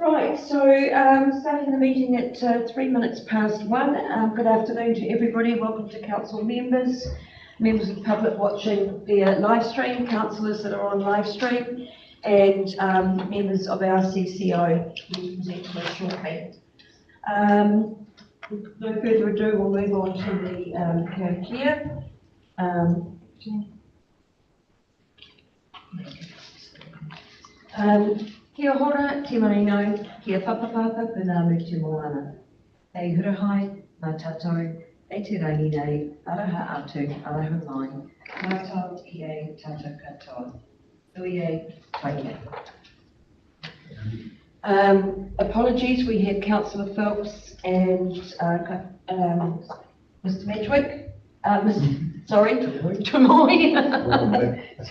Right, so starting the meeting at 3 minutes past 1. Good afternoon to everybody. Welcome to council members, members of the public watching via live stream, councillors that are on live stream, and members of our CCO who will present to us shortly. No further ado, we'll move on to the care. Kia ora, te marino, kia whakapapa puna te moana. E hurahai, ngā tātou, e te rangi nei, araha atu, araha mai, ngā tau i e tātou katoa. Ui e, taia. Apologies, we had Councillor Phelps and Mr. Medwick. Tamoy.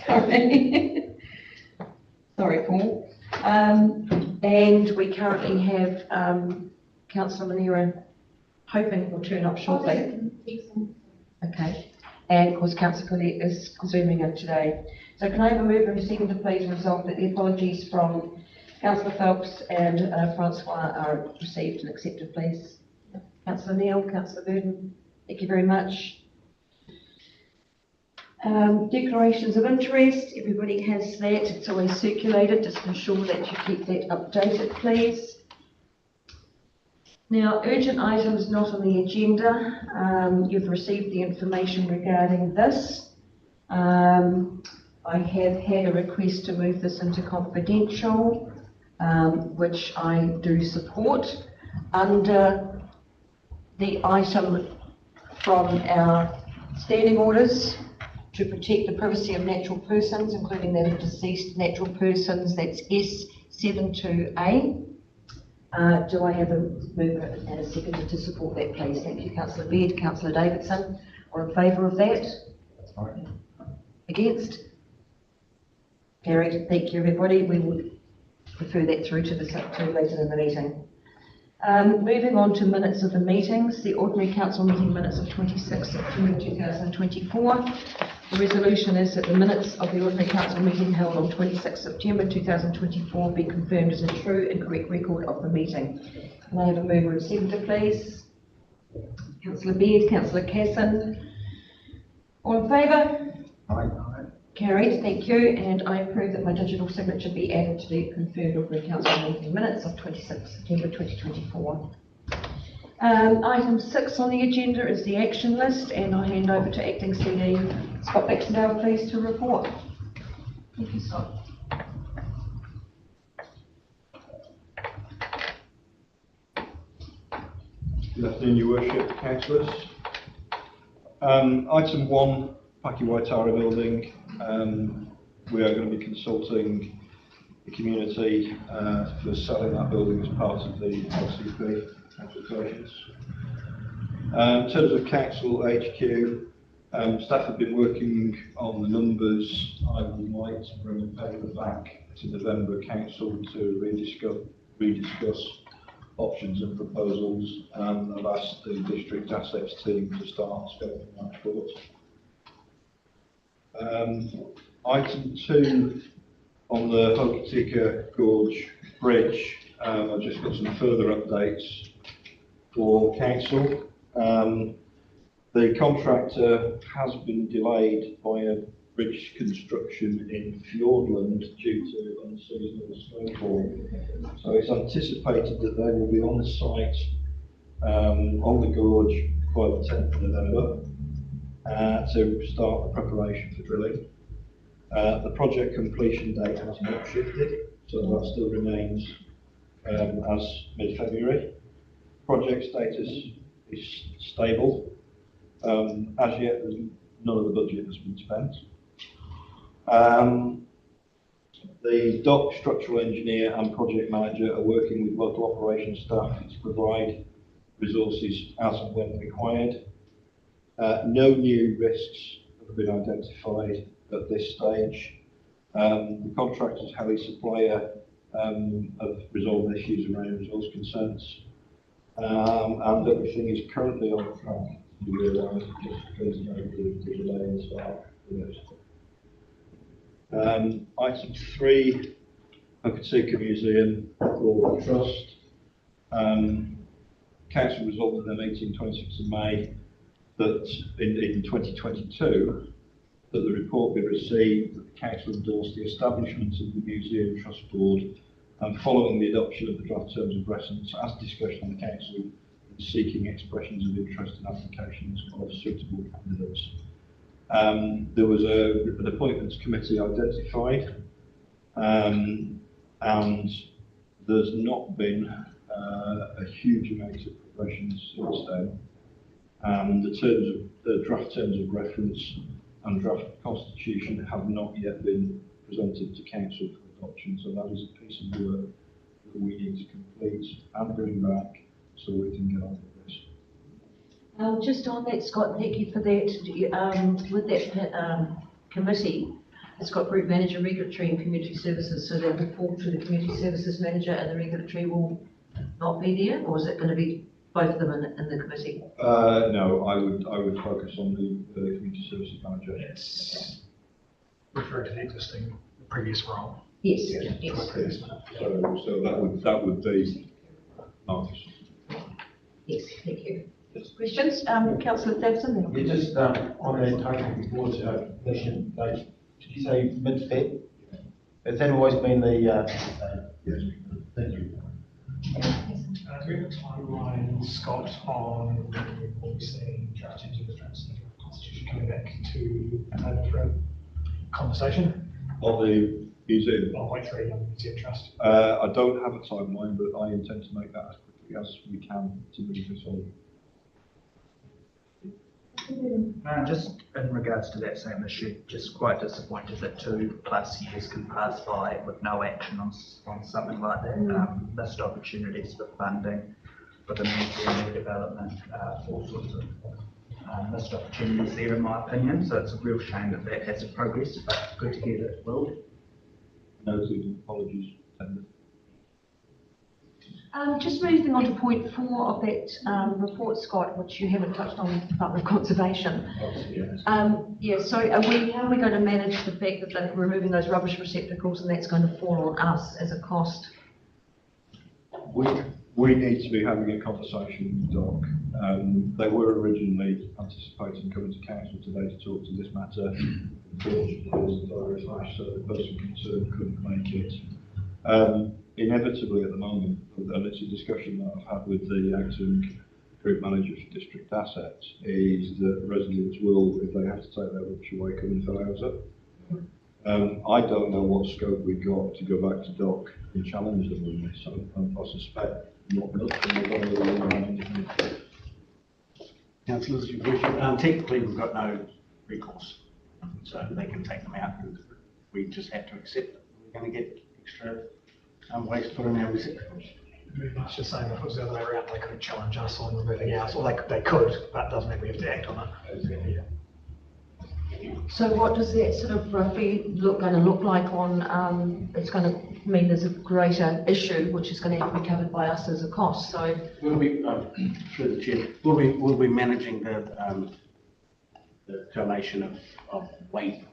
Sorry. Sorry, Paul. And we currently have Councillor Manera hoping will turn up shortly. Okay. And of course Councillor Collette is zooming in today. So can I have a move and a second to please resolve that the apologies from Councillor Phelps and Francois are received and accepted, please. Councillor Neal, Councillor Burden, thank you very much. Declarations of interest, everybody has that, it's always circulated, just ensure that you keep that updated, please. Now, urgent items not on the agenda, you've received the information regarding this. I have had a request to move this into confidential, which I do support, under the item from our standing orders to protect the privacy of natural persons, including that of deceased natural persons, that's S72A. Do I have a mover and a seconder to support that, please? Thank you, Councillor Baird, Councillor Davidson. Or in favour of that? That's fine. Against? Carried. Thank you, everybody. We will refer that through to later in the meeting. Moving on to minutes of the meetings, the ordinary council meeting minutes of 26 September 2024. The resolution is that the minutes of the ordinary council meeting held on 26 September 2024 be confirmed as a true and correct record of the meeting. Can I have a mover and seconder, please? Councillor Baird, Councillor Casson. All in favour? Aye. Carried, thank you, and I approve that my digital signature be added to the confirmed ordinary council meeting minutes of 26 September 2024. Item 6 on the agenda is the action list, and I hand over to Acting CD Scott Baxendale, please, to report. Thank you, Scott. Good afternoon, Your Worship, councillors. Item 1, Paki Waitara building. We are going to be consulting the community for selling that building as part of the LCP consultations. In terms of council HQ, staff have been working on the numbers. I would like to bring the paper back to November council to rediscuss options and proposals, and I've asked the district assets team to start scoping that report. Item 2 on the Hokitika Gorge Bridge, I've just got some further updates for council. The contractor has been delayed by a bridge construction in Fiordland due to unseasonal snowfall. So it's anticipated that they will be on site on the gorge by the 10th of November to start the preparation for drilling. The project completion date has not shifted, so that still remains as mid-February. Project status is stable. As yet, none of the budget has been spent. The dock structural engineer and project manager are working with local operations staff to provide resources as and when required. No new risks have been identified at this stage. The contractor's heli supplier have resolved issues around resource consents, and everything is currently on track. You realise just because of the delay in start. Item 3 Hokitika Museum or Trust. Council resolved in their meeting 26th of May that in 2022 that the report be received, that the council endorsed the establishment of the Museum Trust Board, and following the adoption of the draft terms of reference, as discussed on the council, seeking expressions of interest in applications of suitable candidates. There was an appointments committee identified, and there's not been a huge amount of progression since then. The draft terms of reference and draft constitution have not yet been presented to council for adoption, so that is a piece of work that we need to complete and bring back so we can get on with this. Just on that, Scott, thank you for that. With that committee, it's got group manager, regulatory and community services, so they'll report to the community services manager and the regulatory will not be there, or is it going to be both of them in the committee? No, I would focus on the community services manager. It's referring to the existing previous role. Yes. Yes. So that would be Marcus. Yes, thank you. Questions? Councillor Davison? Yeah, just on the token board mission date, did you say mid-Feb? Has that always been the? Yes. Thank you. Do we have a timeline, Scott, on when we'll be seeing draft terms of reference and the constitution coming back to table for a conversation? On the museum? 1.3 on the Museum Trust. I don't have a timeline, but I intend to make that as quickly as we can to move this on. Just in regards to that same issue, just quite disappointed that 2+ years can pass by with no action on something like that. Missed opportunities for funding, for the museum redevelopment, all sorts of missed opportunities there in my opinion. So it's a real shame that that hasn't progressed, but good to hear that it will. Noted, apologies tendered. Just moving on to point 4 of that report, Scott, which you haven't touched on, Department of Conservation. So how are we going to manage the fact that they're removing those rubbish receptacles and that's going to fall on us as a cost? We need to be having a conversation with DOC. They were originally anticipating coming to council today to talk to this matter. Unfortunately, the person concerned couldn't make it. Inevitably at the moment, and it's a discussion that I've had with the acting group manager for district assets, is that residents will, if they have to take their rubbish away, come and fill ours up. I don't know what scope we've got to go back to DOC and challenge them on this. I suspect not much. Councillors, your question. Technically, we've got no recourse, so they can take them out, and we just have to accept that we're going to get extra waste put in our receptacles. Very much the same. If it was the other way around, they could challenge us on removing ours, or they could, but it doesn't mean we have to act on it. So what does that sort of roughly going to look like on, it's going to mean there's a greater issue which is going to have to be covered by us as a cost, so. We'll be, through the chair, we'll be managing the collation of weight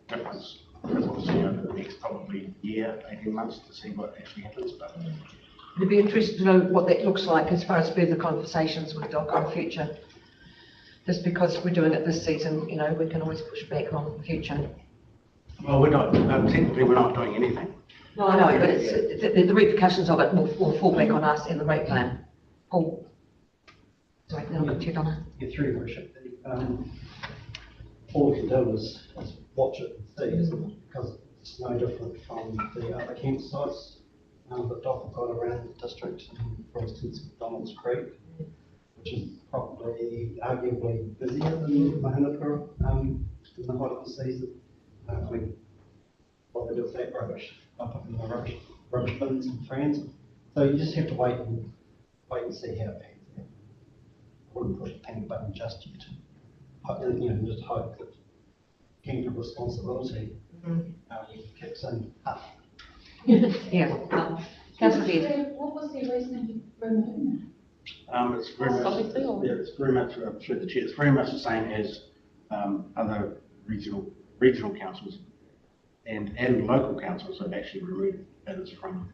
difference. Obviously over the next probably year, 18 months to see what actually happens. But it'd be interesting to know what that looks like as far as further conversations with DOC in the future. Just because we're doing it this season, you know, we can always push back on the future. well, we're not technically we're not doing anything. No, I know, but it's, the repercussions of it will fall back on us in the rate plan. Paul. Sorry, then I'll go to you, Donna. Get through your worship. All we can do is watch it and see, isn't it? Because it's no different from the other campsites that DOC have got around the district. For instance, Donald's Creek, which is probably arguably busier than Mahanapura in the height of the season. What they do with that rubbish, up in the rubbish bins and friends. So you just have to wait and see how it pans out. I wouldn't push the panic button just yet. Just hope that kingdom of responsibility kicks in. Yeah. Councillor Beard. What was the reason for removing It's very much, it's very much through the chair. It's very much the same as other regional councils and local councils have actually removed bids from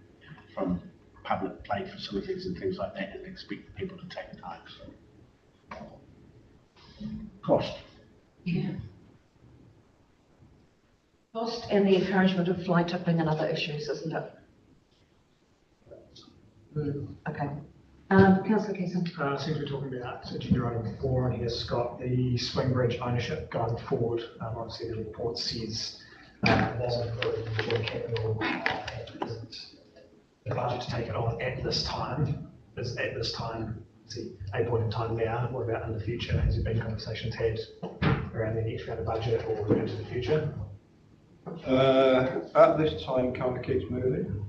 public play facilities and things like that, and expect people to take time, so. Cost. Yeah. Cost and the encouragement of fly tipping and other issues, isn't it? Okay. Councillor Keeson. Since we're talking about agenda item 4 on here, Scott, the Swing Bridge ownership going forward, obviously the report says there's a joint capital isn't the budget to take it on at this time. Is at this time, see, a point in time now, what about in the future? Has there been conversations had around the next round of budget or into the future? At this time, kind of keeps moving.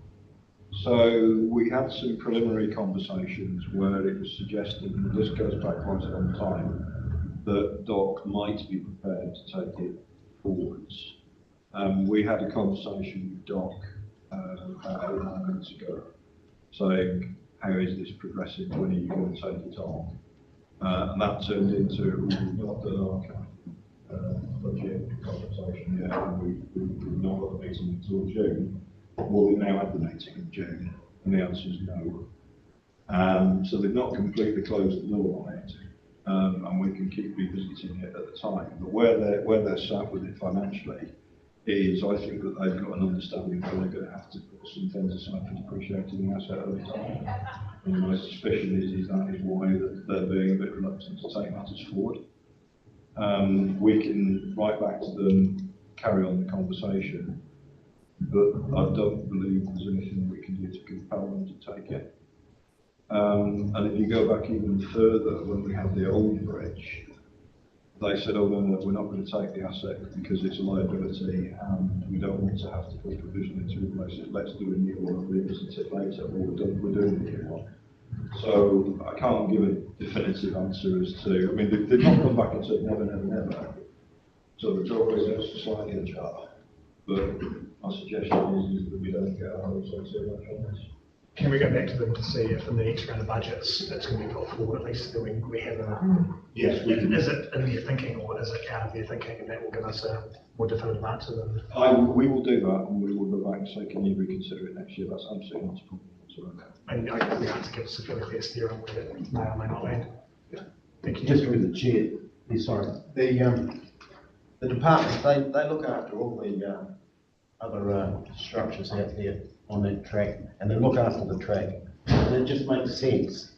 So we had some preliminary conversations where it was suggested, and this goes back quite a long time, that DOC might be prepared to take it forwards. We had a conversation with DOC about 8 or 9 months ago, saying, how is this progressing, when are you going to take it on? And that turned into, we've not done our budget conversation yet, and we've not got the meeting until June. Well, we've now had the meeting in June, and the answer is no. So they've not completely closed the door on it, and we can keep revisiting it at the time. But where they're sat with it financially is, I think that they've got an understanding that they're going to have to put some funds aside for depreciating the asset over time. And my suspicion is that is why that they're being a bit reluctant to take matters forward. We can write back to them, carry on the conversation, but I don't believe there's anything we can do to compel them to take it. And if you go back even further, when we had the old bridge, they said, oh no, we're not going to take the asset because it's a liability and we don't want to have to put provision in to replace it. Let's do a new one and revisit it later. Well, we're doing a new one. So I can't give a definitive answer as to, I mean, they've not come back and said never, never, never. So the door is just slightly ajar. But my suggestion is that we don't get our hopes on too much on this. Can we go back to them to see if in the next round of budgets it's going to be put forward, at least that we have a... Yes, we can. Is it in their thinking or is it out of their thinking, and that will give us a more definitive answer than... We will do that, and we will go back and say, can you reconsider it next year? That's absolutely not a problem whatsoever. And I guess the answer gives us a fairly clear steer on where it may or may not land. Thank you. Just through the chair, sorry. The departments, they look after all the other structures out there on that track, and they look after the track. And it just makes sense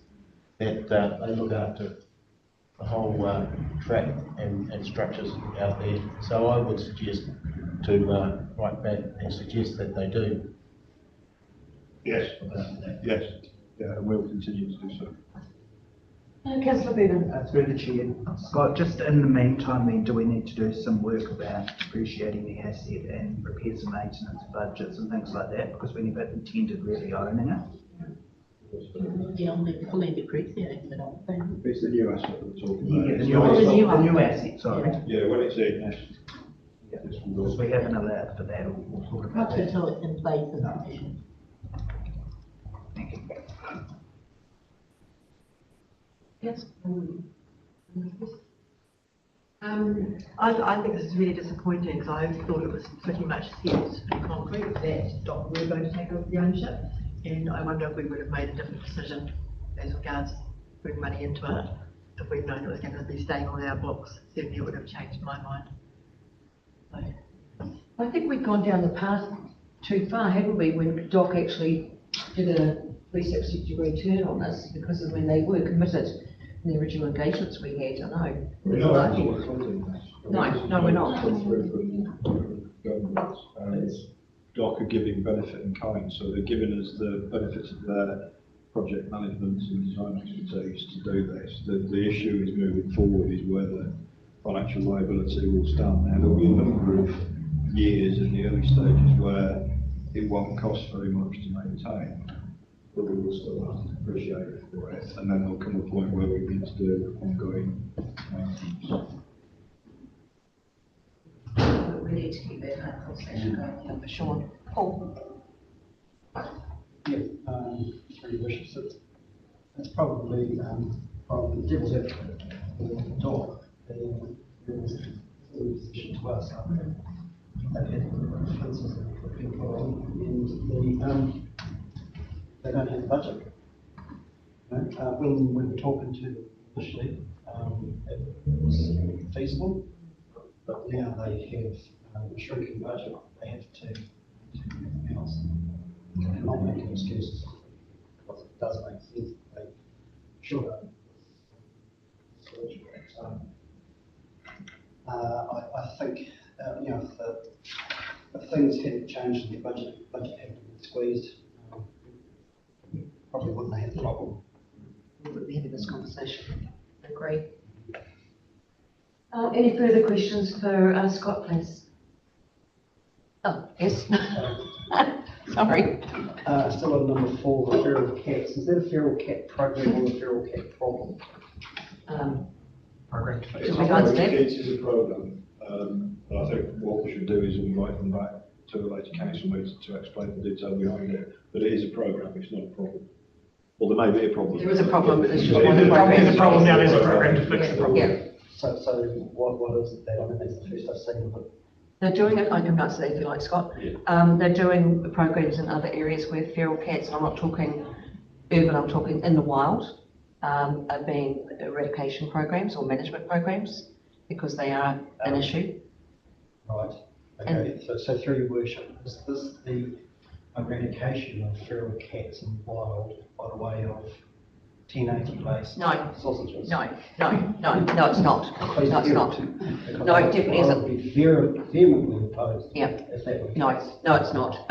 that they look after the whole track and structures out there. So I would suggest to write back and suggest that they do. Yes, yes, yeah, and we'll continue to do so. Councillor Bevan. Through the chair, Scott, just in the meantime then, do we need to do some work about depreciating the asset and repairs and maintenance budgets and things like that, because we never intended really owning it? Yeah, only fully depreciating it, I don't think. It's the new asset that we're talking about. The new asset, sorry. Yeah, when it's in, yes. Yeah. Because we haven't allowed for that, we'll talk about Not that. until it's in place and sufficient. Thank you. Yes. I think this is really disappointing because I thought it was pretty much set in concrete that DOC were going to take over the ownership, and I wonder if we would have made a different decision as regards putting money into it if we'd known it was going to be staying on our books. Certainly it would have changed my mind. So, I think we've gone down the path too far, haven't we, when DOC actually did a 360-degree turn on this, because I mean they were committed in the original engagements we had, I know. We're not actually funding this. No, we're not. Come through from government, and DOC are giving benefit in kind, so they're giving us the benefit of their project management and design expertise to do this. The issue is moving forward is where the financial liability will stand. Now, there'll be a number of years in the early stages where it won't cost very much to maintain, but we will still have to depreciate it for it, and then there'll come a point where we need to do ongoing maintenance. We need to keep that conversation going, yeah, for sure. Paul? Yeah, three wishes. That's probably from the diplomat DOC, the position to us. they've had fences that have been put on, and they don't have a budget. You know, when we were talking to them initially, it was feasible, but now they have a shrinking budget. They have to do everything else. And not making excuses, because it does make sense. They should. I think, you know, if things hadn't changed and the budget hadn't been squeezed, we probably wouldn't have had a problem. We wouldn't be having this conversation. Agree. Any further questions for Scott, please? Oh, yes. Sorry. Still on number 4, the feral cats. Is that a feral cat program or a feral cat problem? Program to fix. Should we go on to that? Kids is a programme, and I think what we should do is invite them back to a later council meeting to explain the detail behind it. But it is a programme, it's not a problem. Well, there may be a problem. There is a problem, but it's just There one is a program. There's a problem now, there's a program to fix the problem. Yeah. So what is it that, I mean, that's the first I've seen of it. They're doing it, I can answer that if you like, Scott. Yeah. They're doing programs in other areas where feral cats, and I'm not talking urban, I'm talking in the wild, are being eradication programs or management programs, because they are an issue. Right. Okay, so through your worship, is this the eradication of feral cats in the wild by the way of 1080-based No. sausages? No, it's not. Please No, it's do. not. Because No, it definitely I isn't. would be vehemently opposed Yeah. if that were the No, case. no, it's not.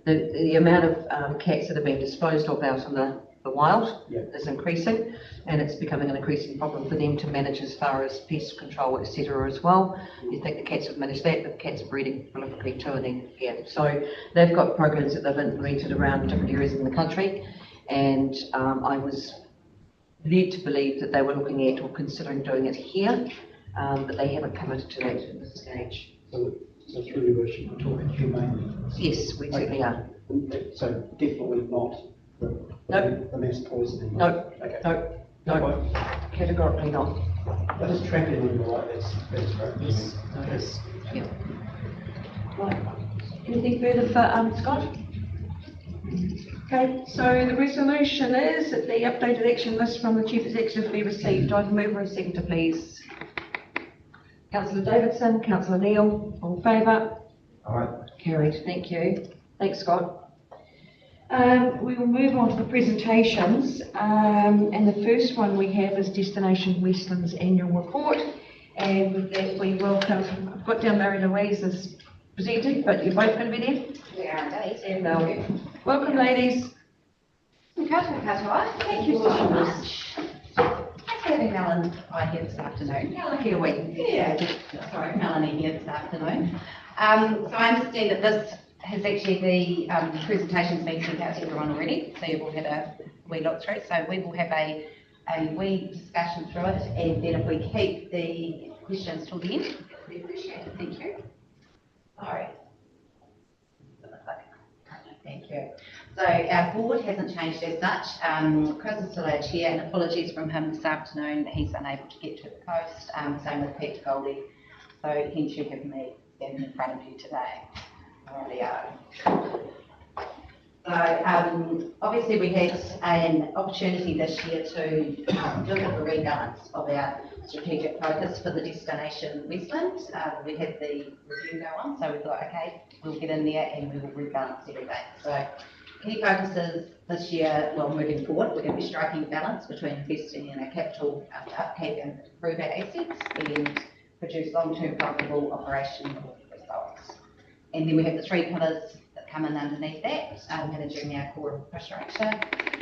The amount of cats that are being disposed of out in the wild Yeah. is increasing, and it's becoming an increasing problem for them to manage as far as pest control, etc. as well. You think the cats have managed that, but the cats are breeding prolifically too, and then, yeah. So they've got programs that they've implemented around different areas in the country, and I was led to believe that they were looking at or considering doing it here, but they haven't committed to that at this stage. So through your worship, we're talking humane. Yes, we certainly are. So definitely not the mass poisoning. No, Okay. no, categorically not. I just tracking on the right, that's great. Yes, no, it is. Yeah. Right. Anything further for Scott? Okay, so the resolution is that the updated action list from the Chief Executive be received. I'd move and seconder, please. Councillor Davidson, Councillor Neil, all in favour? All right. Carried, thank you. Thanks, Scott. We will move on to the presentations, and the first one we have is Destination Westlands Annual Report. And with that, we welcome, I've got down Mary Louise as presenting, but you're both going to be there? We are indeed. And welcome, ladies. Katoa katoa, thank you so much. Thanks for having Melanie here this afternoon. Lucky are we? Yeah, sorry, Melanie here this afternoon. So I understand that this has actually, the presentation's been sent out to everyone already, so you've all had a wee look through it. So we will have a wee discussion through it, and then if we keep the questions till the end, we appreciate it. Thank you. Sorry. Thank you. So our board hasn't changed as such. Chris is still our chair, and apologies from him this afternoon that he's unable to get to the coast. Same with Peter Goldie. So hence you have me standing in front of you today. Rightio. So obviously we had an opportunity this year to look at the rebalance of our strategic focus for the Destination Westland. We had the review go on, so we thought, okay, we'll get in there and we will rebalance everything. So key focuses this year, well, moving forward, we're going to be striking a balance between investing in our capital upkeep and improve our assets and produce long-term profitable operational results. And then we have the three pillars that come in underneath that, managing our core infrastructure,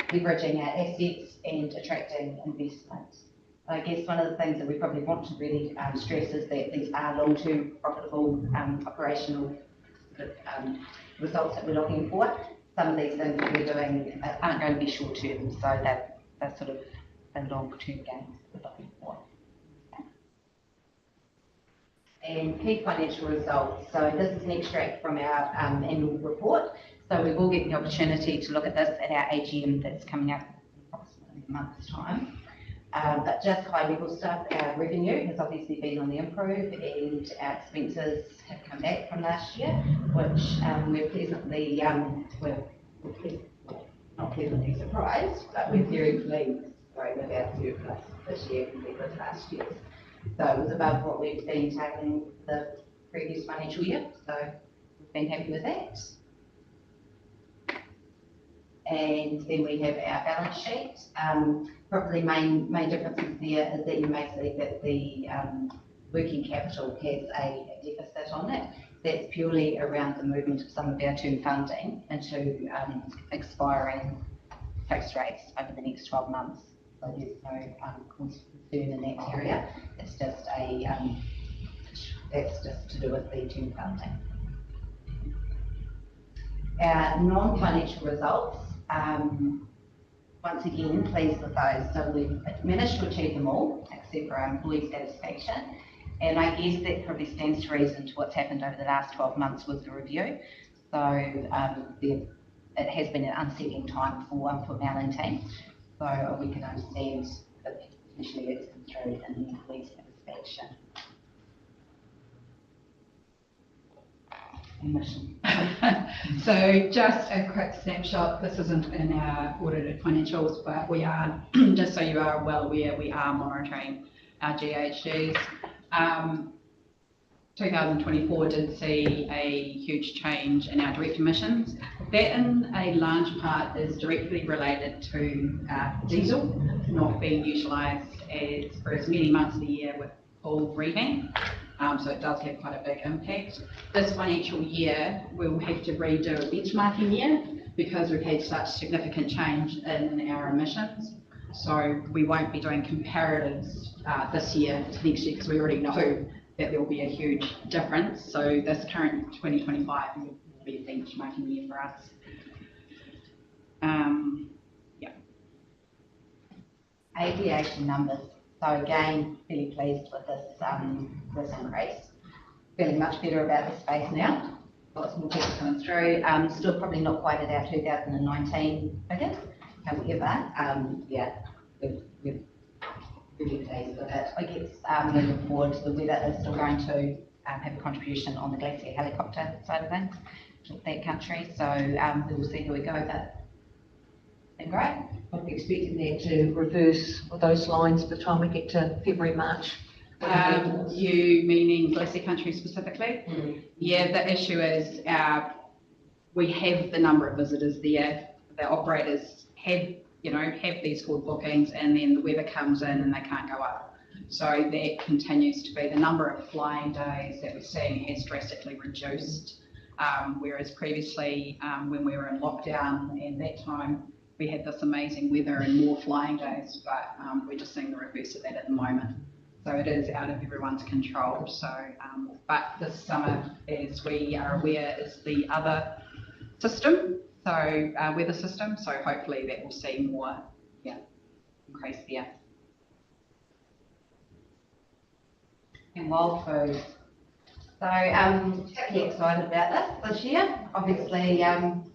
leveraging our assets and attracting investment. I guess one of the things that we probably want to really stress is that these are long-term profitable operational results that we're looking for. Some of these things that we're doing aren't going to be short-term, so they're sort of the long-term gains that we're looking for. And key financial results. So this is an extract from our annual report. So we will get the opportunity to look at this at our AGM that's coming up in approximately a month's time. But just high level stuff, our revenue has obviously been on the improve and our expenses have come back from last year, which we're pleasantly, not pleasantly surprised, but we're very pleased with our surplus this year compared with last year's. So it was above what we've been taking the previous financial year, so we've been happy with that. And then we have our balance sheet. Probably main differences there is that you may see that the working capital has a deficit on it. That's purely around the movement of some of our term funding into expiring fixed rates over the next 12 months. So there's no concern in that area. It's just that's just to do with the term funding. Our non-financial results, once again, pleased with those. So we've managed to achieve them all, except for our employee satisfaction. And I guess that probably stands to reason to what's happened over the last 12 months with the review. So it has been an unsettling time for Mel and team. So we can understand that potentially it's come through in the employee satisfaction. So just a quick snapshot, this isn't in our audited financials, but we are, just so you are well aware, we are monitoring our GHGs. 2024 did see a huge change in our direct emissions. That in a large part is directly related to diesel not being utilised for as many months of the year with full revamp. So it does have quite a big impact. This financial year, we'll have to redo a benchmarking year because we've had such significant change in our emissions. So we won't be doing comparatives this year to next year because we already know that there will be a huge difference. So this current 2025 will be a benchmarking year for us. Yeah. Aviation numbers. So again, really pleased with this increase. Feeling much better about the space now. Lots more people coming through. Still probably not quite at our 2019 figures. However, yeah, we're really pleased with it. I guess moving forward, the weather is still going to have a contribution on the Glacier helicopter side of things with that country. So we will see how we go, but been great. I'd be expecting that to reverse those lines by the time we get to February, March. You meaning Glacier country specifically? Mm. Yeah, the issue is we have the number of visitors there. The operators have these forward bookings, and then the weather comes in and they can't go up. So that continues to be the number of flying days that we're seeing has drastically reduced. Whereas previously, when we were in lockdown and that time, we had this amazing weather and more flying days, but we're just seeing the reverse of that at the moment. So it is out of everyone's control. So, but this summer, as we are aware, is the other system, so weather system. So hopefully that will see more, increase there. And wild food. So pretty excited about this year. Obviously,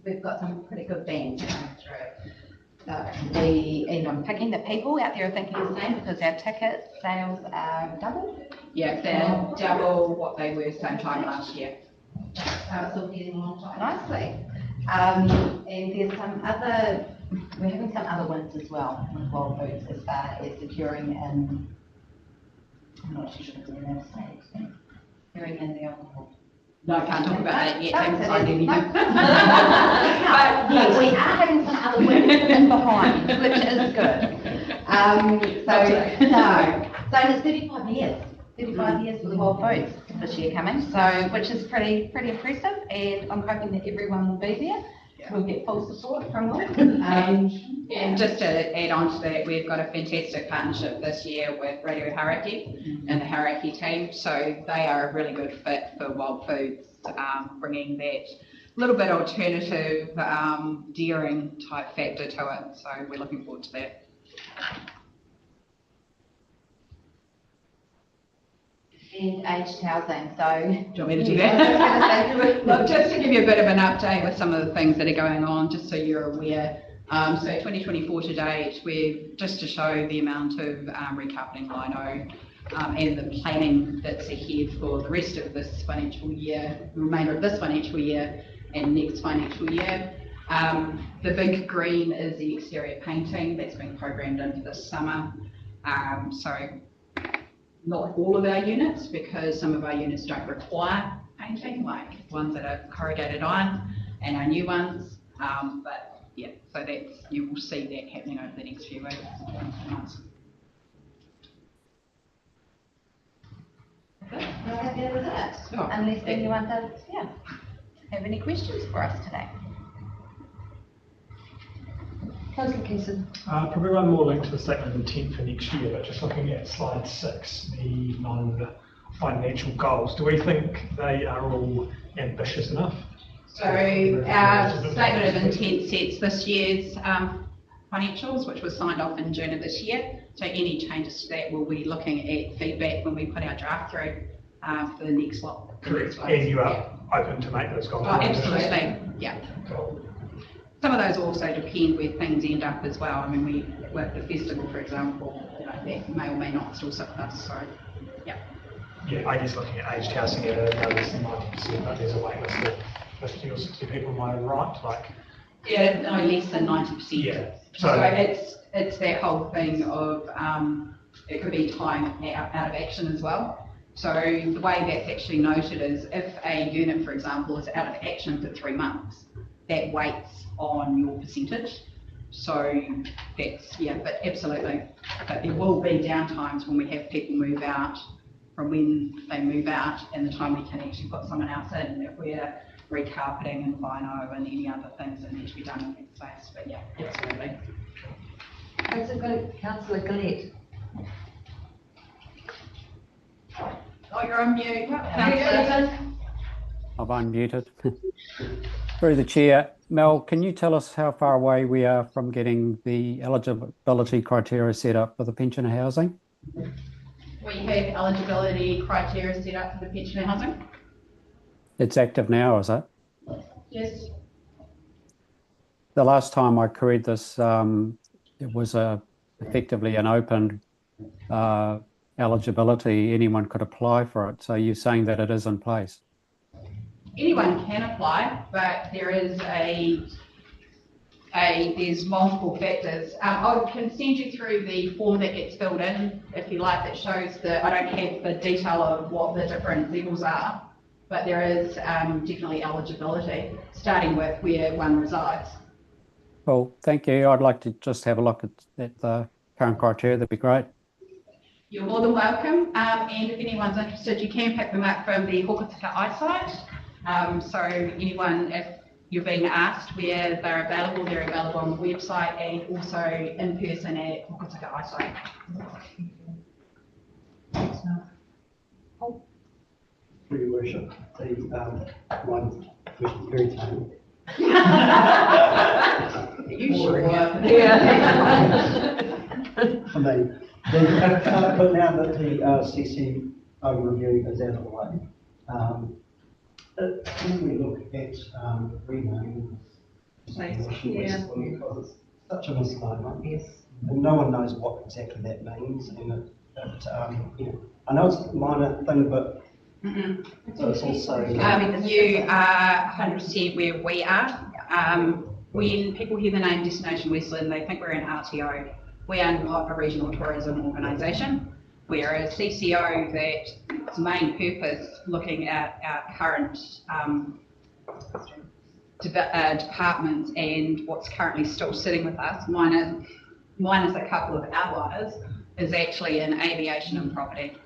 we've got some pretty good bands coming through. And I'm picking the people out there are thinking the same because our ticket sales are double. Yeah, they're double what they were same time last year. So it's all getting along quite nicely. And there's we're having some other wins as well with Wild Foods as far as securing I'm not too sure if we're allowed to say it. Securing in the alcohol. No, I can't talk about that yet. Haven't signed anything. But yes, we are having some other wins in behind, which is good. So it's 35 years. 35 years for the Wild Foods this year coming, so which is pretty impressive, and I'm hoping that everyone will be there. We'll get full support from them. And just to add on to that, we've got a fantastic partnership this year with Radio Hauraki and the Hauraki team. So they are a really good fit for Wild Foods, bringing that little bit alternative, daring type factor to it. So we're looking forward to that. And aged housing, so. Do you want me to do that? Look, just to give you a bit of an update with some of the things that are going on, just so you're aware, So 2024 to date, just to show the amount of recarpeting lino and the planning that's ahead for the rest of this financial year, the remainder of this financial year and next financial year. The big green is the exterior painting that's been programmed into this summer. So not all of our units, because some of our units don't require painting, like ones that are corrugated iron and our new ones. But yeah, so you will see that happening over the next few weeks, months. We're happy with that, Sure. unless anyone does, have any questions for us today? Councillor Keeson. Probably one more link to the statement of intent for next year, but just looking at slide 6, the non-financial goals, do we think they are all ambitious enough? So our statement of intent sets this year's financials, which was signed off in June of this year. So any changes to that, we'll be looking at feedback when we put our draft through for the next lot. Correct. And you are open to make those goals? Oh, absolutely, yeah. Cool. Some of those also depend where things end up as well. I mean, we work the festival, for example, that may or may not still sit with us, so, yeah. Yeah, I guess looking at aged housing at a less than 90%, but there's a wait list of 50 or 60 people, am I right? Like, yeah, no less than 90%. Yeah. So it's that whole thing of, it could be time out of action as well. So the way that's actually noted is if a unit, for example, is out of action for 3 months, that weights on your percentage. So that's, yeah, but absolutely. But there will be downtimes when we have people move out, from when they move out and the time we can actually put someone else in, if we're recarpeting and lino and any other things that need to be done in that space. But yeah, absolutely. Councillor Gillette. Oh, you're on mute. Councillor. I've unmuted. Through the chair, Mel, can you tell us how far away we are from getting the eligibility criteria set up for the pensioner housing? We have eligibility criteria set up for the pensioner housing. It's active now, is it? Yes. The last time I queried this, it was effectively an open eligibility. Anyone could apply for it. So you're saying that it is in place? Anyone can apply, but there is there's multiple factors. I can send you through the form that gets filled in, if you like, that shows I don't have the detail of what the different levels are, but there is definitely eligibility, starting with where one resides. Well, thank you. I'd like to just have a look at the current criteria. That'd be great. You're more than welcome. And if anyone's interested, you can pick them up from the Hokitika iSite. So anyone, if you're being asked where they're available on the website and also in person at Hokitika iSite. Through your worship, one question very tame. You sure? Yeah. I mean, but now that the CCO review is out of the way, when we look at renaming, because it's such a misnomer. Yes. And no one knows what exactly that means, and I know it's a minor thing, but so it's also. You are 100% where we are. When people hear the name Destination Westland, they think we're an RTO. We are not a regional tourism organisation. We are a CCO that its main purpose, looking at our current departments and what's currently still sitting with us, minus a couple of outliers, is actually in aviation and property.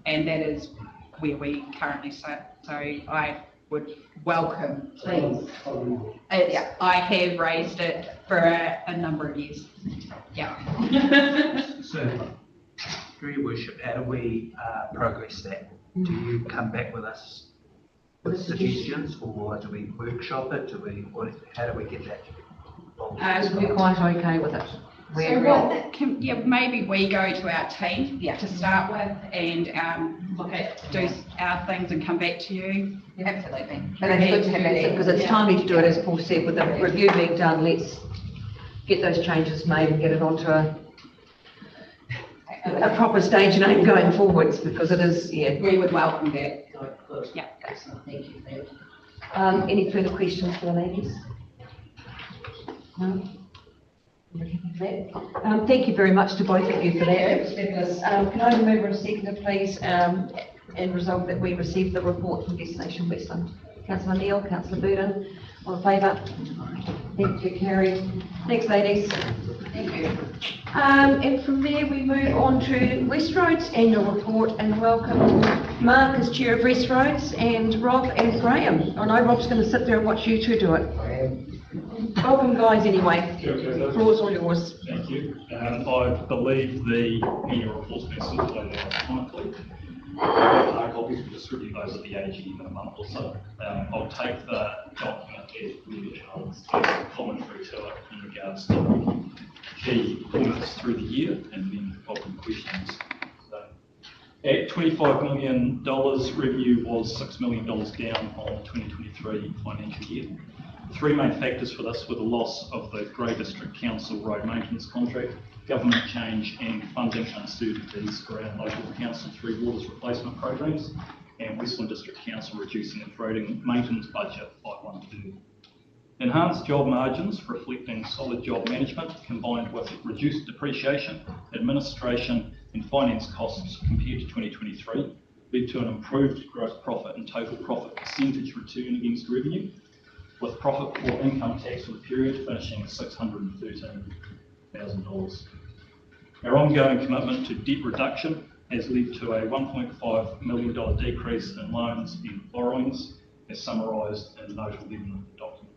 And that is where we currently sit. So I would welcome, please. Yeah, I have raised it for a number of years. Yeah. So, through your worship, how do we progress that? Do you come back with us with suggestions, or do we workshop it? How do we get that? We're quite okay with it. Maybe we go to our team to start with and do our things and come back to you. Yeah, absolutely. And it's good to have that, because it's timely to do it, as Paul said, with the review being done, let's get those changes made and get it onto a proper stage name going forwards, because it is, yeah. We would welcome that. Good. Yeah. Excellent, thank you for that. Any further questions for the ladies? No? Thank you very much to both of you for that. It was fabulous. Can I remove a seconder, please, and resolve that we receive the report from Destination Westland? Councillor Neil, Councillor Burden, all in favour? Thank you, carried. Thanks, ladies. Thank you. And from there, we move on to West Roads annual report, and welcome Mark as Chair of West Roads, and Rob and Graham. I know Rob's going to sit there and watch you two do it. Welcome, guys, anyway. The floor's all yours. Thank you. I believe the annual report's been circulated electronically. Hard copies, we'll distribute those at the AGM in a month or so. I'll take the document as really commentary to it in regards to key points through the year, and then welcome questions. So, at $25 million, revenue was $6 million down on the 2023 financial year. Three main factors for this were the loss of the Grey District Council road maintenance contract, government change and funding uncertainties around local council through waters replacement programs, and Westland District Council reducing its roading maintenance budget by 1/3. Enhanced job margins reflecting solid job management combined with reduced depreciation, administration and finance costs compared to 2023 led to an improved gross profit and total profit percentage return against revenue, with profit before income tax for the period finishing at $613,000. Our ongoing commitment to debt reduction has led to a $1.5 million decrease in loans and borrowings, as summarised in Note 11 of the document.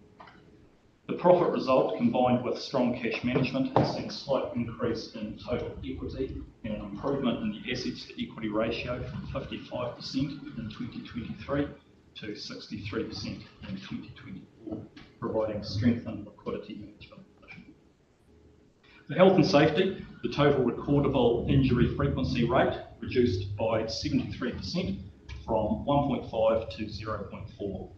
The profit result, combined with strong cash management, has seen a slight increase in total equity and an improvement in the assets to equity ratio from 55% in 2023 to 63% in 2024, providing strengthened liquidity management. For health and safety, the total recordable injury frequency rate reduced by 73% from 1.5 to 0.4.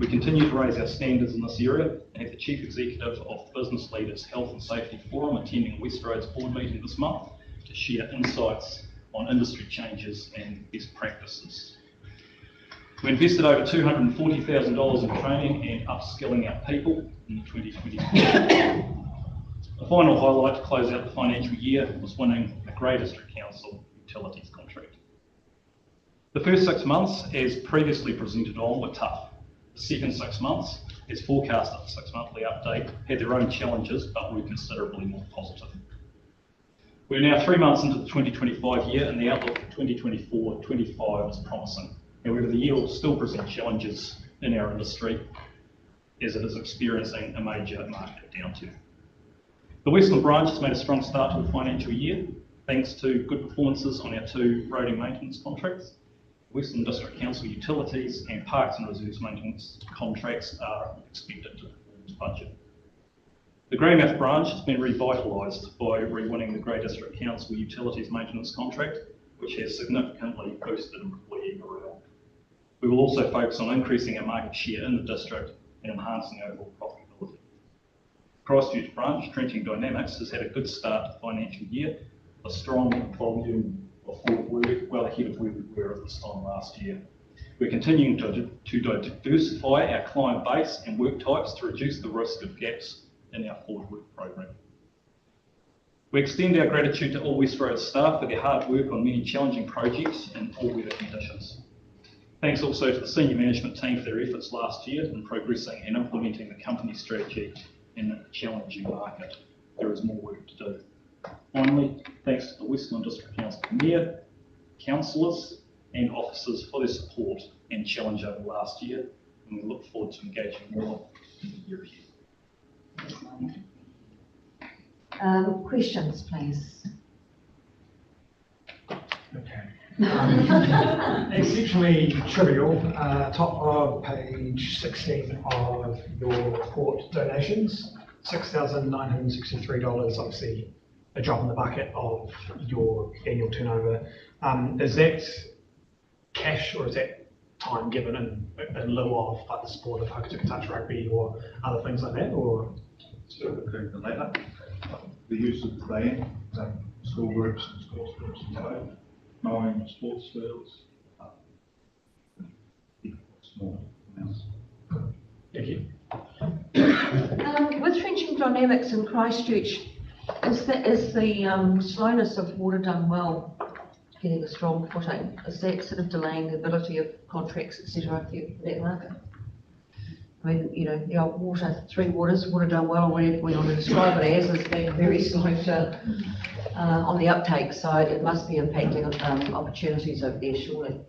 We continue to raise our standards in this area, and have the Chief Executive of the Business Leaders Health and Safety Forum attending West Roads board meeting this month to share insights on industry changes and best practices. We invested over $240,000 in training and upskilling our people in 2024. The final highlight to close out the financial year was winning the Grey District Council utilities contract. The first 6 months, as previously presented on, were tough. The second 6 months, as forecast at the 6-monthly update, had their own challenges, but were considerably more positive. We're now 3 months into the 2025 year, and the outlook for 2024-25 is promising. However, the year will still present challenges in our industry, as it is experiencing a major market downturn. The Westland branch has made a strong start to the financial year, thanks to good performances on our 2 roading maintenance contracts. Westland District Council utilities and Parks and Reserves maintenance contracts are expected to perform to budget. The Greymouth branch has been revitalised by re-winning the Grey District Council utilities maintenance contract, which has significantly boosted employee morale. We will also focus on increasing our market share in the district and enhancing overall profitability. Christchurch branch, Trenching Dynamics, has had a good start to the financial year, a strong volume of forward work, well ahead of where we were at this time last year. We're continuing to diversify our client base and work types to reduce the risk of gaps in our forward work program. We extend our gratitude to all West Roads staff for their hard work on many challenging projects in all weather conditions. Thanks also to the senior management team for their efforts last year in progressing and implementing the company strategy in a challenging market. There is more work to do. Finally, thanks to the Westland District Council Mayor, councillors and officers for their support and challenge over last year, and we look forward to engaging more in the year ahead. Questions, please. Okay. Exceptionally trivial, top of page 16 of your report, donations, $6,963, obviously a drop in the bucket of your annual turnover. Is that cash or is that time given in lieu of like the sport of Hokitika Touch Rugby or other things like that, or? Sort of the latter. the use of the van, school groups and sports groups and so, mowing sports fields. Small amounts. Thank you. With Trenching Dynamics in Christchurch, is the slowness of Water Done Well getting a strong footing? Is that sort of delaying the ability of contracts, etc., for that market? I mean, you know, the old water, Three Waters, Water Done Well, or whatever we want to describe it as being very slow to, on the uptake side. It must be impacting opportunities over there, surely.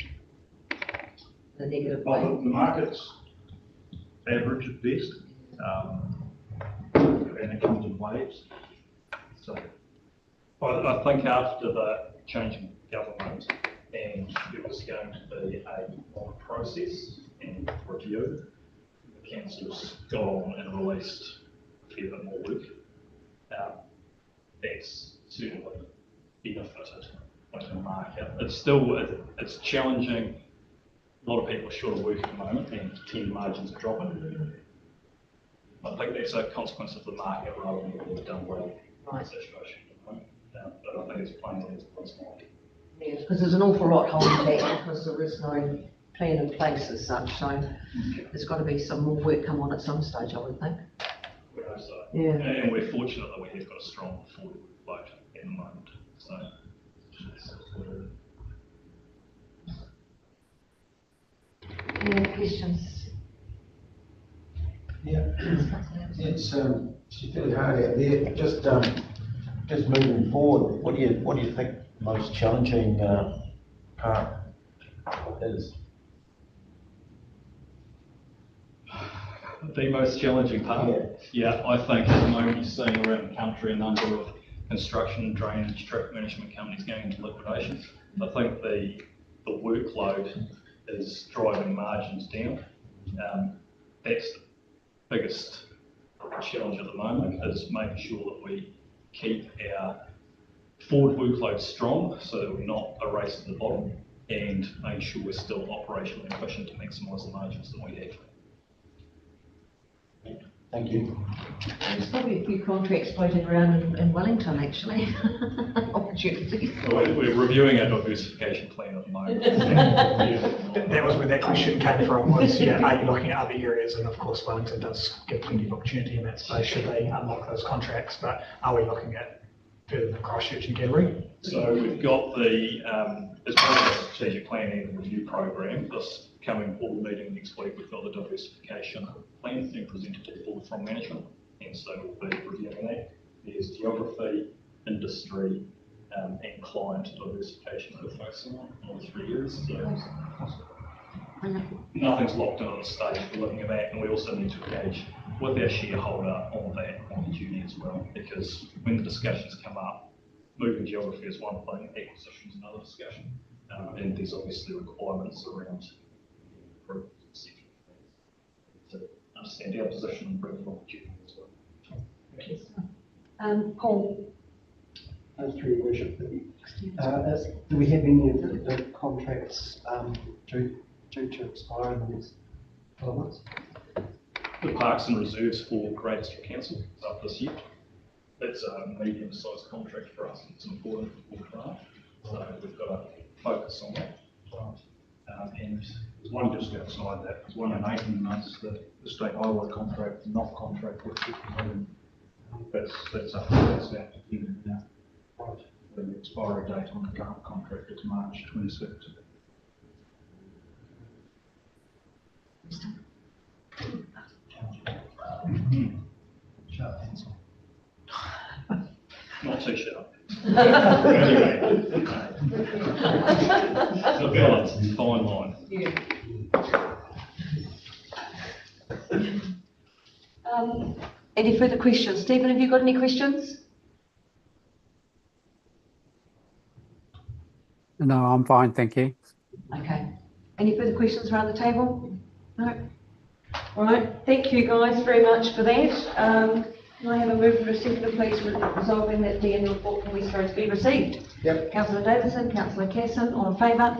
The negative way. Well, the market's average at best, and it comes in waves. So, I think after the change in government, and it was going to be a long process and review, the council's gone and released a fair bit more work. That's certainly benefited with the market. It's challenging. A lot of people are short of work at the moment, and tender margins are dropping. I think that's a consequence of the market rather than what we've done well in the situation at the moment. But I think it's plainly as well as mine. Yes, because there's an awful lot holding back because there is no plan in place as such. So there's got to be some more work come on at some stage, I would think. We hope so. Yeah. And we're fortunate that we have got a strong forward workload at the moment. So. Any other questions? Yeah, it's fairly hard out there. Just moving forward, what do you think the most challenging part is? The most challenging part? Yeah, I think at the moment you're seeing around the country a number of construction and drainage traffic management companies going into liquidation. I think the workload is driving margins down. That's the biggest challenge at the moment, is making sure that we keep our forward workload strong so that we're not a race to the bottom, and making sure we're still operationally efficient to maximise the margins that we have. Thank you. There's probably a few contracts floating around in Wellington, actually. Opportunities. We're reviewing our diversification plan at the moment. That was where that question came from, was, yeah, are you looking at other areas? And of course, Wellington does give plenty of opportunity in that space should they unlock those contracts, but are we looking at further than Christchurch and Gallery? So we've got the, as part of the strategic planning and review program, this coming board meeting next week, we've got the diversification plan being presented to the board from management, and so we'll be reviewing that. There's geography, industry, and client diversification that we're focusing on all 3 years. So nothing's locked in at this stage. We're looking at that, and we also need to engage with our shareholder on that opportunity as well, because when the discussions come up, moving geography is one thing, acquisition is another discussion, and there's obviously requirements around improvement, etc. to understand our position and improve the opportunity as well. Paul. Through your worship, do we have any of the contracts due to expire in the next 12 months? The Parks and Reserves for Great District Council is up this year. It's a medium-sized contract for us. It's important for the craft, so we've got to focus on that. And there's one just outside that. There's one in 18 months, the state highway contract, not contract with 50 million. That's up. That's out to give it now. Right. The expiry date on the current contract is March 26th. Sharp pencil. Not too sharp. Anyway, the balance, fine line. Yeah. Any further questions? Stephen, have you got any questions? No, I'm fine, thank you. Okay. Any further questions around the table? No? All right. Thank you guys very much for that. Can I have a move for a seconder, please, resolving that the annual report from West Roads be received? Yep. Councillor Davison, Councillor Casson, all in favour?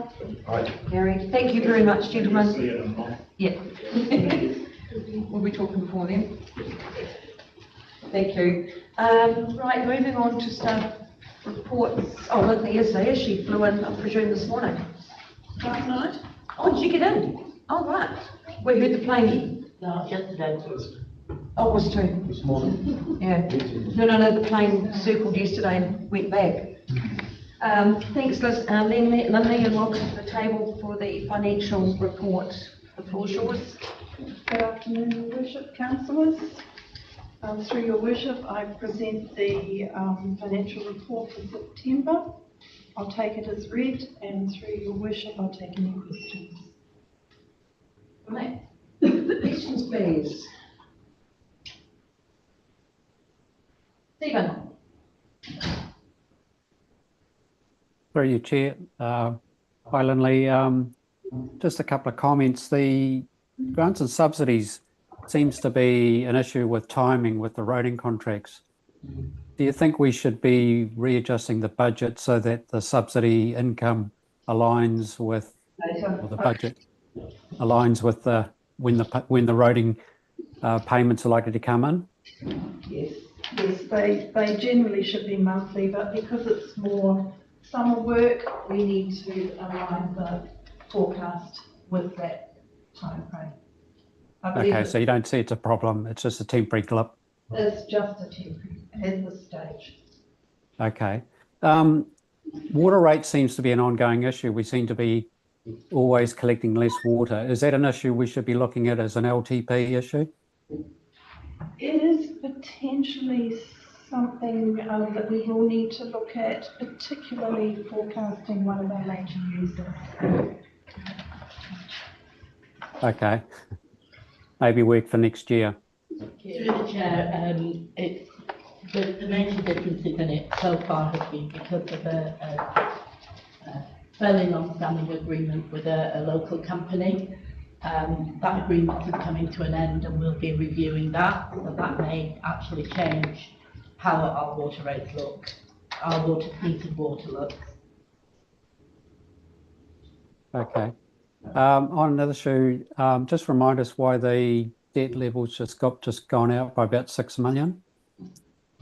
Right. Carried. Thank you very much, gentlemen. Yeah. We'll be talking before then. Thank you. Right, moving on to staff reports. Oh, Lindsay is there. She flew in, I presume, this morning. Last night? Oh, did you get in? Oh, right. We heard the plane. No, yesterday. Oh, it was too. This morning. Yeah. No, the plane circled yesterday and went back. Thanks, Liz. Lindsay, and welcome to the table for the financial report. The floor is yours. Good afternoon, Your Worship, councillors. Through Your Worship, I present the financial report for September. I'll take it as read, and through Your Worship, I'll take any questions. Right. Questions, please. Stephen. Through you, Chair. Hi, Lindley. Just a couple of comments. The grants and subsidies seems to be an issue with timing with the roading contracts. Do you think we should be readjusting the budget so that the subsidy income aligns with, or the budget aligns with the when the roading payments are likely to come in? Yes, they generally should be monthly, but because it's more summer work, we need to align the forecast with that time frame. Okay, so you don't see it's a problem, it's just a temporary glip? It's just a temporary at this stage. Okay. Water rate seems to be an ongoing issue. We seem to be always collecting less water. Is that an issue we should be looking at as an LTP issue? It is potentially something that we will need to look at, particularly forecasting one of our major users. Okay. Maybe work for next year. Through the chair, it's the major differences in it so far has been because of a fairly long-standing agreement with a local company. That agreement is coming to an end and we'll be reviewing that, so that may actually change how our water rates look, our metered water looks. Okay. On another issue, just remind us why the debt levels just gone out by about 6 million.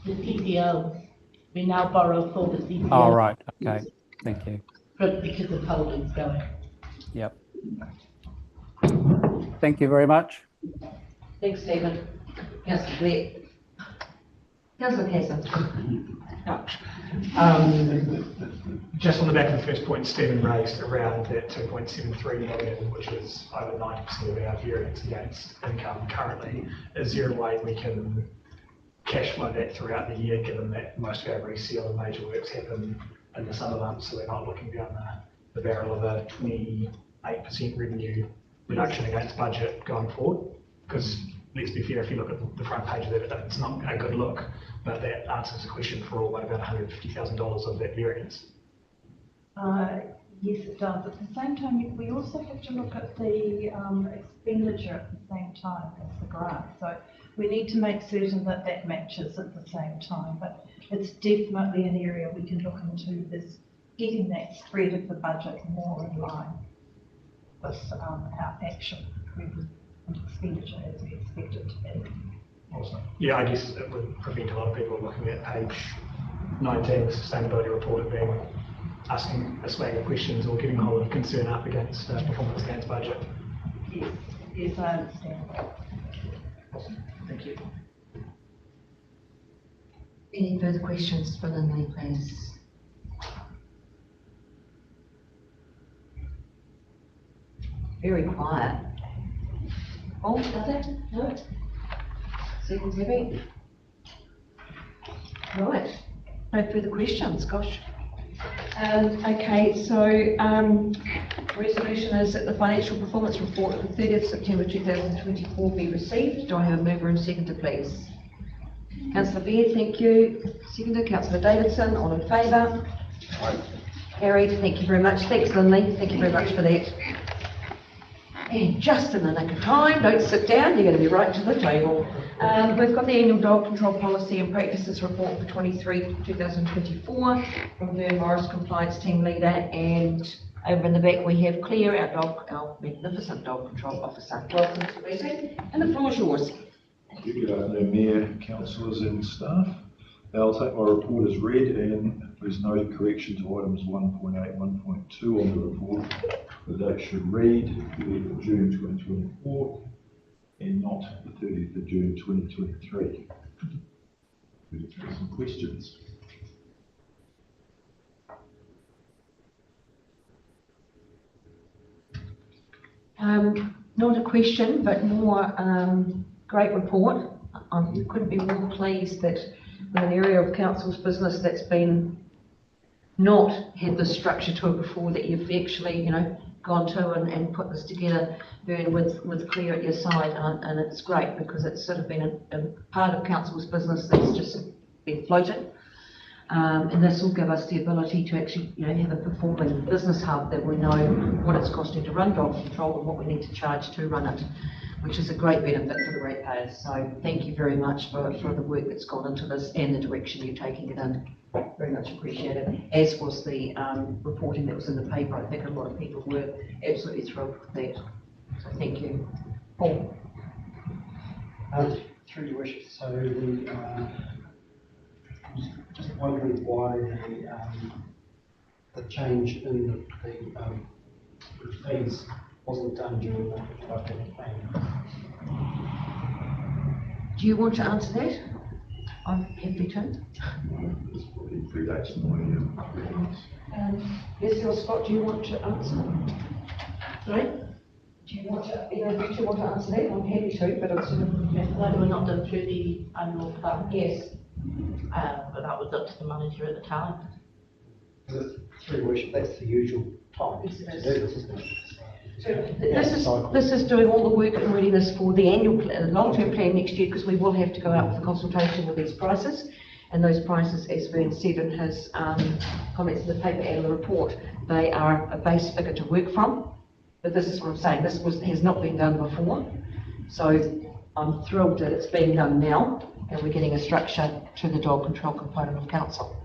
The CCO, we now borrow for the CCO. Oh, right. Okay. Thank you. Because of holdings going. Yep. Thank you very much. Thanks, Stephen. Councillor Blair. Councillor Casson. Just on the back of the first point Stephen raised around that 2.73 million, which is over 90% of our variance against income currently, is there a way we can cash flow that throughout the year, given that most of our reseal and major works happen in the summer months, so we're not looking down the barrel of a 28% revenue reduction against budget going forward? Because let's be fair, if you look at the front page of it, it's not a good look, but that answers the question for all but about $150,000 of that variance. Yes, it does. At the same time, we also have to look at the expenditure at the same time as the grant. So we need to make certain that that matches at the same time. But it's definitely an area we can look into, is getting that spread of the budget more in line with our actual revenue and expenditure as we expect it to be. Awesome. Yeah, I guess it would prevent a lot of people looking at page 19, the sustainability report, of being asking a swag of questions or getting a whole lot of concern up against performance against budget. Yes, I understand. Awesome. Thank you. Any further questions for Lindley, please? Very quiet. Oh, does it? No. Stephen's happy. Right. No further questions. Gosh. Okay, so resolution is that the financial performance report for 30th September 2024 be received. Do I have a mover and seconder, please? Councillor Baird, thank you. Seconder, Councillor Davidson, all in favour? Carried, thank you very much. Thanks, Lindley. Thank you very much for that. And just in the nick of time, don't sit down, you're going to be right to the table. We've got the annual dog control policy and practices report for 2024 from Vern Morris, compliance team leader, and over in the back we have Claire, our magnificent dog control officer. Welcome to the meeting, and the floor is yours. Good afternoon, Mayor, councillors and staff. I'll take my report as read, and please note correction to items 1.8, 1.2 on the report. That should read 30th of June 2024 and not the 30th of June 2023. We'll take some questions. Not a question, but more great report. I couldn't be more pleased that in an area of council's business that's been not had this structure to it before, that you've actually, you know, gone to and put this together, Vern, with Claire at your side, and it's great because it's sort of been a part of council's business that's just been floated. And this will give us the ability to actually, you know, have a performing business hub that we know what it's costing to run dog control and what we need to charge to run it, which is a great benefit for the ratepayers. So thank you very much for the work that's gone into this and the direction you're taking it in. Very much appreciated, as was the reporting that was in the paper. I think a lot of people were absolutely thrilled with that. So thank you. Paul. Through your worship, so just wondering why the change in the fees wasn't done during the five-year plan. Do you want to answer that? I'm happy to. Leslie or Scott, do you want to answer? Sorry? Do you want to, either of you two want to answer that? I'm happy to, but it's sort of... Why were not done through the annual plan? Yes. But that was up to the manager at the time. Through your worship, that's the usual time to do this, isn't it? So this is doing all the work and readiness for the annual long-term plan next year, because we will have to go out for consultation with these prices. And those prices, as Vern said in his comments in the paper and the report, they are a base figure to work from. But this is what I'm saying, has not been done before. So I'm thrilled that it's being done now, and we're getting a structure to the dog control component of council.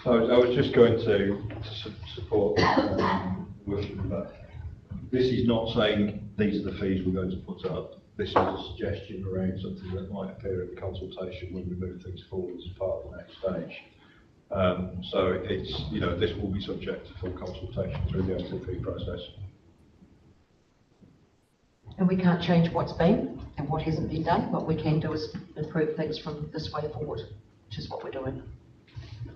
So I was just going to support worship with that. This is not saying these are the fees we're going to put up. This is a suggestion around something that might appear in the consultation when we move things forward as part of the next stage. So it's, you know, this will be subject to full consultation through the LTP process. And we can't change what's been and what hasn't been done. What we can do is improve things from this way forward, which is what we're doing.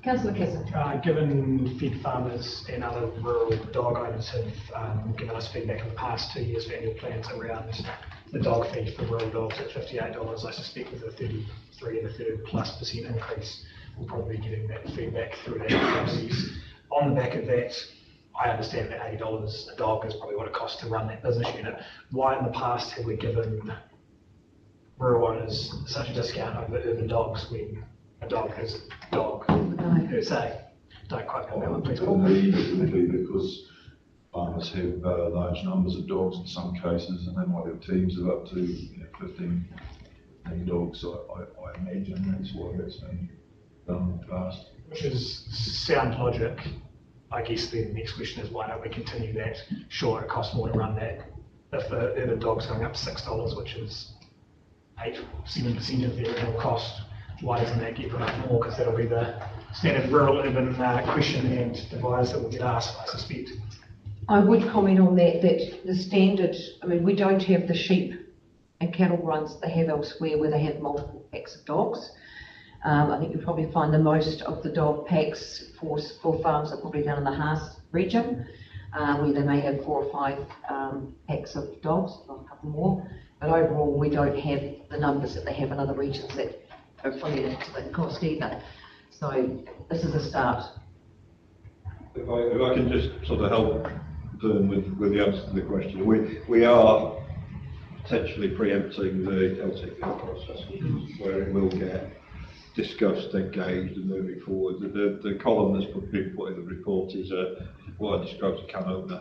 Councillor Kissing. Given Fed Farmers and other rural dog owners have given us feedback in the past 2 years for annual plans around the dog feed for rural dogs at $58, I suspect with a 33 and a 30+% increase, we'll probably be getting that feedback through that process. On the back of that, I understand that $80 a dog is probably what it costs to run that business unit. Why in the past have we given rural owners such a discount over urban dogs when a dog is a dog per se? Don't quite know that one, please. Maybe because farmers have large numbers of dogs in some cases, and they might have teams of up to 15 dogs. So I imagine that's why that's been done in the past. Which is sound logic. I guess the next question is, why don't we continue that? Sure, it costs more to run that. If the urban dog's going up to $6, which is 7% of the original cost, why doesn't that get put up more? Because that'll be the standard rural urban question and device that will get asked, I suspect. I would comment on that the standard, I mean, we don't have the sheep and cattle runs they have elsewhere where they have multiple packs of dogs. I think you'll probably find the most of the dog packs for farms are probably down in the Haas region, where they may have 4 or 5 packs of dogs, not a couple more. But overall, we don't have the numbers that they have in other regions that are fully into the cost either. So this is a start. If I can just sort of help Vern with the answer to the question. We are potentially preempting the LTP process, where it will get discussed, engaged and moving forward. The column that's been put in the report is what I described as a can opener.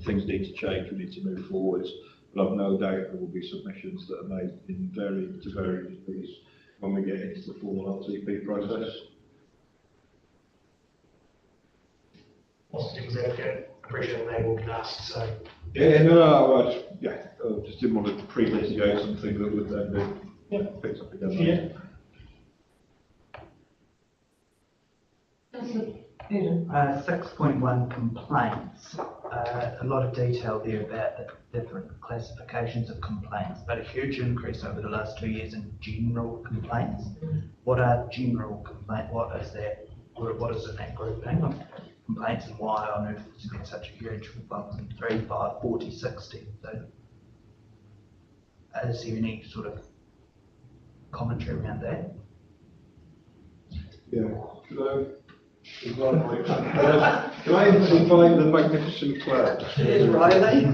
Things need to change, we need to move forwards. But I've no doubt there will be submissions that are made in varying degrees when we get into the formal LTP process. Was that okay? I appreciate they will get asked, so. Yeah, no, I just didn't want to pre-litigate something that would then be picked up again. Yeah. Councillor Eden. 6.1 complaints. A lot of detail there about the different classifications of complaints, but a huge increase over the last 2 years in general complaints. What are general complaints? What is that? What is in that grouping of complaints, and why on earth has there been such a huge bump from 3, 5, 40, 60? So, is there any sort of commentary around that? Yeah. Can I invite the magnificent cloud? Cheers, Riley.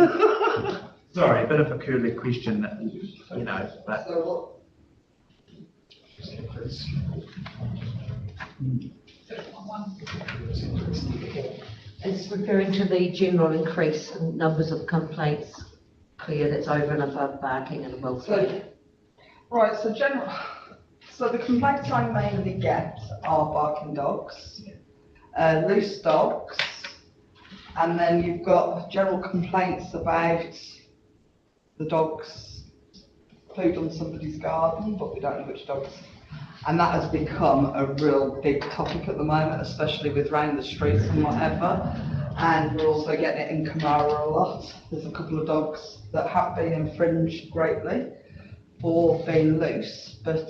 Sorry, a bit of a curly question, you know, but. It's referring to the general increase in numbers of complaints, Claire, that's over and above barking and welfare. Right, so the complaints I mainly get are barking dogs, loose dogs, and then you've got general complaints about the dogs pooed on somebody's garden, but we don't know which dogs. And that has become a real big topic at the moment, especially with round the streets and whatever. And we're also getting it in Kamara a lot. There's a couple of dogs that have been infringed greatly for being loose, but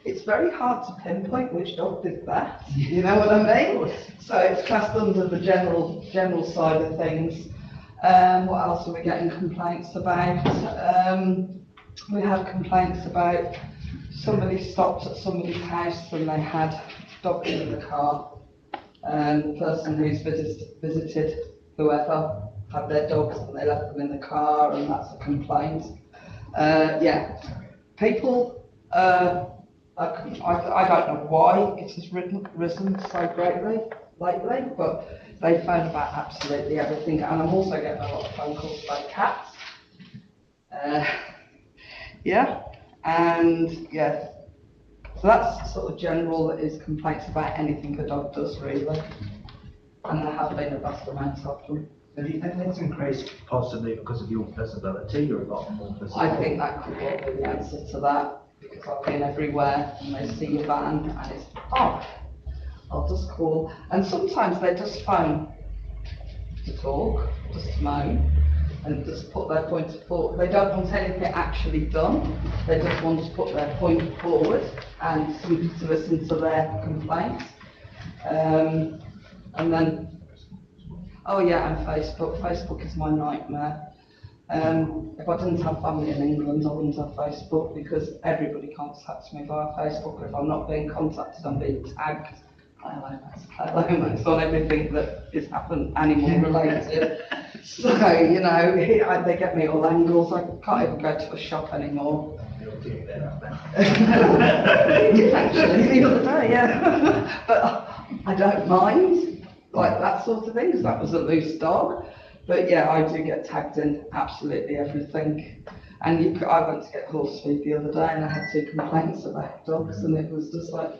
it's very hard to pinpoint which dog did that. You know what I mean? So it's classed under the general side of things. What else are we getting complaints about? We have complaints about somebody stopped at somebody's house and they had dogs in the car. And the person who's visited whoever had their dogs and they left them in the car, and that's a complaint. Yeah, people, I don't know why it has risen so greatly lately, but they found about absolutely everything. And I'm also getting a lot of phone calls about cats. Yeah, and yeah, so that's sort of general, that is complaints about anything a dog does really. And there have been a vast amount of them. Do you think that's increased possibly because of your visibility, or a lot more visibility? I think that could be the answer to that, because I've been everywhere and they see your van and it's, oh, I'll just call. And sometimes they just phone to talk, just to moan, and just put their point forward. They don't want anything actually done. They just want to put their point forward and somebody to listen to their complaints. And then, oh yeah, and Facebook. Facebook is my nightmare. If I didn't have family in England, I wouldn't have Facebook, because everybody contacts me via Facebook. If I'm not being contacted, I'm being tagged. Hello, mates, on everything that is happened animal related. So, you know, they get me all angles. I can't even go to a shop anymore. Actually, the other day, yeah. But I don't mind, like that sort of thing, because that was a loose dog. But yeah, I do get tagged in absolutely everything. And I went to get horse feed the other day and I had 2 complaints about dogs, and it was just like,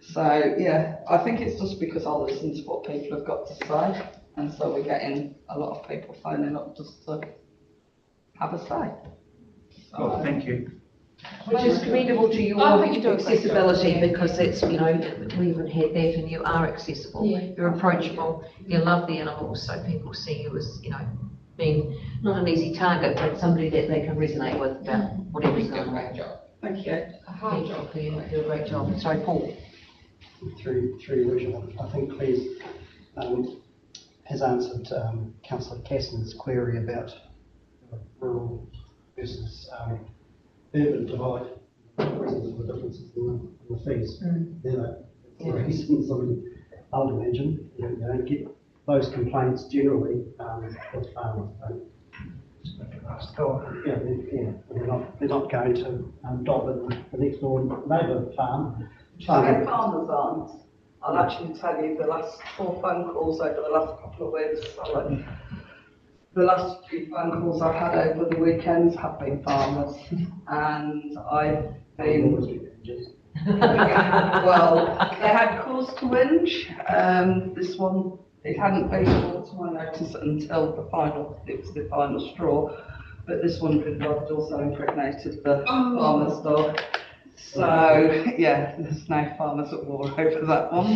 so yeah, I think it's just because I listen to what people have got to say, and so we're getting a lot of people phoning up just to have a say. So, well, thank you. Which is commendable to your accessibility, because it's, you know, we haven't had that, and you are accessible. Yeah. You're approachable, you love the animals, so people see you as, you know, being not an easy target, but somebody that they can resonate with about whatever's going on. Great job. Thank you. Thank you, Claire, you do a great job. Sorry, Paul. Through Richard, I think Claire has answered Councillor Casson's query about rural versus urban divide, reasons of the differences in the fees. There are reasons, I would imagine, you don't get those complaints generally with farmers. Yeah, they're not going to dog the next door neighbour farm. Our farmers aren't. I'll actually tell you, the last 4 phone calls over the last couple of weeks, the last 3 phone calls I've had over the weekends have been farmers, and I've been, well, they had cause to whinge. This one, it hadn't been brought to my notice until it was the final straw, but this one had also impregnated the farmer's dog. So, yeah, there's no farmers at war over that one,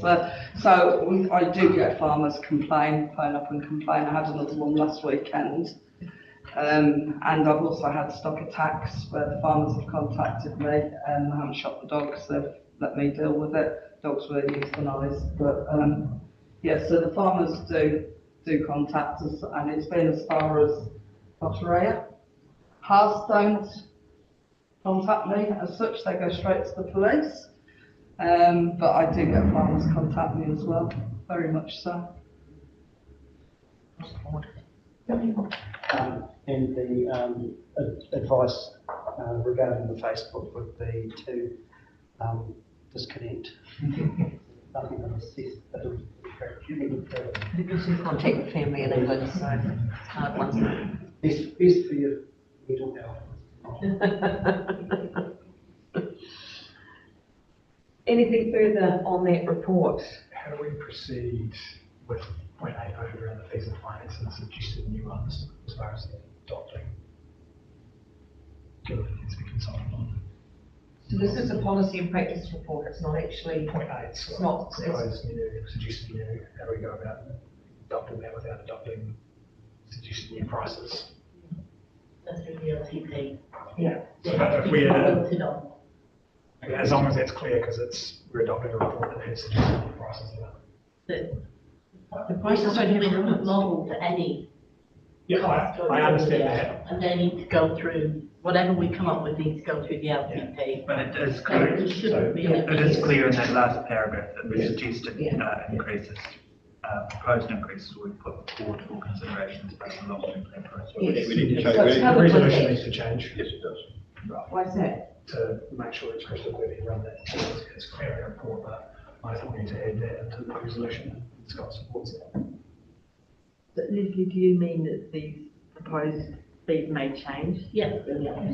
but, I do get farmers phone up and complain. I had another one last weekend. And I've also had stock attacks where the farmers have contacted me and I haven't shot the dogs, they've let me deal with it. Dogs were euthanized, but, yeah, so the farmers do contact us, and it's been as far as Otterea. Hearths don't contact me as such, they go straight to the police. But I do get farmers contact me as well, very much so. And the advice regarding the Facebook would be to disconnect. Nothing to assist, but it would be very Because you contact with family in England, so it's hard ones. best for your mental health. Anything further on that report? How do we proceed with point 8 over around the fees and finance and suggested new ones as far as adopting? Given it needs to be consulted on. So this is a policy and practice report, it's not actually. Point 8, It's not. proposed new, suggested new, how do we go about adopting that without adopting suggested new prices? That's through the LTP. Yeah. So if we, Voted on. okay, as long as that's clear, because we're adopting a report that has suggested new prices in it. The prices don't have We a haven't limit. modelled any. Yeah, cost or I understand anything that. yet, and they need to go through, whatever we come up with needs to go through the LPP. But it is So clear, it shouldn't really it be. is clear in that last paragraph that we suggested increases, proposed increases will be put forward for consideration as part of the long-term plan process. Yes. We need to So check. it's The covered with resolution that. needs to change. Yes, it does. Why is that? To make sure it's crystal clear that you run that, it's clear in the report, but I think we need to add that into the resolution. Scott supports it. But Leslie, do you mean that these proposed fees may change? Yeah,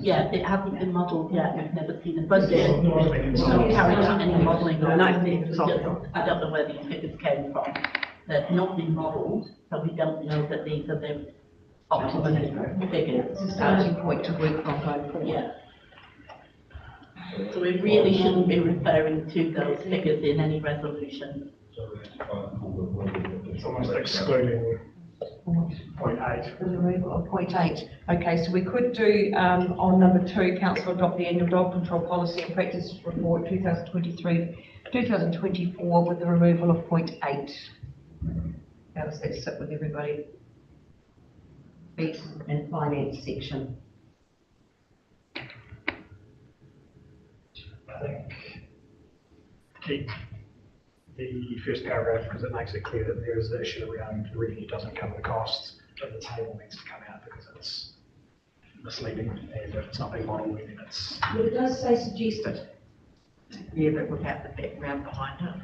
yeah, it hasn't been modelled yet, we've never seen a budget. No, no, We've not carried out any modelling on No, it. it's We not. don't- I don't know where these figures came from. They've not been modelled, so we don't know that these are the optimum figures. It's a starting point to work from going forward. Yeah. So we really shouldn't be referring to those figures in any resolution. It's almost excluding point 8. The removal of point 8. Okay, so we could do, on number 2, council adopt the annual dog control policy and practice report 2023-2024 with the removal of point 8. How does that sit with everybody? Fees and finance section. I think keep the first paragraph because it makes it clear that there is the issue around the revenue doesn't cover the costs, but the table needs to come out because it's misleading, and if it's not being modelled, then it's. But it does say suggested. Yeah, but without the background behind it.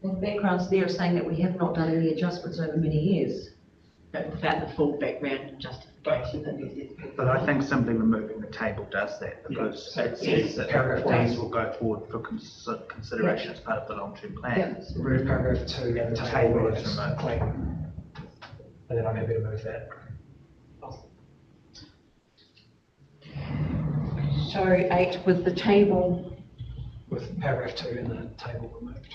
The background's there saying that we have not done any adjustments over many years. But without the full background and justification that is. But I think simply removing the table does that because it says that fees will go forward for consideration as part of the long-term plan. Remove paragraph 2 and the table is clean. And then I'm happy to move that. So 8 with the table. With paragraph 2 and the table removed.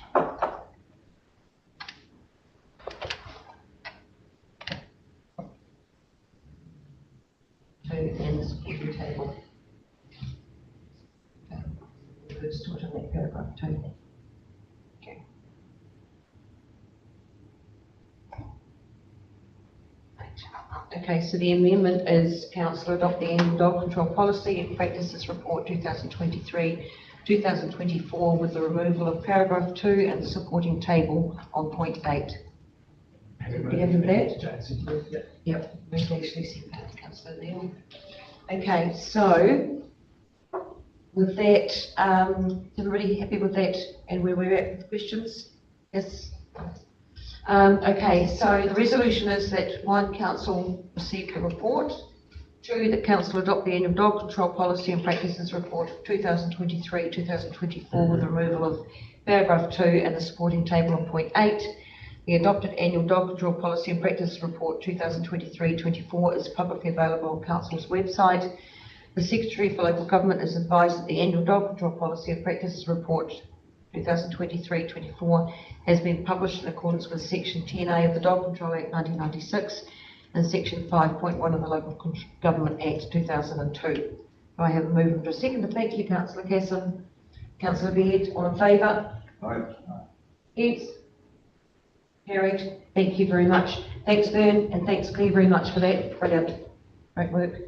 And the supporting table. Okay. Good start on that paragraph 2. Okay. Okay, so the amendment is council adopt the annual dog control policy and practices report 2023-2024 with the removal of paragraph 2 and the supporting table on point 8. You have that? Yep, we've actually seen that, Councillor Neil. Okay, so with that, everybody happy with that and where we're at with questions? Yes? Okay, so the resolution is that 1, council receive the report. 2, that council adopt the annual dog control policy and practices report 2023-2024 with the removal of paragraph 2 and the supporting table on point 8. The adopted annual dog control policy and practice report 2023-24 is publicly available on council's website. The Secretary for Local Government is advised that the annual dog control policy and practices report 2023-24 has been published in accordance with Section 10A of the Dog Control Act 1996 and Section 5.1 of the Local Government Act 2002. Do I have a movement or a second? Thank you, Councillor Casson. Councillor Baird, all in favour? Aye. Against? Carried. Thank you very much. Thanks, Vern, and thanks, Claire, very much for that. Brilliant. Great work.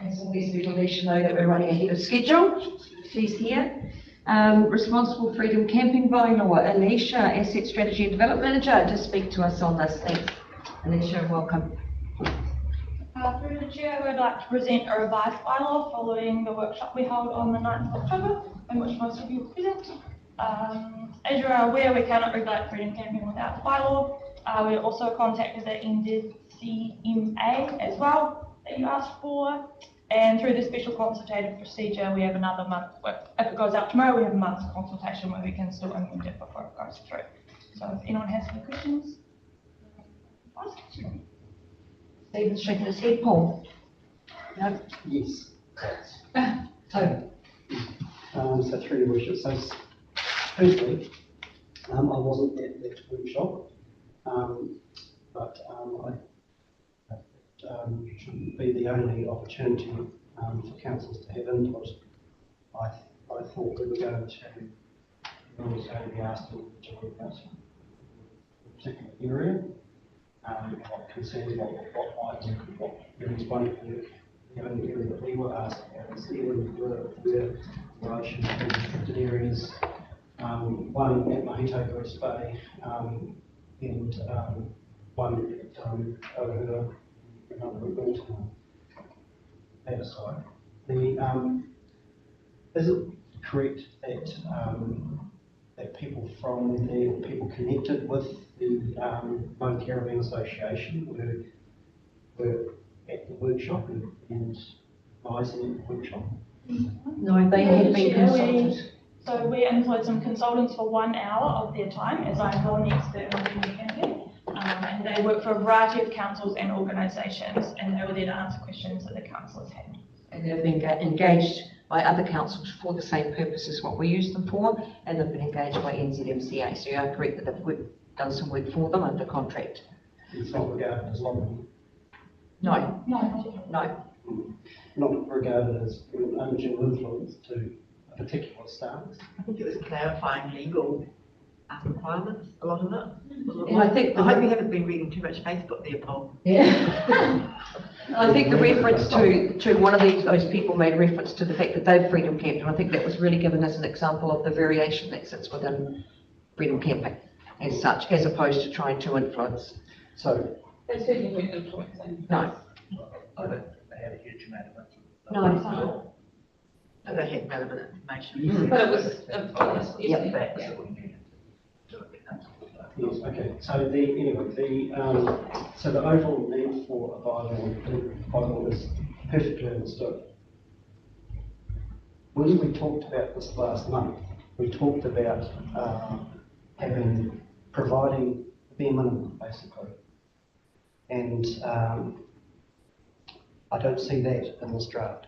As always, we will let you know that we're running ahead of schedule. She's here. Responsible Freedom Camping bylaw, Alicia, Asset Strategy and Development Manager, to speak to us on this. Thanks. Alicia, welcome. Through the chair, we'd like to present a revised bylaw following the workshop we held on the 9th of October, in which most of you were present. As you are aware, we cannot regulate freedom camping without the bylaw. We also contacted the NZCMA as well, that you asked for. And through the special consultative procedure, we have another month. Well, if it goes out tomorrow, we have a month's consultation where we can still amend it before it goes through. So if anyone has any questions, ask. Stephen's shaking his head. Paul? No? Yes. Tony? So through your worship, so firstly, I wasn't at that workshop, but I shouldn't be the only opportunity for councils to have input. I thought we were going to be asked to talk about a particular area, what concerns, what might work, what areas won't work. The only area that we were asked about is the area where relation to restricted areas, one at Mahito Bruce Bay, and one at Oahua, another at Baltimore. That aside, is it correct that people from there, or people connected with the Mount Caribbean Association were at the workshop and advising at the workshop? No, they had been consulted. So we employed some consultants for 1 hour of their time, as I'm not an expert on freedom camping. And they work for a variety of councils and organisations, and they were there to answer questions that the councillors had. And they've been engaged by other councils for the same purpose as what we use them for, and they've been engaged by NZMCA. So you are correct that they've done some work for them under contract. It's not regarded as lobbying? No. No. Not regarded as an undue influence to a particular stance? I think it was clarifying legal requirements, a lot of it. Well, I hope you haven't been reading too much Facebook there, Paul. Yeah. I think the reference to one of those people made reference to the fact that they've freedom camped, and I think that was really given as an example of the variation that sits within freedom camping as such, as opposed to trying to influence. So they certainly weren't influencing. No. I don't think they had a huge amount of influence. No. They had relevant information. But it was influence. Yep. Yes, okay. So so the overall need for a bylaw is perfectly understood. When we talked about this last month, we talked about providing the bare minimum, basically. And I don't see that in this draft.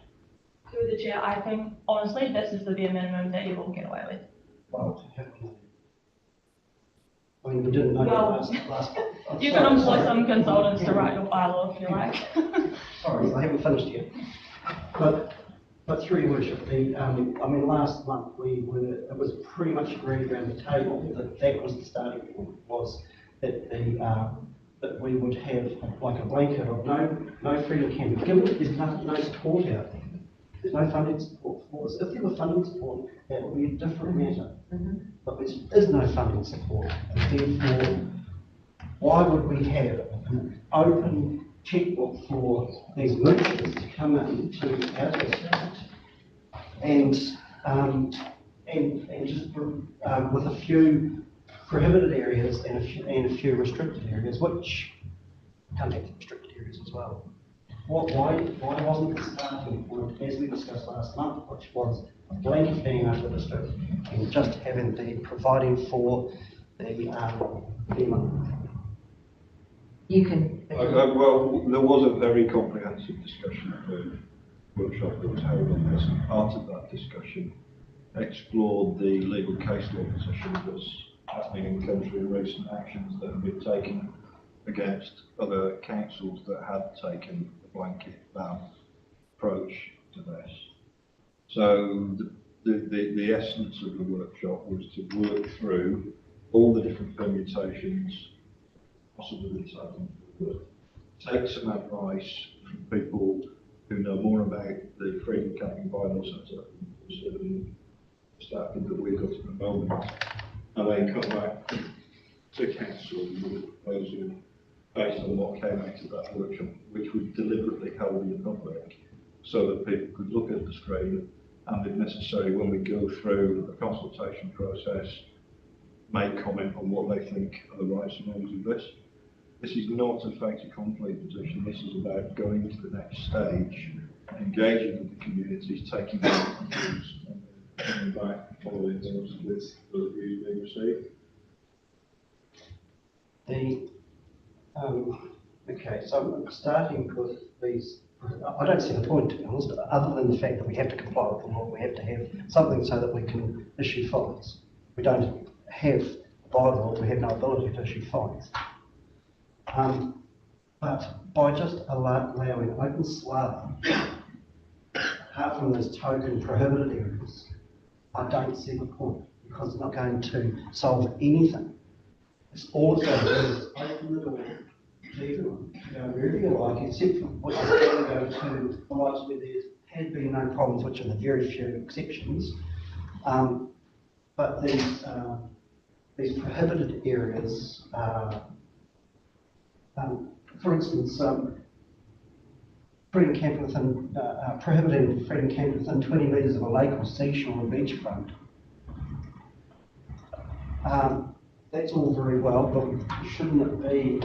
Through the chair, I think honestly this is the bare minimum that you will get away with. Well, I mean, we didn't know Well, that last you can employ some consultants to write your bylaw if you like. Sorry, I haven't finished yet. But through your worship, last month it was pretty much agreed around the table that was the starting point, was that that we would have like a blanket of no freedom camping. Given that there's no support out there, there's no funding support for us. If there were funding support, that would be a different matter. But there is no funding support, and therefore, why would we have an open checkbook for these merchants to come in to our district and just with a few prohibited areas and a few restricted areas, which come back to restricted areas as well. Why wasn't the starting point, as we discussed last month, which was a blanket being over the district and just having the providing for the minimum? You can. Well, there was a very comprehensive discussion at the workshop that was held on this, and part of that discussion explored the legal case law position that's happening in the country and recent actions that have been taken against other councils that had taken a blanket ban approach to this. So the essence of the workshop was to work through all the different permutations possible in taking forward, take some advice from people who know more about the freedom camping bylaws and staffing that we've got at the moment, and then come back to council with a proposal based on what came out of that workshop, which was deliberately held in public so that people could look at the screen and, if necessary, when we go through a consultation process, make comment on what they think are the rights and wrongs of this. This is not a fait accompli position. This is about going to the next stage, engaging with the communities, taking their views, and coming back following those with the views being received. Okay, so starting with these, I don't see the point, to be honest, other than the fact that we have to comply with the law. We have to have something so that we can issue fines. We don't have, by the law, we have no ability to issue fines. But by just allowing open slather, apart from those token prohibited areas, I don't see the point, because it's not going to solve anything. It's all it's going to do is open the door to everyone to go wherever you like, except for what you're going to go to the likes where there had been no problems, which are the very few exceptions. But these prohibited areas, for instance, freedom camping within, prohibiting freedom camping within 20 metres of a lake or seashore or beachfront. That's all very well, but shouldn't it be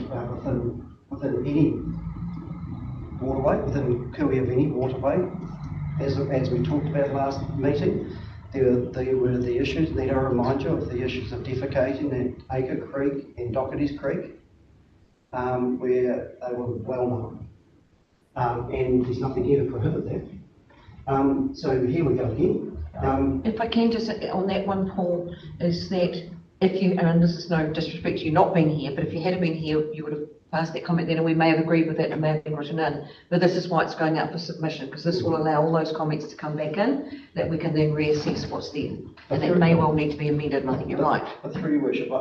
within any waterway, within Kui of any waterway? As we talked about last meeting, there were the issues, need I remind you of the issues of defecating at Acre Creek and Dockety's Creek, where they were well known. And there's nothing here to prohibit that. So here we go again. If I can just, on that one, Paul, is that if you, and this is no disrespect to you not being here, but if you had been here, you would have passed that comment then, and we may have agreed with it and may have been written in. But this is why it's going out for submission, because this will allow all those comments to come back in, that we can then reassess what's there. And it may well need to be amended, and I think you're right. But through your worship,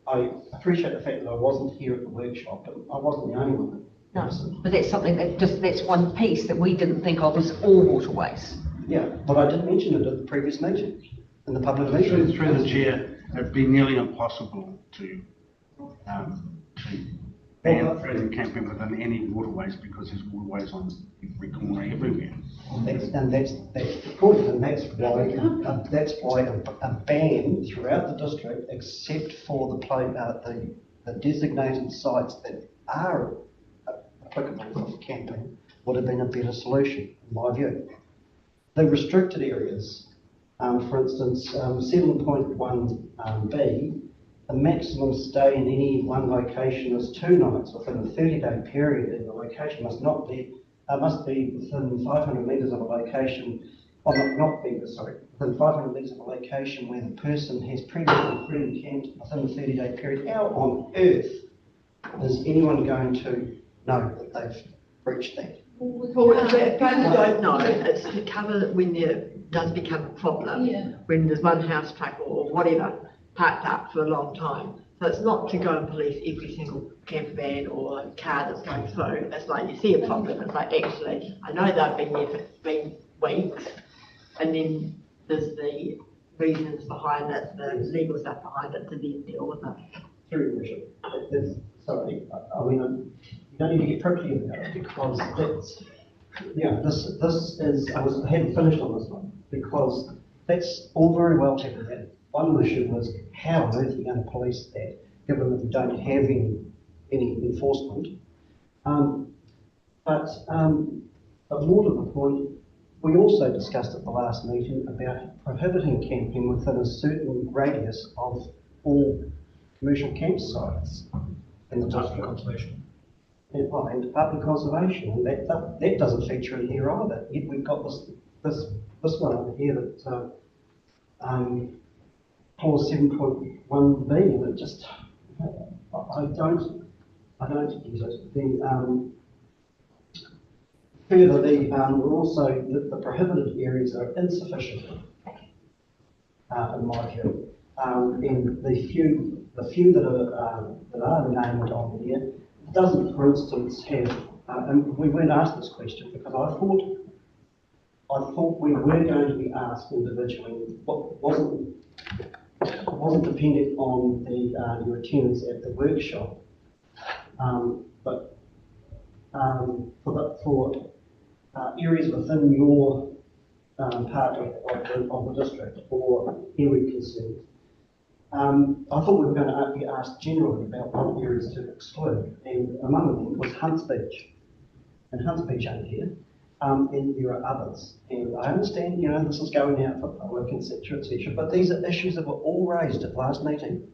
I appreciate the fact that I wasn't here at the workshop, but I wasn't the only one. No, but that's something that that's one piece that we didn't think of as all waterways. Yeah, but I did mention it at the previous meeting, in the public meeting. Through the chair, it'd be nearly impossible to ban freedom camping within any waterways, because there's waterways on every corner everywhere. That's the point, and that's why a ban throughout the district, except for the designated sites that are applicable for camping, would have been a better solution, in my view. The restricted areas, for instance, 7.1b, the maximum stay in any one location is 2 nights within a 30-day period, and the location must be within 500 metres of a location, within 500 metres of a location where the person has previously freedom camped within the 30-day period. How on earth is anyone going to know that they've breached that? Well, if people don't know, it's to cover when there does become a problem, when there's one house truck or whatever parked up for a long time. So it's not to go and police every single camper van or car that's going through. It's like you see a problem, it's like, actually, I know they've been there for weeks, and then there's the reasons behind it, the legal stuff behind it, to then deal with it. Through your worship, sorry, I mean, you don't need to get prickly about it, because that's, this is, I hadn't finished on this one, because that's all very well to have that. One issue was, how on earth are you going to police that, given that we don't have any enforcement? But more to the point, we also discussed at the last meeting about prohibiting camping within a certain radius of all commercial campsites in the district. and Department of Conservation, and that doesn't feature in here either. Yet we've got this one over here that, clause 7.1b, and it just, I don't get it. Further, we're also, the prohibited areas are insufficient, in my view. And the few that are named on there, doesn't, for instance, have, and we weren't asked this question because I thought we were going to be asked individually, what wasn't dependent on your attendance at the workshop. But for areas within your part of the district or area concerned, I thought we were going to be asked generally about what areas to exclude, and among them was Hunts Beach. And Hunts Beach ain't here, and there are others. And I understand, this is going out for public, etc., but these are issues that were all raised at last meeting.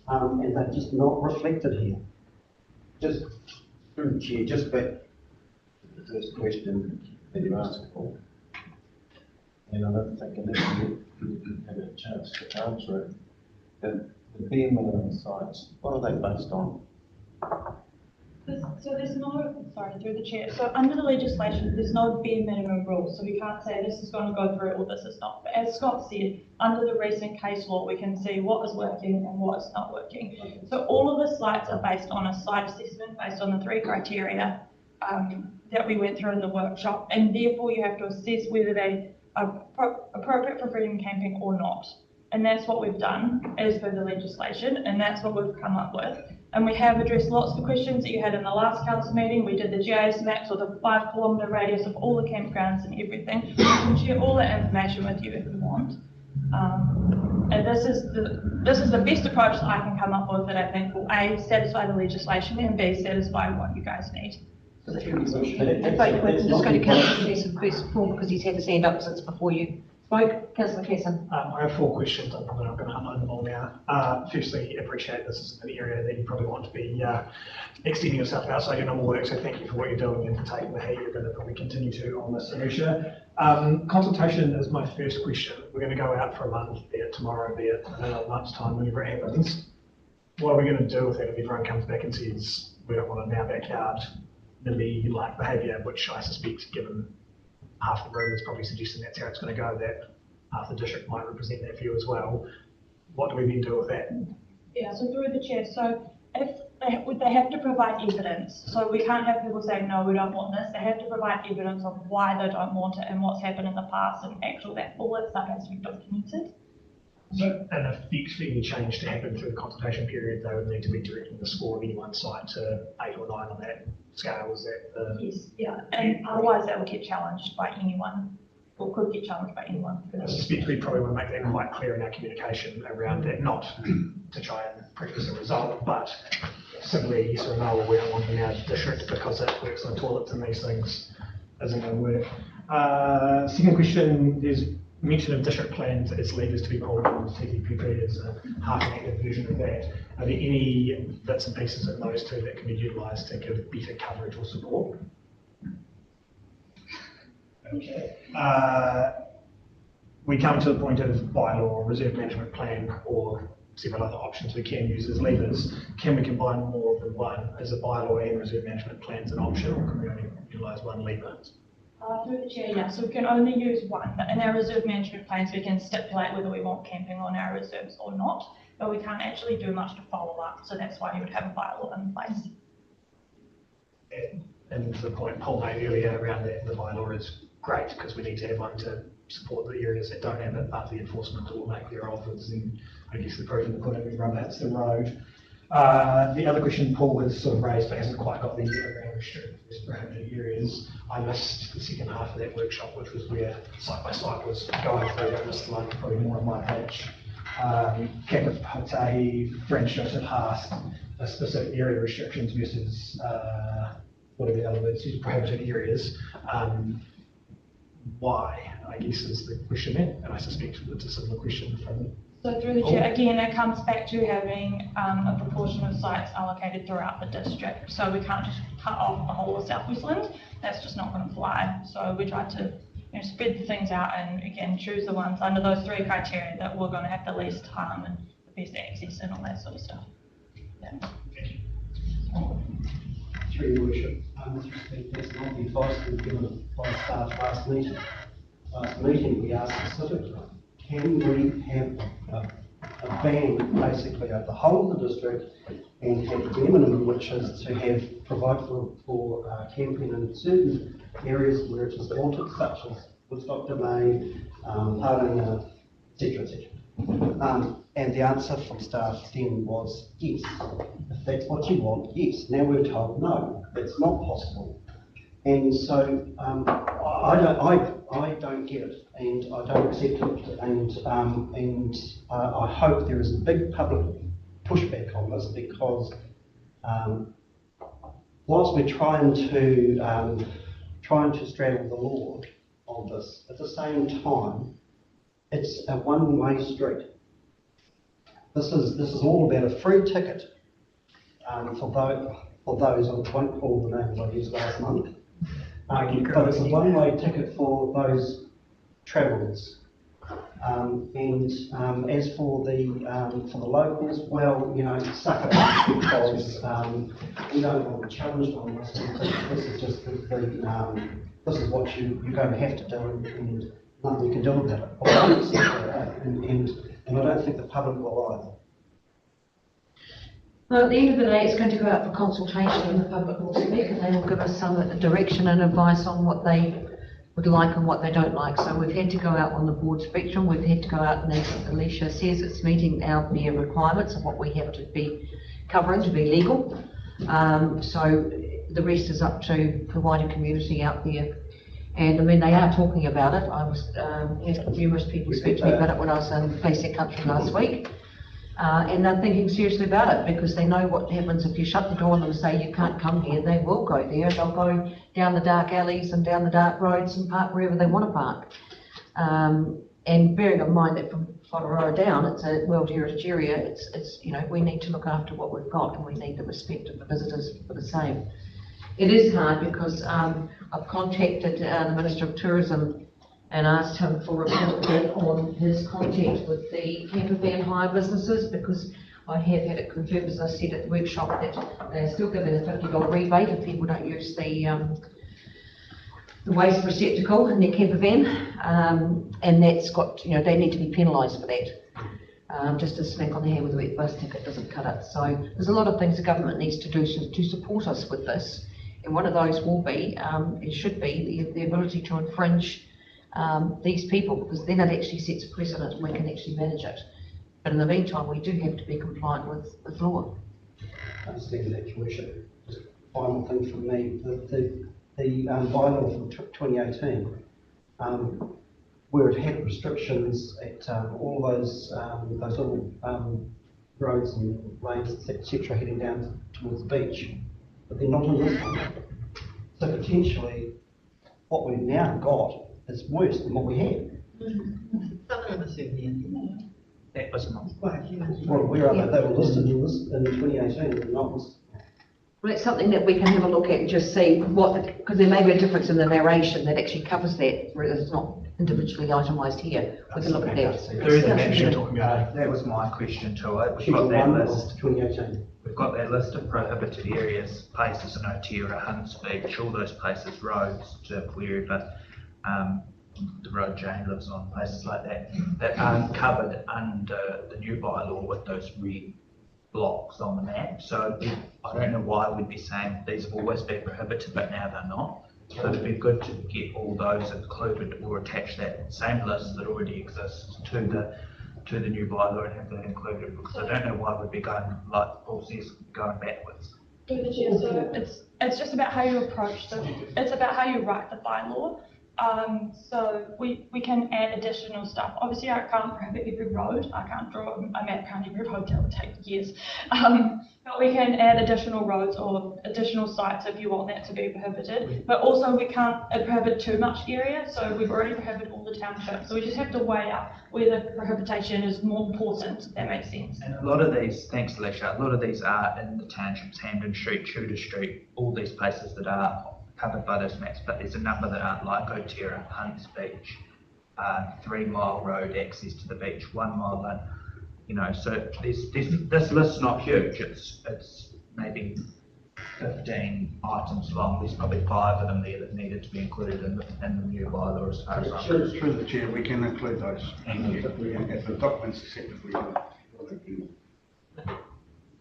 And they're just not reflected here. Just through the chair, just back to the first question that you asked for. And I don't think you had a chance to answer it. The bare minimum sites, what are they based on? So there's no, sorry, through the chair, so under the legislation, there's no bare minimum rules, so we can't say this is going to go through or this is not. But as Scott said, under the recent case law, we can see what is working and what is not working. So all of the sites are based on a site assessment based on the 3 criteria that we went through in the workshop, and therefore you have to assess whether they are appropriate for freedom camping or not. And that's what we've done as per the legislation, and that's what we've come up with. And we have addressed lots of the questions that you had in the last council meeting. We did the GIS maps or the 5 kilometre radius of all the campgrounds and everything. We can share all that information with you if you want. And this is the best approach that I can come up with that I think will A, satisfy the legislation, and B, satisfy what you guys need. I'm just going to Councillor Kesson first of all, because he's had his hand up since before you spoke. Councillor Kesson. I have 4 questions. I'm probably not going to unload them all now. Firstly, appreciate this is an area that you probably want to be extending yourself outside your normal work, so thank you for what you're doing and for taking the heat you're going to probably continue to on this issue. Consultation is my first question. We're going to go out for a month, be it tomorrow, be it in another month's time, whenever it happens. What are we going to do with it if everyone comes back and says, we don't want it in our backyard? NIMBY-like behaviour, which I suspect, given half the room is probably suggesting that's how it's going to go, that half the district might represent that view as well. What do we then do with that? Yeah, so through the chair, so if they have to provide evidence, so we can't have people saying, no, we don't want this. They have to provide evidence of why they don't want it and what's happened in the past, and all that stuff has to be documented. So, and if any change to happen through the consultation period, they would need to be directing the score of any one site to 8 or 9 on that scale. Is that the... Yes, yeah, and otherwise that would get challenged by anyone, or could get challenged by anyone. I suspect we probably want to make that quite clear in our communication around that, not to try and prejudice a result, but simply yes or no, or we don't want it in our district because it works on toilets and these things isn't going to work. Second question, there's mention of district plans as levers to be pulled on TTPP as a half an active version of that. Are there any bits and pieces in those two that can be utilised to give better coverage or support? Okay. We come to the point of bylaw, reserve management plan, or several other options we can use as levers. Can we combine more than one? As a bylaw and reserve management plan as an option, or can we only utilise one lever? Through the chair, yeah, so we can only use one, but in our reserve management plans we can stipulate whether we want camping on our reserves or not, but we can't actually do much to follow up, so that's why you would have a bylaw in place. And the point Paul made earlier around that, the bylaw is great because we need to have one to support the areas that don't have it, but the enforcement or lack thereof is, and I guess the proof in the pudding when rubber hits the road. The other question Paul has sort of raised but hasn't quite got the around restricted prohibited areas. I missed the second half of that workshop, which was where site by site was going through. I missed the one probably more on my page. Kakapatahi, French have passed a specific area restrictions versus whatever the other words is, prohibited areas. Why, I guess, is the question there, and I suspect it's a similar question from So through the chair, again, it comes back to having a proportion of sites allocated throughout the district. So we can't just cut off the whole of South Westland. That's just not going to fly. So we try to spread the things out and again choose the ones under those 3 criteria that we're going to have the least harm and the best access and all that sort of stuff. Yeah. Through your worship, with respect, that's not the advice we were given by staff last meeting. Last meeting, we asked specifically, can we have a ban basically over the whole of the district and have the minimum, which is to provide for camping in certain areas where it is wanted, such as Woodstock Domain, Paranga, etc., etc. And the answer from staff then was yes. If that's what you want, yes. Now we're told no, that's not possible. And so I don't get it, and I don't accept it, and I hope there is a big public pushback on this, because whilst we're trying to straddle the law on this, at the same time, it's a one-way street. This is all about a free ticket for those, I won't call the names I used last month, but it's a one-way ticket for those travellers. As for the locals, well, suck it up, because we don't want to be challenged on this. This is just this is what you're going to have to do, and nothing you can do about it. I don't accept that, and I don't think the public will either. Well, at the end of the day, it's going to go out for consultation and the public will speak and they will give us some direction and advice on what they would like and what they don't like. So we've had to go out on the board spectrum, we've had to go out and, as Alicia says, it's meeting our bare requirements of what we have to be covering to be legal. So the rest is up to the wider community out there. And I mean, they are talking about it. I was had numerous people speak to me about it when I was in Playset Country last week. And they're thinking seriously about it, because they know what happens if you shut the door on them and say you can't come here. They will go there. They'll go down the dark alleys and down the dark roads and park wherever they want to park. And bearing in mind that from Whakaroa down, it's a World Heritage area. It's we need to look after what we've got, and we need the respect of the visitors for the same. It is hard because I've contacted the Minister of Tourism and asked him for a report on his contact with the camper van hire businesses, because I have had it confirmed, as I said at the workshop, that they're still giving a $50 rebate if people don't use the waste receptacle in their camper van, and that's got, they need to be penalised for that. Just a smack on the hand with a wet bus ticket doesn't cut it. So there's a lot of things the government needs to do to support us with this, and one of those will be, it should be, the ability to infringe these people, because then it actually sets a precedent and we can actually manage it. But in the meantime, we do have to be compliant with law. I understand that, Your Worship. Just final thing from me, the bylaw from 2018, where it had restrictions at all those little roads and lanes, etc., heading down towards the beach, but they're not in this one. So potentially, what we've now got is worse than what we had. Some of them are certainly That was not. quite a few. Well, where are they? They were listed in 2018, they're not listed. Well, it's something that we can have a look at and just see because there may be a difference in the narration that actually covers that, whereas it's not individually itemised here. We can look at that. There is a mention talking about that. Was my question to it. We've got that list. 2018. We've got that list of prohibited areas, places in Otira, Hunts Beach, all those places, roads to wherever the road Jane lives on, places like that, that aren't covered under the new bylaw with those red blocks on the map. So I don't know why we'd be saying these have always been prohibited, but now they're not. So it'd be good to get all those included or attach that same list that already exists to the new bylaw and have that included, because I don't know why we'd be going, like Paul says, going backwards. So it's just about how you approach it's about how you write the bylaw. So we can add additional stuff. Obviously, I can't prohibit every road. I can't draw a map around every road. That would take years. But we can add additional roads or additional sites if you want that to be prohibited. But also we can't prohibit too much area. So we've already prohibited all the townships. So we just have to weigh up where the prohibition is more important, if that makes sense. And a lot of these, thanks Alicia, a lot of these are in the townships, Hampden Street, Tudor Street, all these places that are covered by those maps, but there's a number that aren't, like Otera, Hunts Beach, 3 Mile Road access to the beach, 1 mile line, you know, so this list's not huge, it's maybe 15 items long, there's probably 5 of them there that needed to be included in the new bylaw as far as I'm concerned. Through the chair, we can include those. If the document's accepted, we can.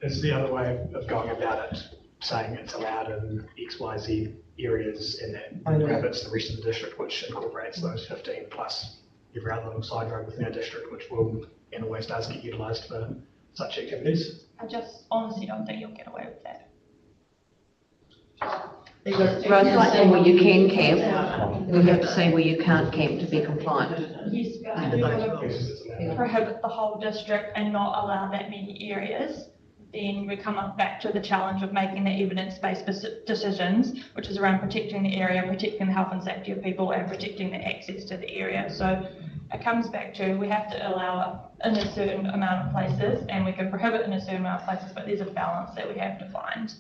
It's the other way of going about it, saying it's allowed in X, Y, Z areas and that prohibits the rest of the district, which incorporates those 15 plus every other little side road within our district, which will and always does get utilised for such activities. I just honestly don't think you'll get away with that. Rather than say where you can camp, we have to say where you can't camp to be compliant. Yes, we are going to prohibit the whole district and not allow that many areas. Then we come up back to the challenge of making the evidence-based decisions, which is around protecting the area, protecting the health and safety of people, and protecting the access to the area. So it comes back to we have to allow in a certain amount of places, and we can prohibit in a certain amount of places, but there's a balance that we have to find.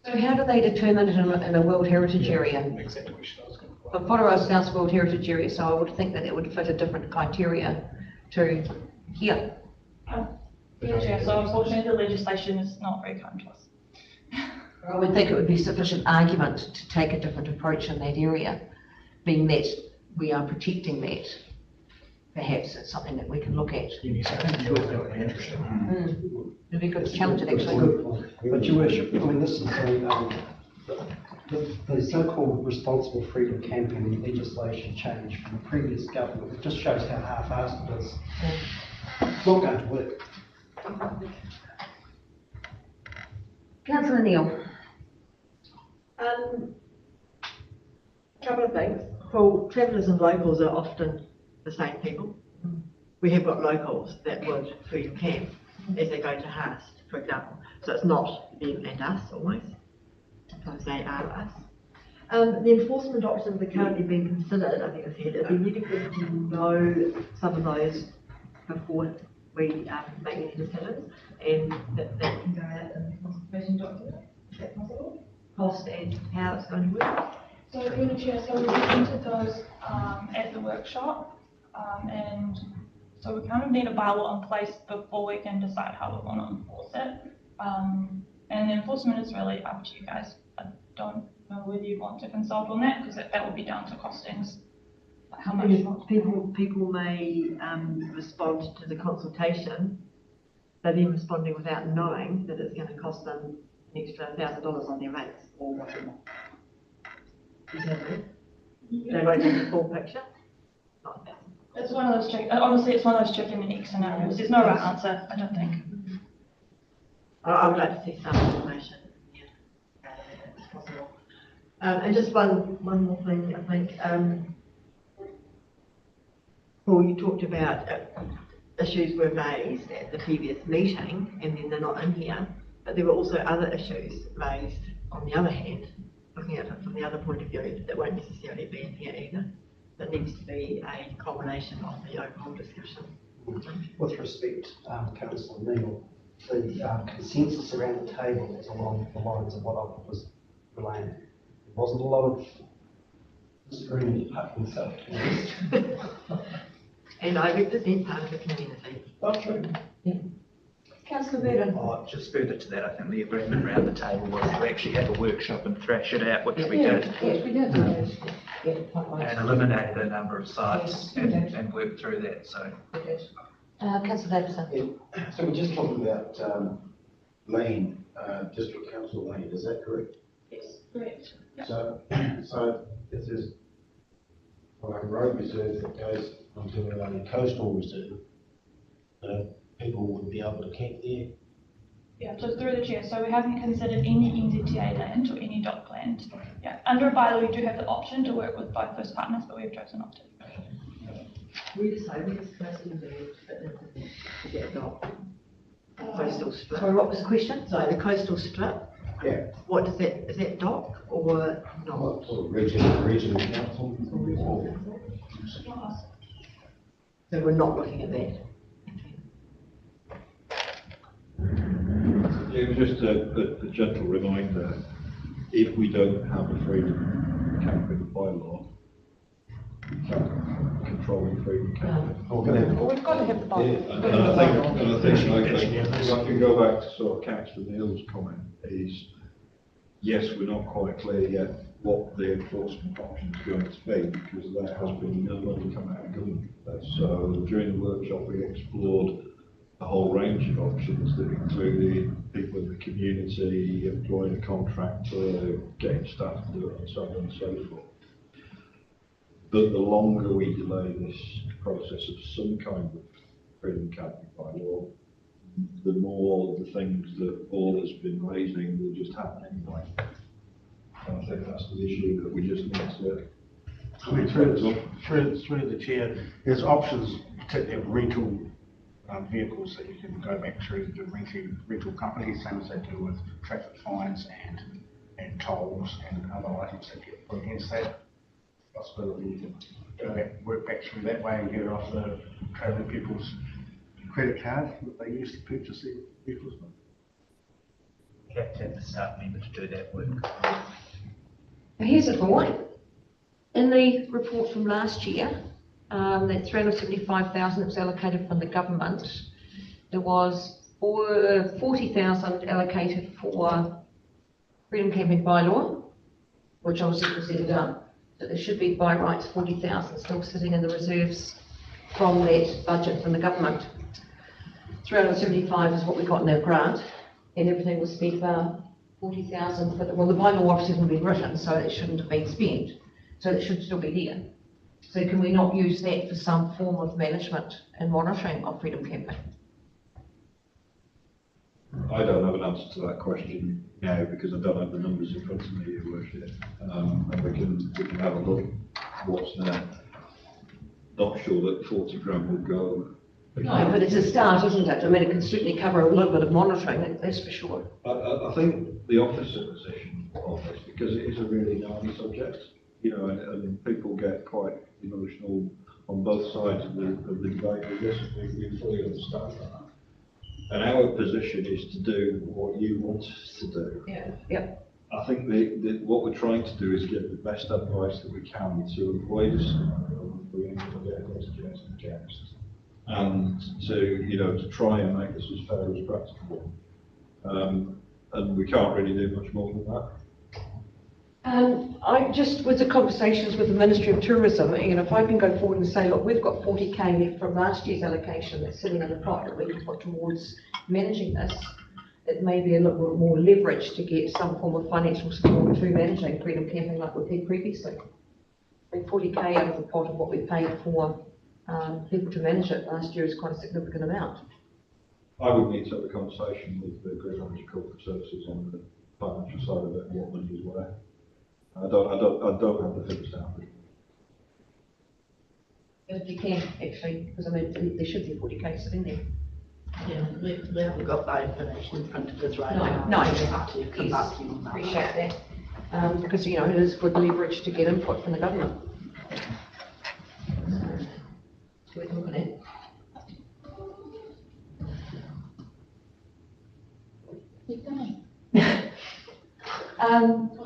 So how do they determine it in a World Heritage area? Exactly what I was going to But Whatever South World Heritage Area, so I would think that it would fit a different criteria to here. Yeah, so unfortunately the legislation is not very kind to us. I would think it would be sufficient argument to take a different approach in that area, being that we are protecting that. Perhaps it's something that we can look at. It'd be good to challenge it actually. Good point. But Your Worship, I mean, this is the so-called responsible freedom camping legislation change from the previous government. It just shows how half-assed it is. It's not going to work. Councillor Neil. Couple of things. Well, travellers and locals are often the same people. We have got locals that would freedom camp as they go to Haast, for example. So it's not them and us always. Sometimes they are us. The enforcement options are currently being considered, I think I said, it'd be really good to know some of those before we make any decisions, and that can go out in the consultation document. Is that possible? Cost and how it's going to work. So through the chair, so we presented those at the workshop, and so we kind of need a bylaw in place before we can decide how we want to enforce it. And the enforcement is really up to you guys. I don't know whether you want to consult on that, because that would be down to costings. Like how much people may respond to the consultation, but then responding without knowing that it's going to cost them an extra $1,000 on their rates or whatever. Is that it? They won't have the full picture. It's one of those honestly, it's one of those chicken and egg scenarios. There's no right answer, I don't think. I would like to see some information. Yeah, if it's possible. And just one more thing, I think. Paul, you talked about issues were raised at the previous meeting, and then they're not in here. But there were also other issues raised on the other hand, looking at it from the other point of view, that won't necessarily be in here either. That needs to be a combination of the overall discussion. With respect, Councillor Neil, the consensus around the table is along the lines of what I was relaying. There wasn't a lot of disagreement apart from self. And I represent part of the community. Okay. Yeah. Councillor Burden. Just further to that, I think the agreement around the table was to actually have a workshop and thrash it out, which we did. Yes, we did. And eliminated a number of sites and worked through that, so. Councillor Davison. So we're just talking about Lane, District Council Lane, is that correct? Yes, correct. So if there's like a road reserve that goes onto a coastal reserve, people would be able to camp there. Yeah, so through the chair, so we haven't considered any NZTA land or any Dockland. Yeah, under a bylaw, we do have the option to work with both First Partners, but we've chosen not to. Where's Coastal Land fit into to get a dock? Coastal strip. Sorry, what was the question? Sorry, the coastal strip. Yeah. What is that dock or not? Regional council. So we're not looking at that. It was just a gentle reminder, if we don't have a freedom camping bylaw, we can't control the freedom camping. Well, we've got to have the bylaw. And I think if I can go back to sort of Councillor Neil's comment is, yes, we're not quite clear yet what the enforcement option is going to be, because there has been no money come out of government. So during the workshop we explored a whole range of options that included people in the community, employing a contractor, getting staff to do it, and so on and so forth. But the longer we delay this process of some kind of freedom camping bylaw, the more the things that Paul has been raising will just happen anyway. And I think that's the issue that we just need to. I mean, through the chair, there's options, particularly of rental vehicles that you can go back through the rental companies, same as they do with traffic fines and tolls and other items that get put against that. Possibility you can go back, work back through that way and get it off the travelling people's credit card that they use to purchase their vehicles. You have to have the staff member to do that work. Here's a point. In the report from last year, that 375,000 that was allocated from the government, there was 40,000 allocated for freedom camping bylaw, which obviously was never done. So there should be by rights 40,000 still sitting in the reserves from that budget from the government. 375 is what we got in our grant, and everything was spent about 40,000 for the, well, the bylaw obviously hasn't been written, so it shouldn't have been spent. So it should still be there. So can we not use that for some form of management and monitoring of freedom camping? I don't have an answer to that question now because I don't have the numbers in front of me, Your Worship. And we can have a look at what's there. Not sure that 40 grand will go. No, but it's a start, isn't it? I mean, it can certainly cover a little bit of monitoring, that's for sure. I think the officer position of this, because it is a really gnarly subject, you know, and people get quite emotional on both sides of the debate with this. We fully understand that. And our position is to do what you want us to do. Yeah. Yep. I think what we're trying to do is give the best advice that we can to avoid a scenario where we get against and to try and make this as fair as practicable. And we can't really do much more than that. I just, with the conversations with the Ministry of Tourism, if I can go forward and say, look, we've got 40k left from last year's allocation that's sitting in the pot that we can put towards managing this, it may be a little bit more leverage to get some form of financial support to managing freedom camping like we've had previously. I think 40k out of the pot of what we paid for people to manage it last year is quite a significant amount. I would need to have a conversation with the Great Orange Corporate Services on the financial side of it and what money is where. I don't have the figures down. If you can, actually, because I mean, there should be 40k sitting there. Yeah, we haven't got that information in front of us right No, now. no, We'll have to come yes, back to you on that. appreciate that. Because, it is good leverage to get input from the government. So we can look at it. Keep going. I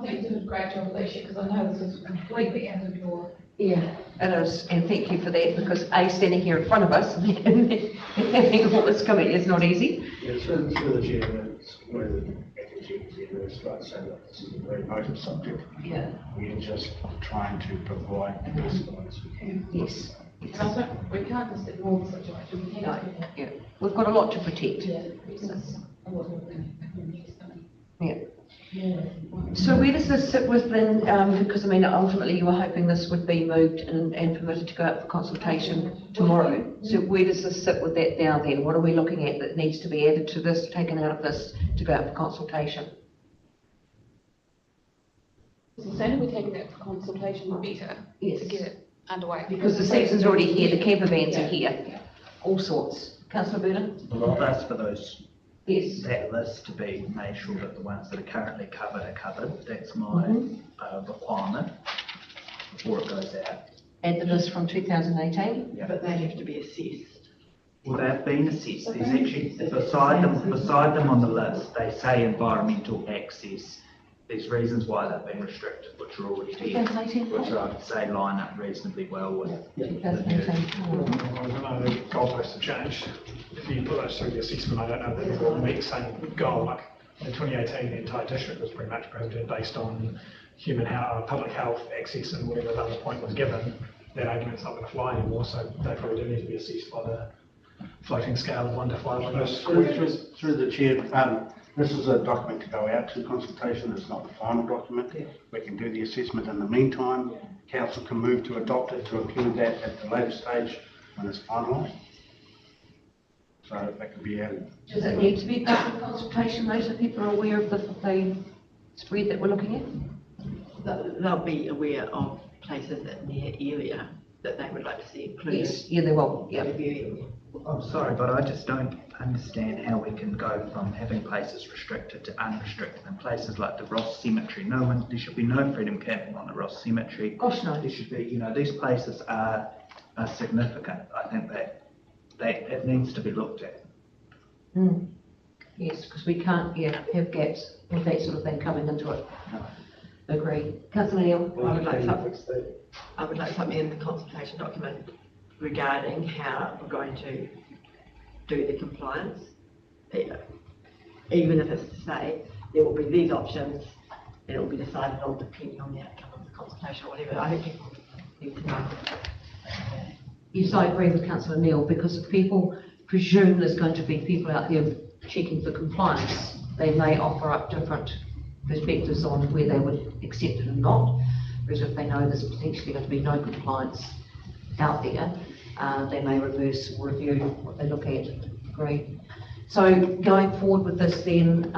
think you did a great job this year, because I know this is completely out of your. Yeah, it is, and thank you for that, because standing here in front of us and having all this coming is not easy. Yeah, through the chair, it's where the it's like saying that this is a very emotive subject. Yeah. We are just trying to provide the best guidance we can. Yes. We can't just ignore the situation. We No, yeah, we've got a lot to protect. Yeah. Yeah. So where does this sit within, because I mean, ultimately you were hoping this would be moved and permitted to go out for consultation tomorrow. So where does this sit with that now then? What are we looking at that needs to be added to this, taken out of this to go out for consultation? So saying we're taking that consultation would be to Yes. get it underway. Because the season's already here, the camper vans are here, all sorts. Councillor Burton? Well, that's for those, Yes. that list to be made sure that the ones that are currently covered are covered. That's my requirement before it goes out. And the list from 2018? Yeah. But they have to be assessed. Well, they've been assessed. There's actually, beside them on the list, they say environmental access. There's reasons why they've been restricted, which are already there, 2018? which I'd say line up reasonably well with. 2018. I don't know, the goalposts have changed. If you put those through the assessment, I don't know that it will meet the same goal. Like in 2018, the entire district was pretty much prohibited based on public health access and whatever other point was given. That argument's not going to fly anymore, so they probably do need to be assessed by the floating scale of 1 to 5. Through the chair, this is a document to go out to consultation, it's not the final document. We can do the assessment in the meantime. Council can move to adopt it, to include that at the later stage when it's finalised. So that can be added. Does it need to be part of consultation though, so people are aware of the spread that we're looking at? They'll be aware of places in their area that they would like to see included. Yes, yeah, they will, yeah. I'm sorry, but I just don't understand how we can go from having places restricted to unrestricted. And places like the Ross Cemetery, there should be no freedom camping on the Ross Cemetery. Gosh, no. There should be, these places are significant. I think that it needs to be looked at. Yes, because we can't, have gaps with that sort of thing coming into it. Agree. Councillor Neil? I would like something in the consultation document regarding how we're going to do the compliance. Even if it's to say there will be these options, and it will be decided on depending on the outcome of the consultation or whatever. I think people need to know. Yes, I agree with Councillor Neil, because if people presume there's going to be people out there checking for compliance, they may offer up different perspectives on where they would accept it or not. Whereas if they know there's potentially going to be no compliance out there, they may reverse or review what they look at. Agree. So going forward with this then,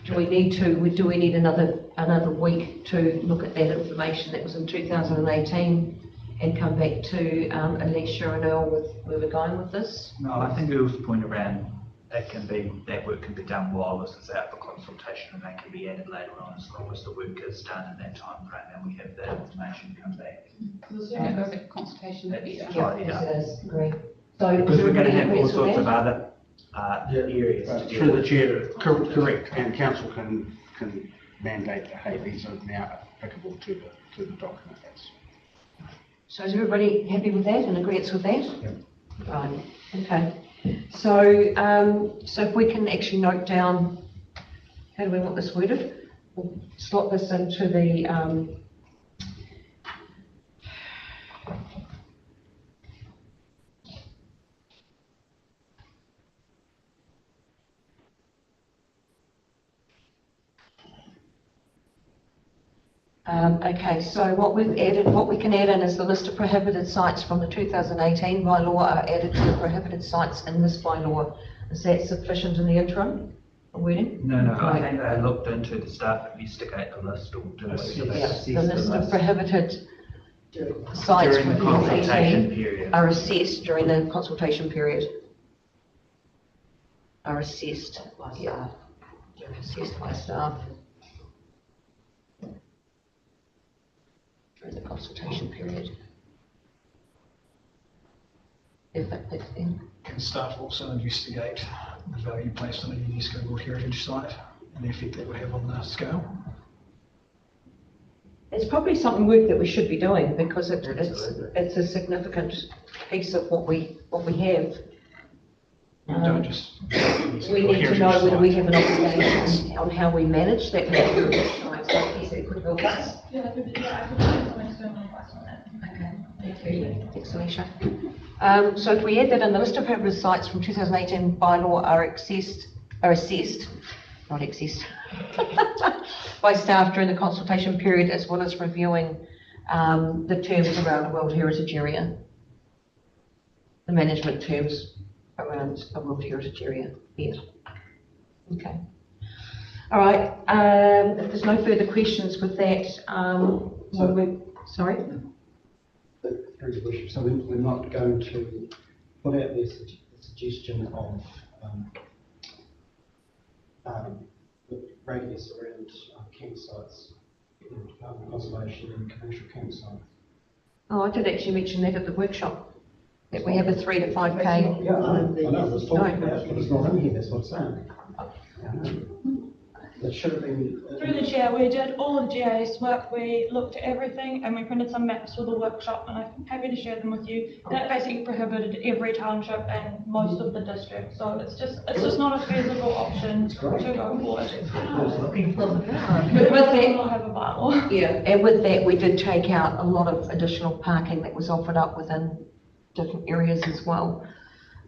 do we need another week to look at that information that was in 2018 and come back to Alicia and Earl with where we're going with this? No, I think Earl's point around that work can be done while this is out for consultation, and that can be added later on as long as the work is done in that time frame and we have that information come back. So the sooner it goes into consultation, the better. Yeah, yes, it is. Agree. So Because we're going to have all agrees with sorts of that? other areas to deal Through the with. chair, correct, and council can mandate that, hey, these are now applicable to the document. So is everybody happy with that and agrees with that? Yep. Right, okay. So, so if we can actually note down, how do we want this worded? We'll slot this into the, okay, so what we can add in is the list of prohibited sites from the 2018 bylaw are added to the prohibited sites in this bylaw. Is that sufficient in the interim? Wording? No, I Right. think they looked into the staff investigate the list or do it. Yeah, the list of prohibited sites During the from consultation 2018 period. are assessed during the consultation period. Are assessed by staff. They're assessed by staff. During the consultation period. If that fits in. Can staff also investigate the value placed on a UNESCO World Heritage Site and the effect that would have on the scale? It's probably something work that we should be doing because it's a significant piece of what we have. Don't just. We need to know whether we have an obligation on how we manage that heritage site. So I guess it could help us. Yeah, I could do some external advice on that. Okay, thank you. Thanks, Alicia. So if we add that in, the list of prohibited sites from 2018 bylaw are assessed, not accessed, by staff during the consultation period, as well as reviewing the terms around World Heritage Area, the management terms around a World Heritage Area. Yeah. Okay. All right, if there's no further questions with that, sorry? So we're not going to put out the suggestion of the radius around campsites, conservation and commercial campsites. Oh, I did actually mention that at the workshop, that we have a 3 to 5K. Yeah, I know, it's talking about it, but it's not in here, that's what I'm saying. It should have been. Through the chair, we did all of GIS work, we looked at everything and we printed some maps for the workshop, and I'm happy to share them with you. That basically prohibited every township and most of the districts, so it's just not a feasible option to go forward. With that, have a bylaw. yeah, and with that, we did take out a lot of additional parking that was offered up within different areas as well.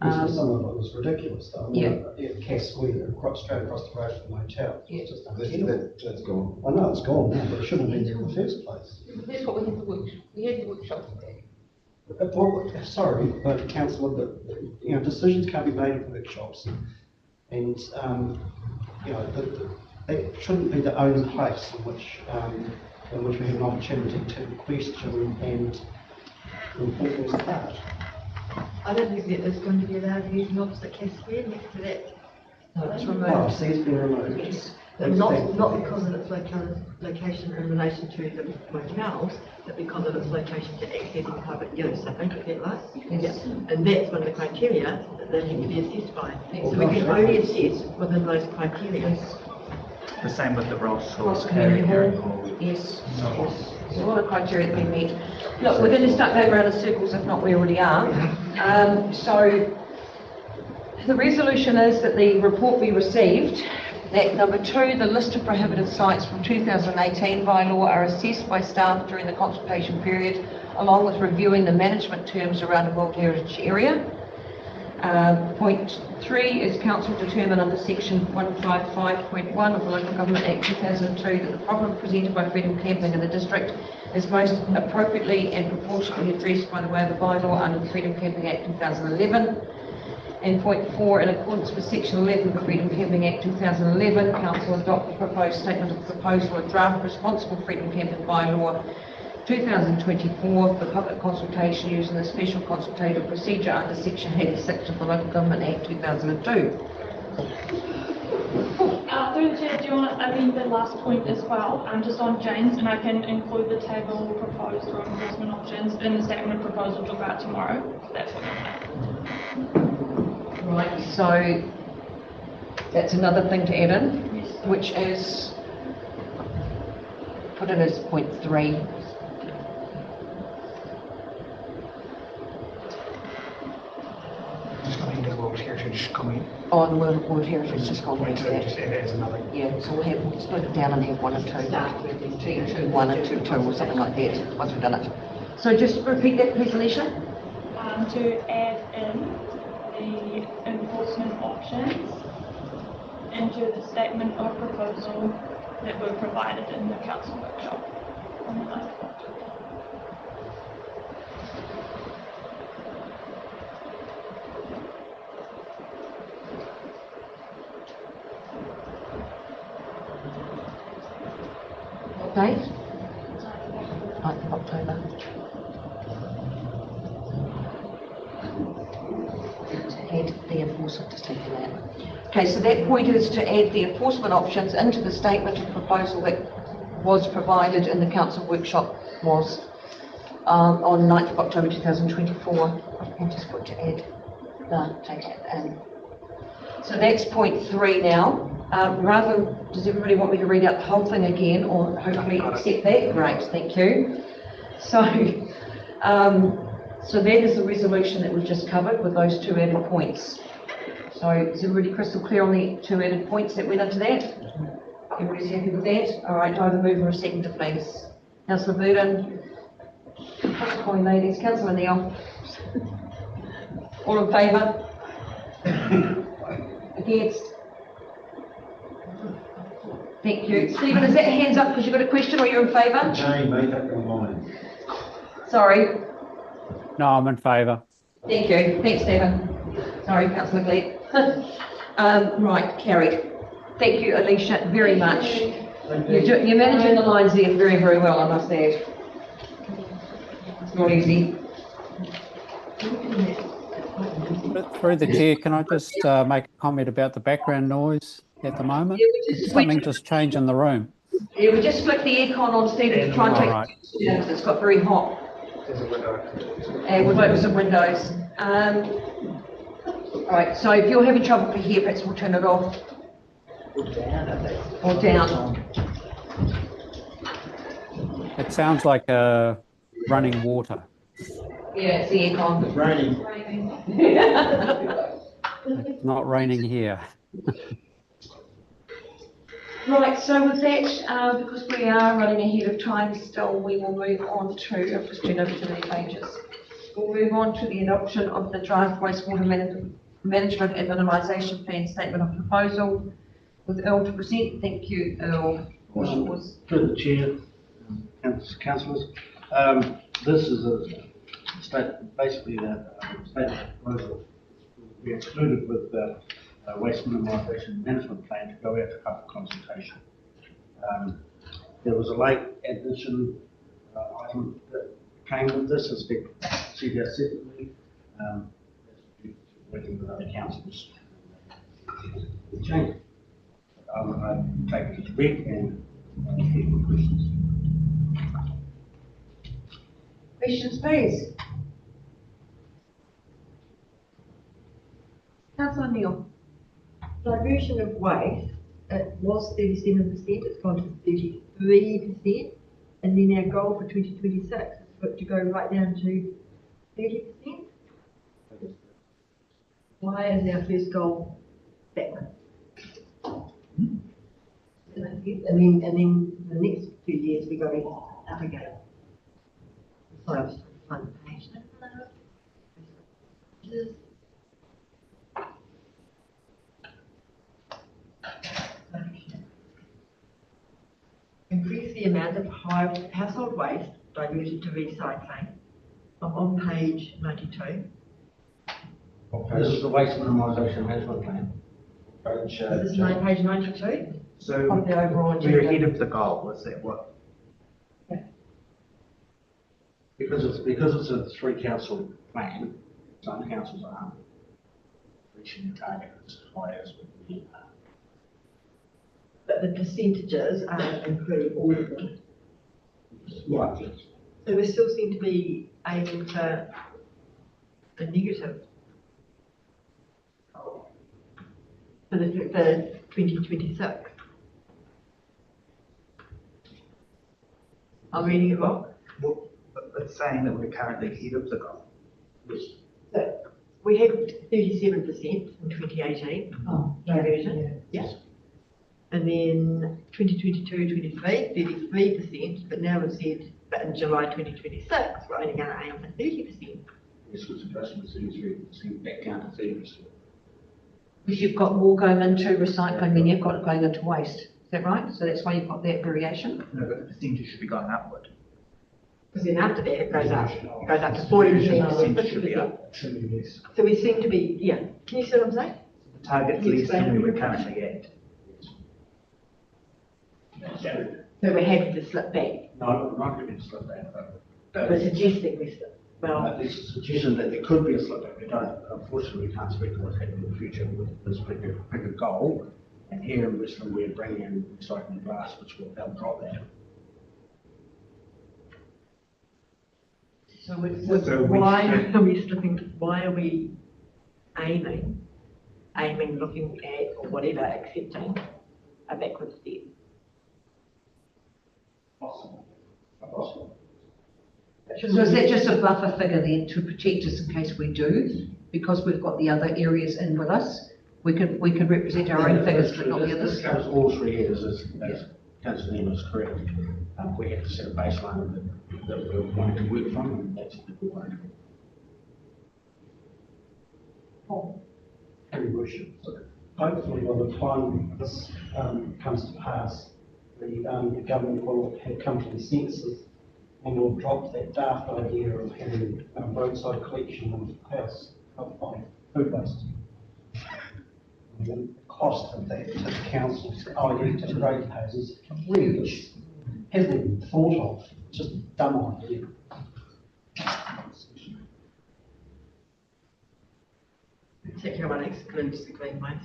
Some of it was ridiculous though. Yeah. Cass Square, straight across the road from the hotel. Yeah. It's just untenable. That's gone. I know it's gone now, but it shouldn't have been there in the first place. That's what we had the workshop, we had the workshop today. Well, sorry, but councillor, decisions can't be made at workshops, and that shouldn't be the only place in which we have an opportunity to question and report things apart. I don't think that it's going to be allowed to use an office at Cass Square next to that. No, it's Oh, removed. see, it's been removed. Yes. But not because of its location in relation to the hotels, but because of its location to accessing private use. I think it's that right? Yes. Yeah. And that's one of the criteria that they need to be assessed by. So we can only assess within those criteria. The same with the Ross Hall, Ross Community Harry Hall. Hall. Yes, yes. There's a lot of criteria that we meet. Look, we're going to start going around in circles, if not we already are. So the resolution is that the report be received, that number 2, the list of prohibited sites from 2018 bylaw are assessed by staff during the consultation period, along with reviewing the management terms around a World Heritage Area. Point 3 is council determine under section 155.1 of the Local Government Act 2002 that the problem presented by freedom camping in the district is most appropriately and proportionately addressed by the way of the bylaw under the Freedom Camping Act 2011. And point 4, in accordance with section 11 of the Freedom Camping Act 2011, council adopt the proposed statement of proposal, a draft responsible freedom camping bylaw 2024 for public consultation using the special consultative procedure under section 86 of the Local Government Act 2002. Through the chair, do you want to amend the last point as well, just on James, and I can include the table proposed for enforcement options in the statement of proposal to go out tomorrow. That's what I'm Right, so that's another thing to add in, which is, put it as point 3. Just coming into the World Heritage comment. Oh, the World Heritage just gone Point into 2, that. just add it as another. Yeah, so we'll split it down and have 1 and 2. 2, 1 and 2, 2 or something like that, once we've done it. So just repeat that, please, Alicia. To add in the enforcement options into the statement of proposal that were provided in the council workshop on the 9th of October. What date? 9th of October. To add the enforcement, just taking that. Okay, so that point is to add the enforcement options into the statement of proposal that was provided in the council workshop on 9th of October 2024. I can just put to add, take it in. So that's point 3 now. Does everybody want me to read out the whole thing again, or hopefully accept that? Great, thank you. So, so that is the resolution that we've just covered with those 2 added points. So is everybody crystal clear on the 2 added points that went into that? Everybody's happy with that? All right, do I have a mover or a seconder, please? Councillor Burden. Councillor Colleen Ladies. Councillor Neal. All in favour? Against? Thank you. Stephen, is that hands up because you've got a question or you're in favour? Jane, make up your mind. Sorry. No, I'm in favour. Thank you. Thanks, Stephen. Sorry, Councillor Gleed. Right, carried. Thank you, Alicia, very much. You're managing the lines there very, very well, I must add. It's not easy. Through the chair, can I just make a comment about the background noise at the moment? Something just changed in the room. Yeah, we just flicked the aircon on, Steve, to try and take Alright. it down, 'cause it's got very hot. There's a window. And we've opened some windows. Right, so if you're having trouble to hear, perhaps we'll turn it off. Or down. It sounds like running water. Yeah, it's the aircon. It's raining. It's not raining here. Right, so with that, because we are running ahead of time still, we will move on to, I've just turned over to the pages. We'll move on to the adoption of the draft wastewater management and minimisation plan statement of proposal with Earl to present. Thank you, Earl. Through the chair, councillors, this is a basically the statement of proposal. We excluded with the waste minimisation management plan to go out to public consultation. There was a late addition item that came with this as been considered separately, working with other councils. Change. I'll take it as read and hear your questions. Questions, please. Councillor Neil. Diversion of waste, it was 37%, it's gone to 33%, and then our goal for 2026 is for it to go right down to 30%. Why is our first goal backward? And then the next 2 years we go up again. So I was trying to find the page. Increase the amount of household waste diverted to recycling. I'm on page 92. This is the waste minimisation management plan. This is page 92 So of the overall we're agenda. ahead of the goal, is that what? Because it's a three council plan, some councils aren't reaching the target as high as we need. But the percentages are including all of them. Right. So we still seem to be aiming for a negative for 2026. I'm reading it wrong. Well, it's saying that we're currently ahead of the goal. So we had 37% in 2018 diversion. Yeah. And then 2022, 23, 33%, but now we've said that in July 2026, we're only going to aim for 30%. This was adjustment to 33%, back down to 30%. Because you've got more going into recycling than you've got going into waste. Is that right? So that's why you've got that variation? No, but the percentage should be going upward. Because then after that, it goes up. It goes up to 40%, Percentage should be 50%. up. So we seem to be, yeah. Can you see what I'm saying? The target's Can you less than explain? where we're currently at. So we're happy to slip back. No, we're not going to slip back. We're suggesting we slip. Well, There's a suggestion that there could be a slip back. We don't, unfortunately, we can't speak to what's happening in the future with this bigger goal. And here in Western, we're bringing in recycling glass, which will help drop that. So why are we slipping? Why are we aiming, looking at, or whatever, accepting a backward step? Possible. So is that just a buffer figure then to protect us in case we do? Because we've got the other areas in with us, we can represent our own figures, but not the others. This covers all 3 years, as Councillor Neil is correct. We have to set a baseline that we're wanting to work from, and that's what we're wanting to. Any question? Hopefully, by the time this comes to pass, the government will have come to the senses and will drop that daft idea of having roadside collection of food waste. And then cost of that to the council, oh, you just raise houses, which hasn't been thought of, just a dumb idea. Particularly one excludes the green waste.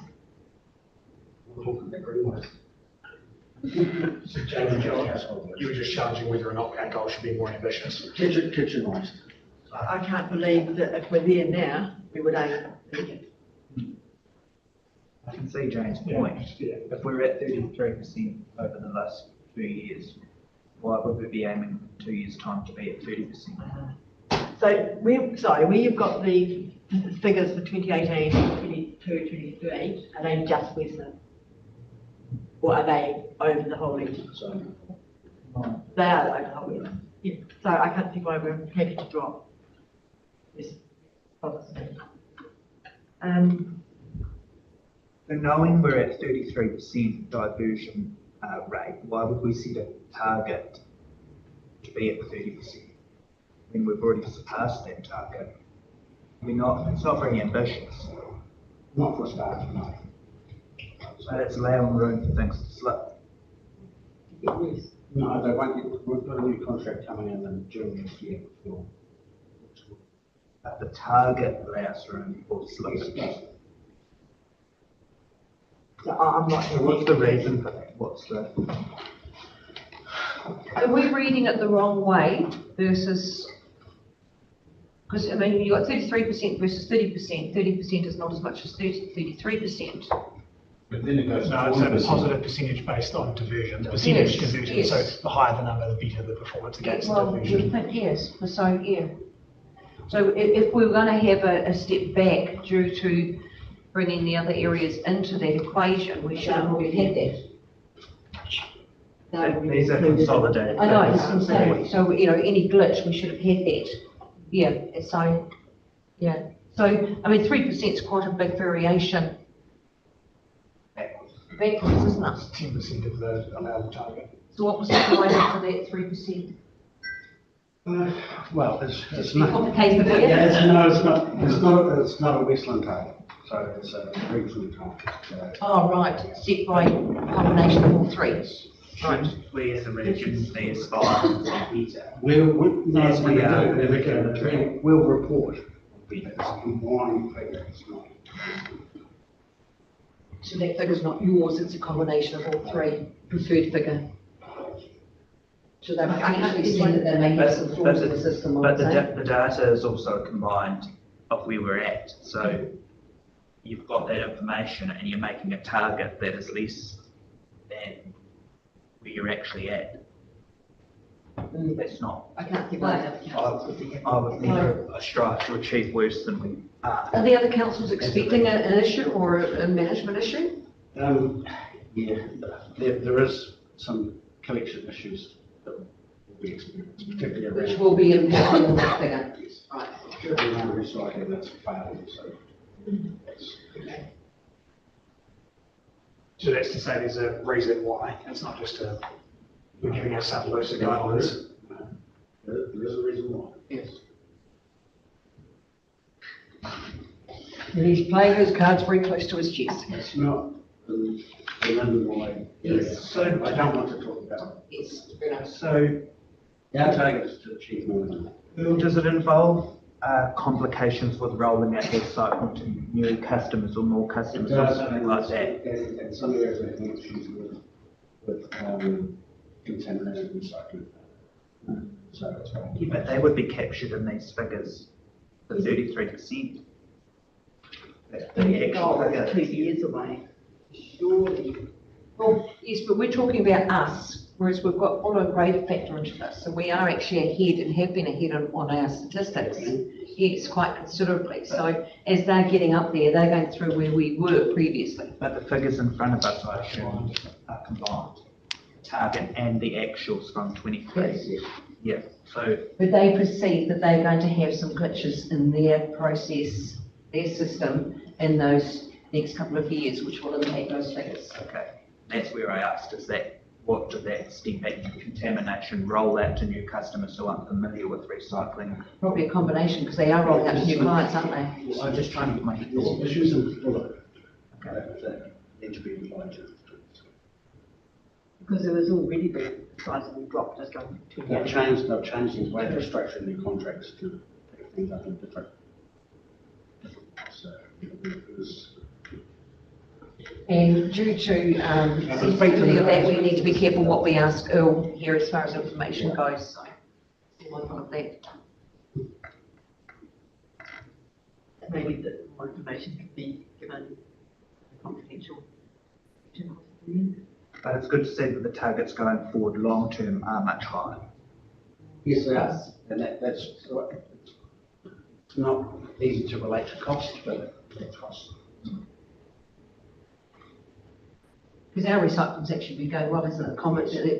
We're talking about green waste. So James, you were just challenging whether or not our goal should be more ambitious. Kitchen waste. I can't believe that if we're there now, we would aim for it. I can see Jane's point. If we're at 33% over the last 2 years, why would we be aiming 2 years' time to be at 30%? So where you've got the figures for 2018, 22, 23, are they just Western? Or are they over the whole region? They are over the whole region. Yeah. So I can't see why we're happy to drop this policy. So knowing we're at 33% diversion rate, why would we set a target to be at 30% when we've already surpassed that target? It's not very ambitious. Not for a start, no. So it's allowing room for things to slip. No, they won't get, we've got a new contract coming in June next year. But the target allows room for slippage. So I'm not sure. What's the reason for that? Are we reading it the wrong way versus, because I mean, you've got 33% versus 30%. 30% is not as much as 33%. But then it goes. No, it's a positive percentage based on diversion, percentage Yes, diversion. yes. So the higher the number, the better the performance against Well, diversion. we think yes, so yeah. So if we were going to have a step back due to bringing the other areas into that equation, we should have already had that. These are consolidated. I know, it's insane. So, any glitch, we should have had that. Yeah, so, yeah. So, I mean, 3% is quite a big variation. Backwards, isn't it? 10% of the allowable target. So what was the driver for that 3%? Well, it's not. Complicated, Yeah, yeah? it's not a Westland target, so it's a regional target. So. Oh, right, set by combination of all three. Right, we as a region, they aspire to be better. We'll report. It's a combined figure, it's not. So that figure's not yours, it's a combination of all three, preferred figure. So they might actually see that there may have some flaws in the system, I But would say. the data is also combined of where we're at. So you've got that information and you're making a target that is less than where you're actually at. That's not. I can't see why the councils would be. I would never strive to achieve worse than we are. Are the other councils expecting an issue or a management issue? Yeah, there is some collection issues that will be experienced, particularly around. Which will be impacted on that figure. Yes. Right. Particularly around recycling, that's failed, so. So that's to say there's a reason why. It's not just we're giving ourselves loose of guidelines. There is a reason why. Yes. He's playing his cards very close to his chest. It's not the London way. Yes. So I don't want to talk about it. Yes, fair enough. So Our target is to achieve more than that. does it involve complications with rolling out recycling to new customers or more customers or something like that? And some areas we have issues with contaminated recycling. So that's right. Yeah, but they would be captured in these figures, the 33%. That's the actual figure. 2 years away. Surely. Well, yes, but we're talking about us, whereas we've got auto grade factor into this, so we are actually ahead and have been ahead on our statistics. Yes, quite considerably. So as they're getting up there, they're going through where we were previously. But the figures in front of us, I assume, are combined. Target and the actuals from 23. Yeah, so. But they perceive that they're going to have some glitches in their process, their system, in those next couple of years, which will impact those figures. Okay, that's where I asked, is that what did that step back in contamination roll out to new customers who aren't familiar with recycling? Probably a combination, because they are rolling out to new clients, aren't they? I'm just trying to get my thoughts. Issues in Bullock. Okay. need to be applied to. Because there was already been a sizable drop just going to. They've changed the way they're structuring their contracts to pick things up in different. So it was. And due to sensitivity of that, we need to be careful what we ask Earl here as far as information goes, so. Of that. Maybe that more information could be given confidential. But it's good to see that the targets going forward long-term are much higher. Yes, they are. And that's, it's not easy to relate to cost, but it's cost. Because our recycling's actually been going well, isn't it?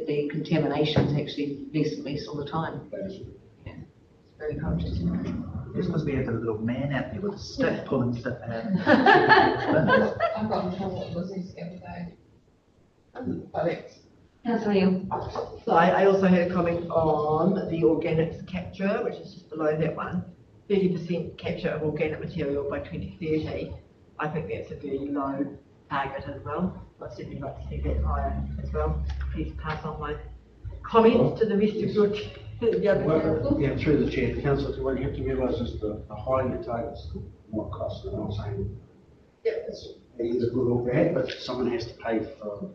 The contamination's actually less and less all the time. Yeah, it's very encouraging. Just because we had a little man out there with a stick pulling stuff out. I've got in trouble with this the other day. Councillor Neal. So I also had a comment on the organics capture, which is just below that one. 30% capture of organic material by 2030. I think that's a very low target as well. I'd certainly like to see that higher as well. Please pass on my comments to the rest of your Yeah, through the chair, councillor, what you have to realise is the higher your targets, the more it costs. I'm not saying it's either good or bad, but someone has to pay for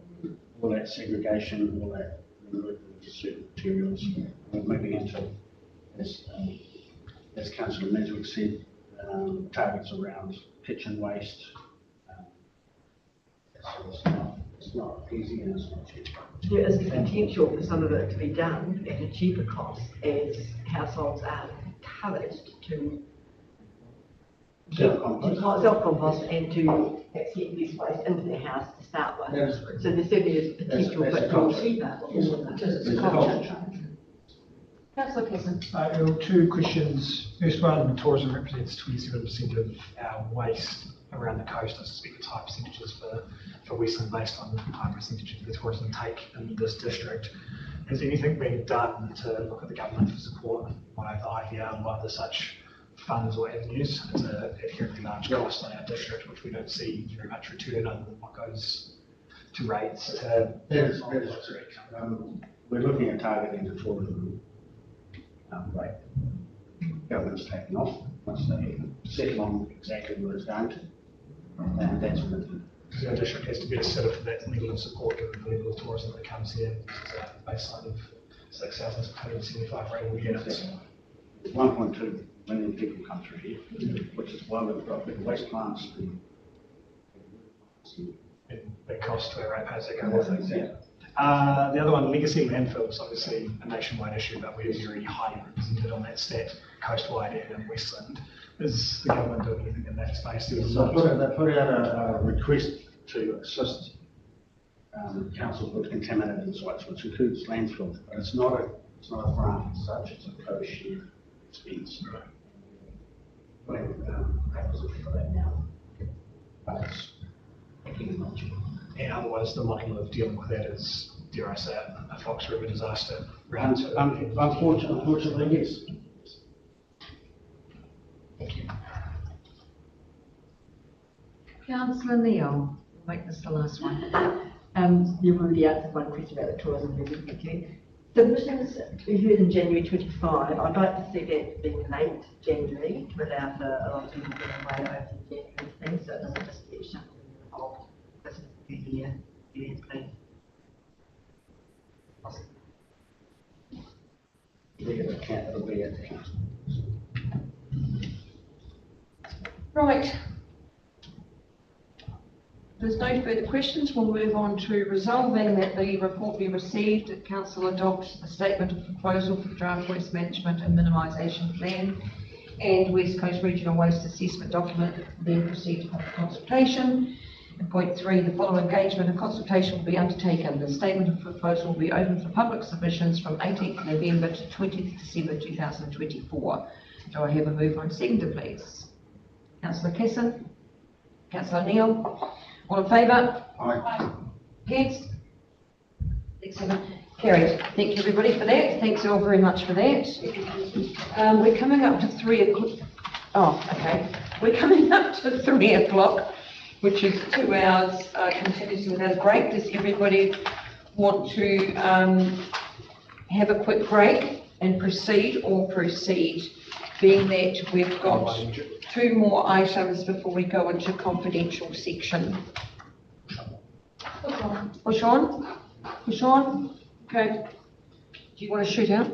all that segregation, all that removal of certain materials. We're moving into, as Councillor Neswick said, targets around kitchen waste. So it's not easy and it's not cheap. There is the potential for some of it to be done at a cheaper cost as households are encouraged to self-compost and to get less waste into their house to start with. So there certainly is potential for it to be cheaper. Councillor Kesson. Earl, two questions. First one, tourism represents 27% of our waste around the coast. I suspect the high percentages for Westland based on the high percentages of the tourism take in this district. Has anything been done to look at the government for support, either IVR or other such funds or avenues? It's an inherently large cost on our district, which we don't see very much return other than what goes to rates. That is correct. We're looking at targeting the tourism rate. Government's taken off once they settle on exactly where it's going to. And that's what it is. Because our district has to be a set for that level of support given the level of tourism that comes here. This is a baseline of 6,175 rateable units. 1.2 million people come through here, which is why we've got big waste plants. Big cost to our ratepayers that go with it. The other one, legacy landfills, obviously a nationwide issue, but we're very highly represented on that stat, coastwide and in Westland. Is the government doing anything in that space? They put out a request to assist councils with contaminated sites, which includes landfills, but it's not a grant as such, it's a co-share expense. Right. Acquisition for that now. But it's taking much. And otherwise, the model of dealing with that is, dare I say it, a Fox River disaster. Unfortunately, yes. Thank you. Councillor Neal, we'll make this the last one. You've already answered one question about the tourism business. Submissions to be heard in January 25. I'd like to see that being late January to allow for a lot of people getting away over the January thing, so it doesn't just get shut in the whole Christmas New Year event, please. It'll be at the council. Right. If there's no further questions, we'll move on to resolving that the report be received, that council adopt the statement of proposal for the draft waste management and minimisation plan and West Coast Regional Waste Assessment document, then proceed to public consultation. And point 3, the following engagement and consultation will be undertaken. The statement of proposal will be open for public submissions from 18th November to 20th December 2024. Do I have a mover and seconder, please? Councillor Kesson? Councillor Neal? All in favour? Aye. Against? Excellent. Carried. Thank you everybody for that. Thanks all very much for that. We're coming up to 3 o'clock. Oh, okay. We're coming up to 3 o'clock. which is 2 hours continuously without a break. Does everybody want to have a quick break and proceed, being that we've got 2 more items before we go into confidential section? Push on? Push on? Okay. Do you want to shoot out?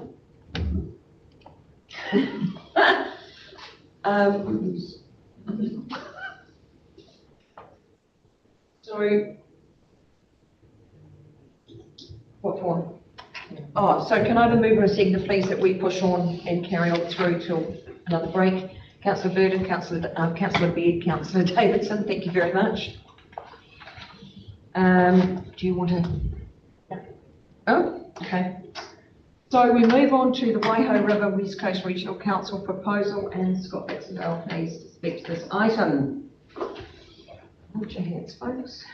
So, what for? Oh, so can I have a mover and a seconder, please, that we push on and carry on through till another break? Councillor Burden, Councillor Beard, Councillor Davidson, thank you very much. Do you want to? Oh, okay. So we move on to the Waiho River West Coast Regional Council proposal, and Scott Baxendale, please, to speak to this item. Hold your hands, folks.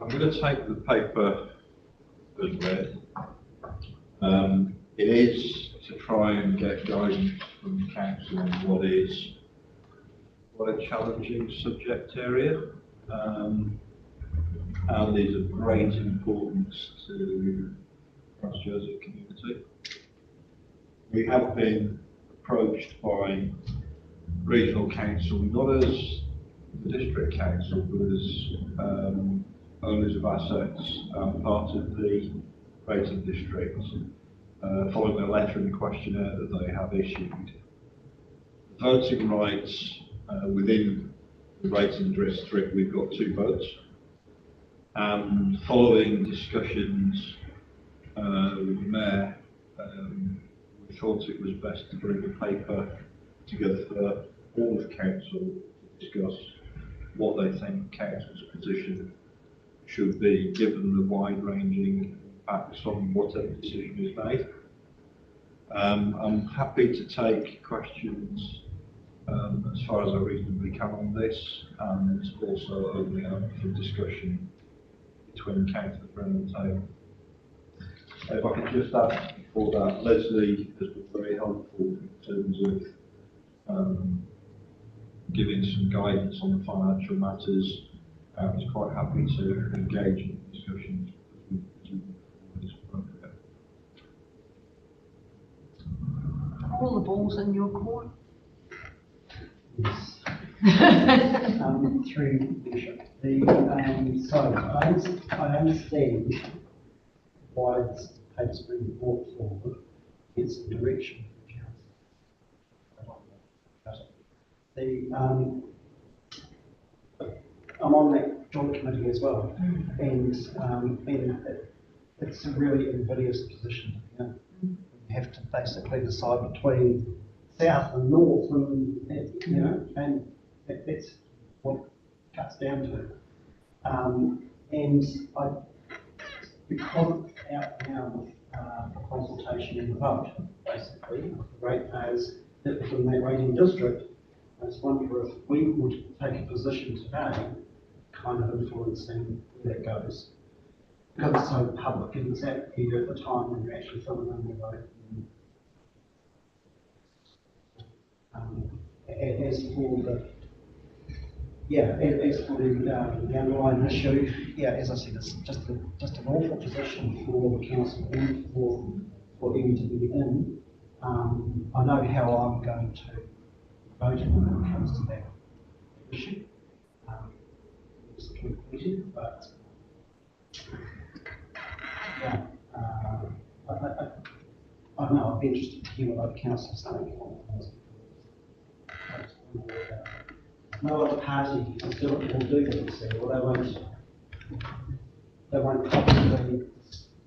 I'm going to take the paper as read. It is to try and get guidance from the council on what is quite a challenging subject area, and is of great importance to the Christchurch community. We have been approached by regional council, not as the district council, but as owners of assets and part of the rating district, following a letter and questionnaire that they have issued. Voting rights within the rating district, we've got 2 votes. And following discussions with the mayor, we thought it was best to bring the paper together for all of council to discuss what they think council's position should be, given the wide-ranging impacts on whatever decision is made. I'm happy to take questions as far as I reasonably can on this, and also opening up for discussion between councillors around the table. If I could just add before that, Leslie has been very helpful in terms of giving some guidance on the financial matters. I was quite happy to engage in discussions as appropriate. All the balls in your court. Yes. Through Bishop. I understand why this paper's been brought forward. It's the direction of the council. I'm on that joint committee as well, and it's a really invidious position. You know? You have to basically decide between south and north, and you know, and that's what it cuts down to. And because it's out now for consultation and vote, basically, the ratepayers that within that rating district, I just wonder if we would take a position today, kind of influencing where that goes. Because it's so public, and it's out here at the time when you're actually filling in the vote. As for the underlying issue, as I said, it's just an awful position for the council and for them to be in. I know how I'm going to vote when it comes to that issue. It's completed, but I don't know. I'd be interested to hear what other councils think. No other party will do this, or they won't probably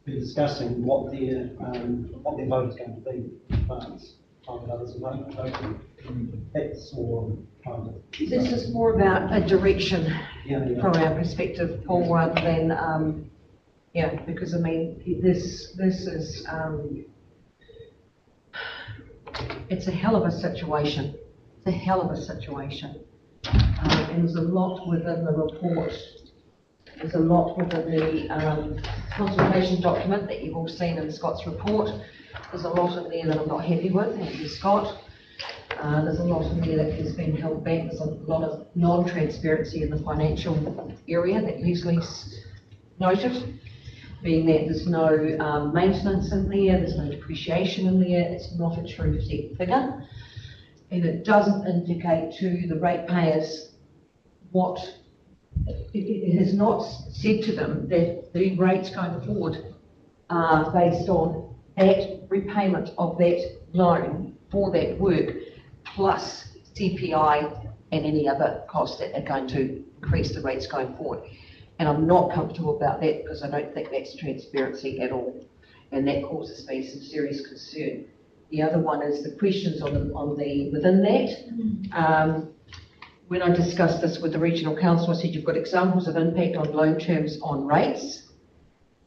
be discussing what their vote is going to be in advance. Others are voting. That's all kind of. This is more about a direction from our perspective, Paul, rather than because I mean this is it's a hell of a situation. It's a hell of a situation. And there's a lot within the report There's a lot within the consultation document that you've all seen in Scott's report. There's a lot in there that I'm not happy with, thank you, Scott. There's a lot in there that has been held back. There's a lot of non-transparency in the financial area that Leslie's noted, being that there's no maintenance in there, there's no depreciation in there, it's not a true set figure. And it doesn't indicate to the ratepayers what, it has not said to them that the rates going forward are based on that repayment of that loan for that work, plus CPI and any other costs that are going to increase the rates going forward. And I'm not comfortable about that because I don't think that's transparency at all. And that causes me some serious concern. The other one is the questions within that. When I discussed this with the regional council, I said you've got examples of impact on loan terms on rates.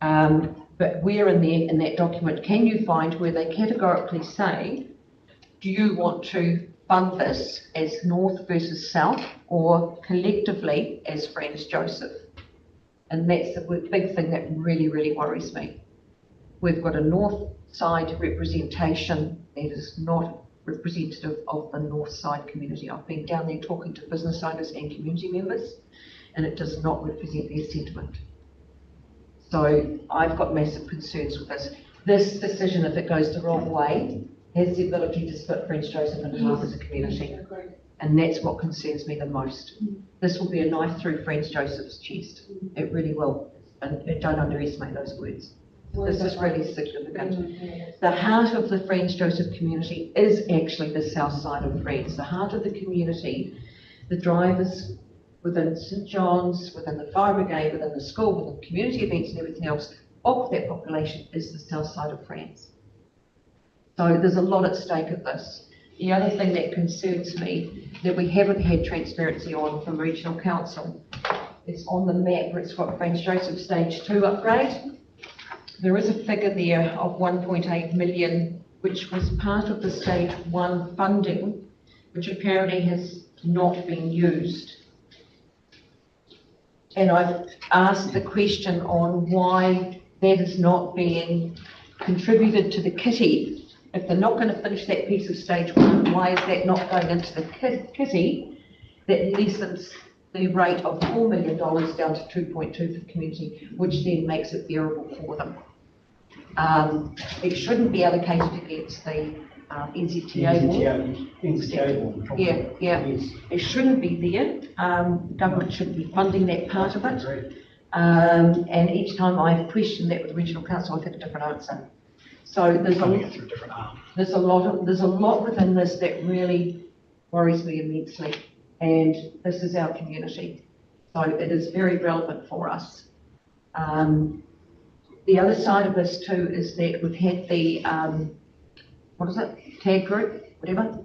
But where in that document can you find where they categorically say, do you want to fund this as North versus South or collectively as Franz Joseph? And that's the big thing that really, really worries me. We've got a North side representation that is not representative of the North side community. I've been down there talking to business owners and community members, and it does not represent their sentiment. So I've got massive concerns with this. This decision, if it goes the wrong way, has the ability to split Franz Joseph in half as a community. And that's what concerns me the most. This will be a knife through Franz Joseph's chest. It really will. And don't underestimate those words. This is really significant. The heart of the Franz Joseph community is actually the south side of Franz. The heart of the community, the drivers within St John's, within the fire brigade, within the school, within community events and everything else, of that population is the south side of Franz. So there's a lot at stake at this. The other thing that concerns me that we haven't had transparency on from regional council is on the map where it's got Franz Joseph stage 2 upgrade. There is a figure there of 1.8 million, which was part of the stage 1 funding, which apparently has not been used. And I've asked the question on why that is not being contributed to the kitty. If they're not going to finish that piece of stage 1, why is that not going into the kitty that lessens the rate of $4 million down to 2.2 for the community, which then makes it bearable for them? It shouldn't be allocated against the NZTA one. Yeah. It shouldn't be there. Government shouldn't be funding that part of it. And each time I've questioned that with the regional council, I've had a different answer. So there's a lot within this that really worries me immensely, and this is our community, so it is very relevant for us. The other side of this too is that we've had the TAG group, whatever,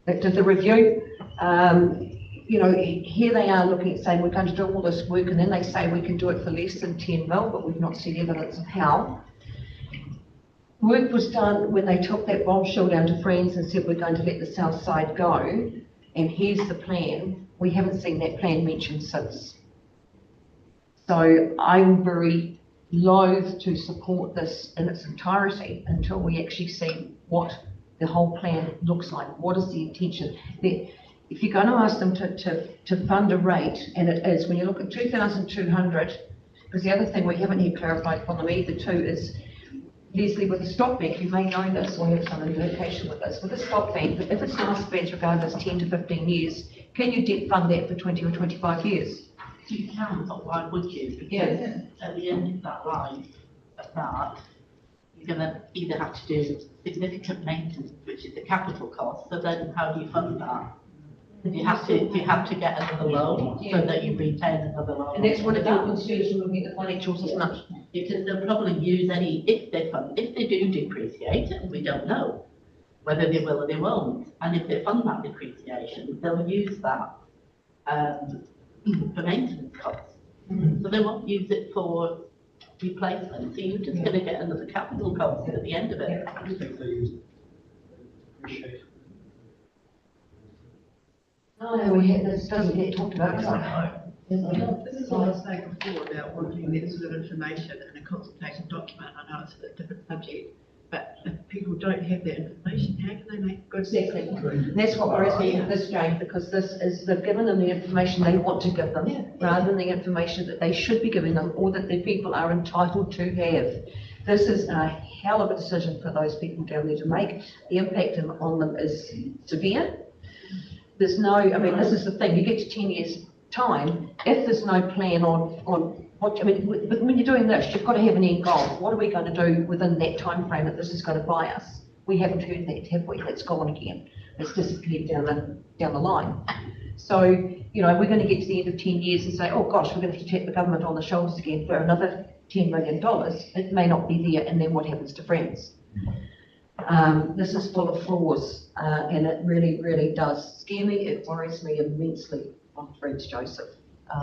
that did the review. You know, here they are looking at saying we're going to do all this work, and then they say we can do it for less than 10 mil, but we've not seen evidence of how. Work was done when they took that bombshell down to Franz and said we're going to let the south side go, and here's the plan. We haven't seen that plan mentioned since. So I'm very loath to support this in its entirety until we actually see what the whole plan looks like. What is the intention? If you're going to ask them to fund a rate, and it is, when you look at 2,200, because the other thing we haven't yet clarified from them either too is, Leslie, with the stock bank, you may know this or have some indication with this, with the stock bank, if it's lifespans regardless 10 to 15 years, can you debt fund that for 20 or 25 years? You can, but why would you? Because at the end of that life, you're going to either have to do significant maintenance, which is a capital cost, so then how do you fund that? You have to get another loan so that you retain another loan. And that's one of your concerns when looking at the financials, isn't it? Because they'll probably use any, if they do depreciate it, we don't know whether they will or they won't. And if they fund that depreciation, they'll use that for maintenance costs. So they won't use it for replacement. So you're just going to get another capital cost at the end of it. I don't think they use depreciation. No, this doesn't get talked about, does it? This is what I was saying before about wanting that sort of information in a consultation document. I know it's a different subject, but if people don't have that information, how can they make good Exactly. decisions? That's what worries me with this, Jane, because this is, they've given them the information they want to give them, rather than the information that they should be giving them, or that the people are entitled to have. This is a hell of a decision for those people down there to make. The impact on them is severe. There's no, I mean, this is the thing, you get to 10 years' time, if there's no plan on what, I mean, when you're doing this, you've got to have an end goal. What are we going to do within that time frame that this is going to buy us? We haven't heard that, have we? It's gone again. It's disappeared down the line. So, you know, we're going to get to the end of 10 years and say, oh gosh, we're going to have to tap the government on the shoulders again for another $10 million. It may not be there, and then what happens to Friends? This is full of flaws, and it really, really does scare me. It worries me immensely on Friends, Joseph.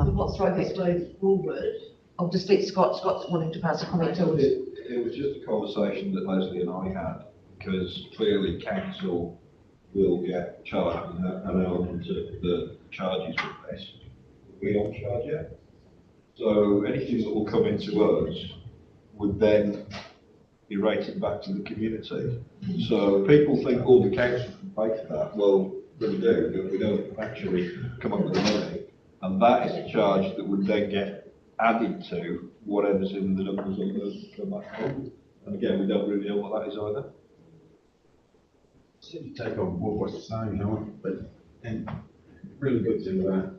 What's right this way forward? I'll just let Scott's wanting to pass a comment to us. It was just a conversation that Leslie and I had, because clearly council will get charged an element of the charges with this. We don't charge yet. So anything that will come into us would then be rated back to the community. So people think, oh, the council can pay for that. Well, we do, but we don't actually come up with the money. And that is a charge that would then get added to whatever's in the numbers on the back home. And again, we don't really know what that is either. Certainly take on board what you're saying, Helen, but and really good to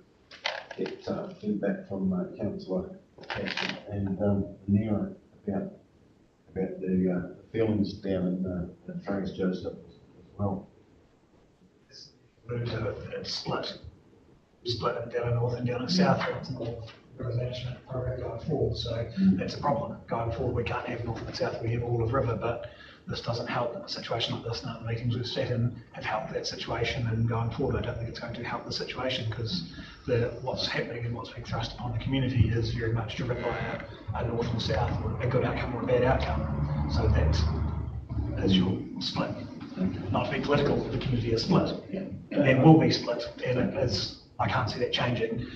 get feedback from Councillor Caston and Nero about the feelings down in Franks Joseph as well. It's split down in north and down in south. It's not a river management program going forward, so that's a problem. Going forward, we can't have north and south, we have all of river, but this doesn't help in a situation like this. None of the meetings we've sat in have helped that situation, and going forward, I don't think it's going to help the situation, because what's happening and what's being thrust upon the community is very much driven by a north or south, or a good outcome or a bad outcome. So that is your split. Not to be political, the community is split, and will be split, and it is. I can't see that changing.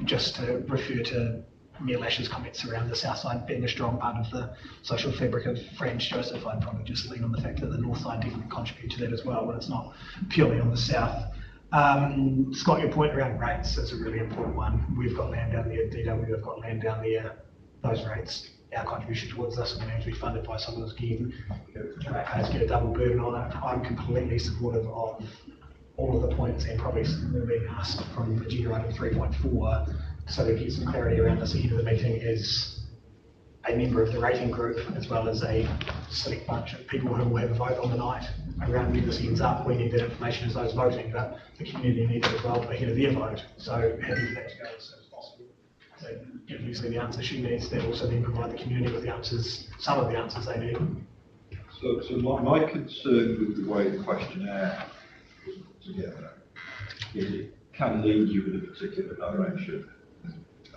Just to refer to Mayor Lash's comments around the south side being a strong part of the social fabric of Franks Joseph, I'd probably just lean on the fact that the north side definitely contribute to that as well, but it's not purely on the south. Scott, your point around rates is a really important one. We've got land down there, DW have got land down there. Those rates, our contribution towards this, and have to be funded by some of those again. Ratepayers get a double burden on it. I'm completely supportive of all of the points, and probably being asked from agenda item 3.4, so we get some clarity around this ahead of the meeting, as a member of the rating group, as well as a select bunch of people who will have a vote on the night around where this ends up. We need that information as those voting, but the community needs it as well ahead of their vote. So happy for that to go as soon as possible. So give Leslie the answer she needs, that also then provide the community with the answers, some of the answers they need. So my concern with the way the questionnaire was put together is it can lead you in a particular direction.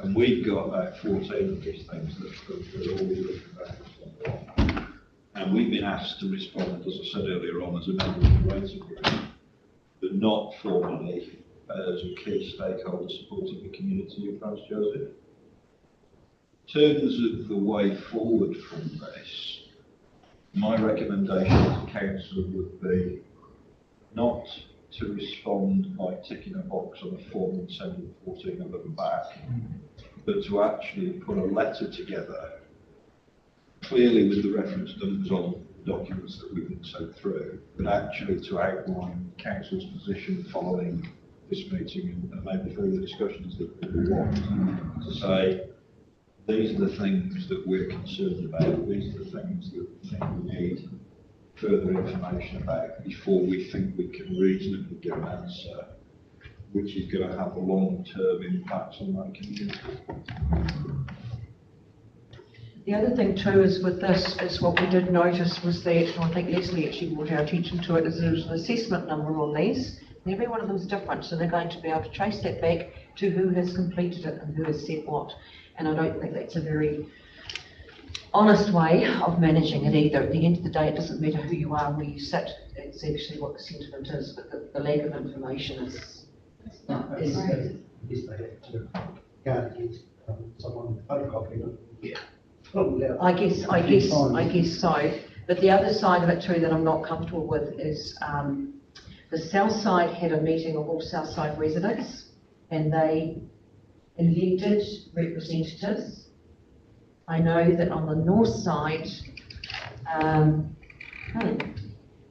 And we've got about 14 of these things that are all looking. And we've been asked to respond, as I said earlier on, as a member of the rating group, but not formally as a key stakeholder supporting the community of Franks Joseph. In terms of the way forward from this, my recommendation to council would be not to respond by ticking a box on a form and sending 14 of them back, but to actually put a letter together, clearly with the reference numbers on documents that we've been sent through, but actually to outline council's position following this meeting and maybe further discussions that we want, to say, these are the things that we're concerned about, these are the things that we think we need further information about before we think we can reasonably give an answer which is going to have a long-term impact on that community. The other thing too is with this, is what we did notice was that, and I think Leslie actually brought our attention to it, is there's an assessment number on these, and every one of them is different, so they're going to be able to trace that back to who has completed it and who has said what. And I don't think that's a very honest way of managing it either. At the end of the day, it doesn't matter who you are, where you sit, it's actually what the sentiment is, but the lack of information is yes, they have to guard against someone photocopying it. Yeah. I guess so. But the other side of it too that I'm not comfortable with is, the south side had a meeting of all south side residents and they elected representatives. I know that on the north side,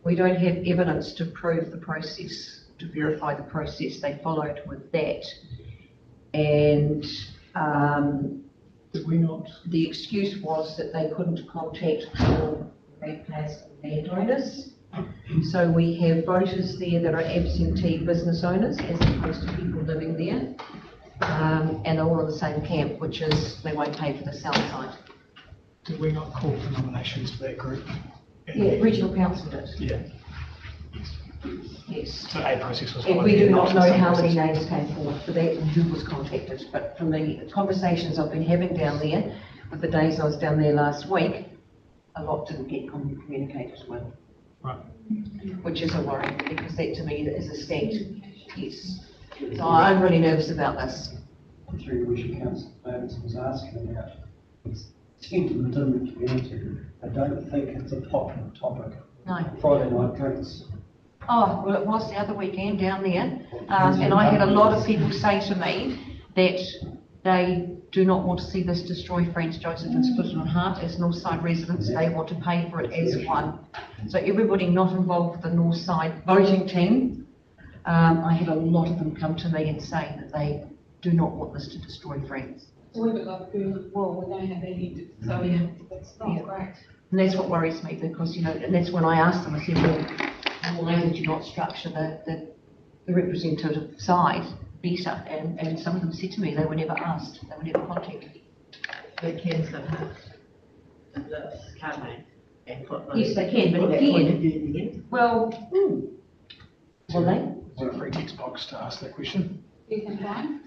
we don't have evidence to prove the process, to verify the process they followed with that. And did we not? The excuse was that they couldn't contact all ratepayers and landowners. So we have voters there that are absentee business owners as opposed to people living there. And they're all in the same camp, which is they won't pay for the south side. Did we not call for nominations for that group? Yeah, regional council did. Yeah. Yes. So a process was And followed. we do not know Same how many process. names came forward for that and who was contacted. But from the conversations I've been having down there, with the days I was down there last week, a lot didn't get communicated with. Right. Which is a worry, because that to me is a state. Yes. So I'm really nervous about this. Through which council was asking about sentiment in the community. I don't think it's a popular topic. No. Friday night drinks. Oh, well, it was the other weekend down there, and I had a lot of people say to me that they do not want to see this destroy Franz Joseph and split it on heart as Northside residents. They want to pay for it as one. So everybody not involved with the Northside voting team, I had a lot of them come to me and say that they do not want this to destroy Franz. It's a little bit like the well, we don't have any, so yeah, that's not great. And that's what worries me, because, you know, and that's when I asked them, I said, well, why would you not structure the representative side better? And some of them said to me they were never asked, they were never contacted. They can somehow, this, can't they? And put Yes, they can, but that point of again, view in. well, will they? Is there a free text box to ask that question? You can find.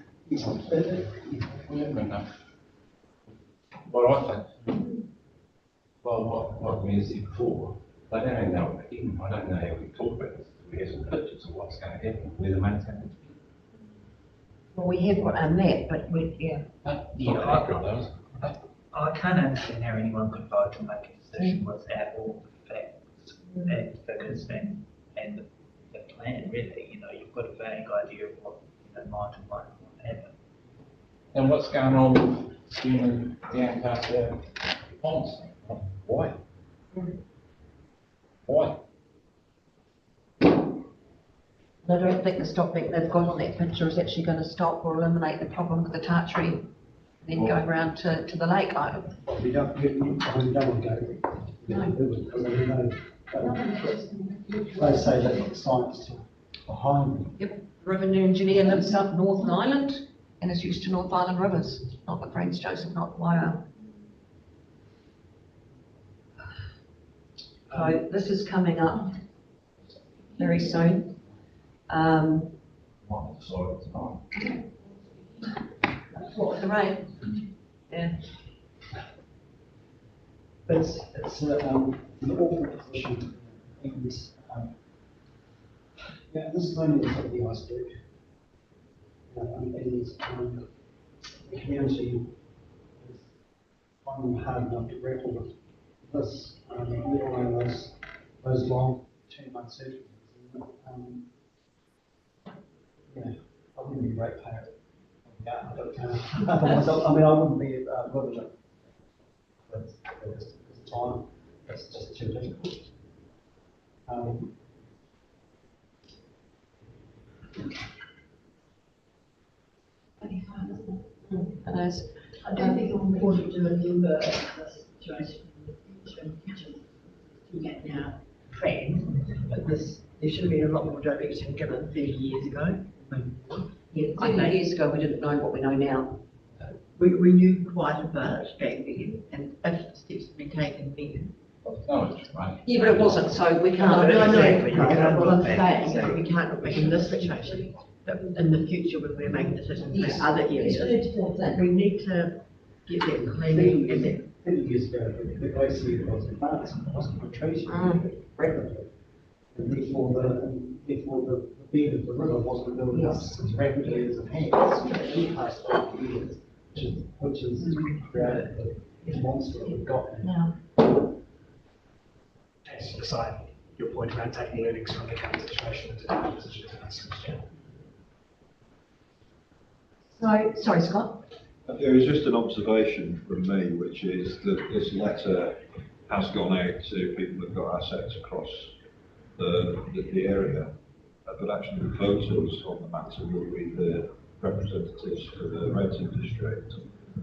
What I think, well, what we said before, they don't even know what they're getting. I don't know how we talk about this. We have some pictures of what's going to happen, where the money's going to be. Well, we have got a map, but we, yeah. Yeah, I can't understand how anyone could vote to make a decision without all the facts and figures and the plan, really. You know, you've got a vague idea of what, you know, might and won't happen. And what's going on with skiing down past our ponds? Why? Why? I don't think the stopping they've got on that picture is actually going to stop or eliminate the problem with the tartary, then going round to the lake. We don't want to go. No. They say they've got science behind them. Yep, revenue engineer lives up Northern Island and is used to North Island rivers, not the Franz Joseph, not Waiau. So this is coming up very soon. What with the rain? Yeah. It's an awful position. And, yeah, this is only the tip of the iceberg. And the community is finding it hard enough to grapple with this, let alone those long 2-month surgeries. Yeah, I wouldn't be a great payer. Yeah, otherwise, I mean, I wouldn't be good at it. It's time, it's just too difficult. I don't think it's important to remember the situation to get now trend, but there should have been a lot more direction given 30 years ago. Yeah, 30 years ago we didn't know what we know now. We knew quite a bit back then, and if steps had been taken then. Yeah, but it wasn't, so we can't. I know, what I'm saying, so we can't look back in this situation, but in the future when we're making decisions Yes. about other areas, we need to get that planning and that. 30 years ago, the glacier was advanced, it wasn't retreating rapidly. And therefore, therefore the bed of the river wasn't building up as rapidly as it has in the past 20 years, which is created the monster that we've got now. As you decide your point around taking learnings from the current situation into the position in this question. So, sorry, Scott. There is just an observation from me, which is that this letter has gone out to people who've got assets across the area, but actually the voters on the matter will be the representatives for the renting district.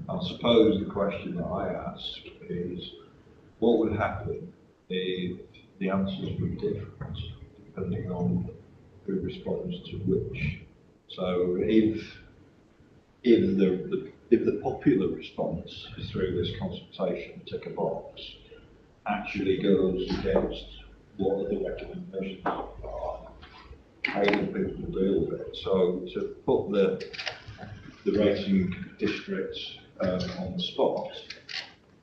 I suppose the question that I ask is, what would happen if the answers were different, depending on who responds to which? So if the popular response through this consultation, tick a box, actually goes against what the recommendations are, how do people deal with it? So to put the rating districts on the spot,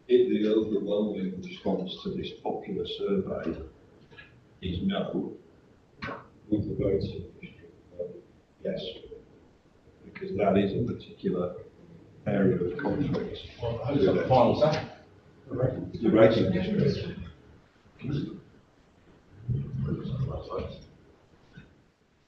if the overwhelming response to this popular survey is no, would the rating district vote yes? Because that is a particular area of conflict. Well, who's got the final say? The rating district.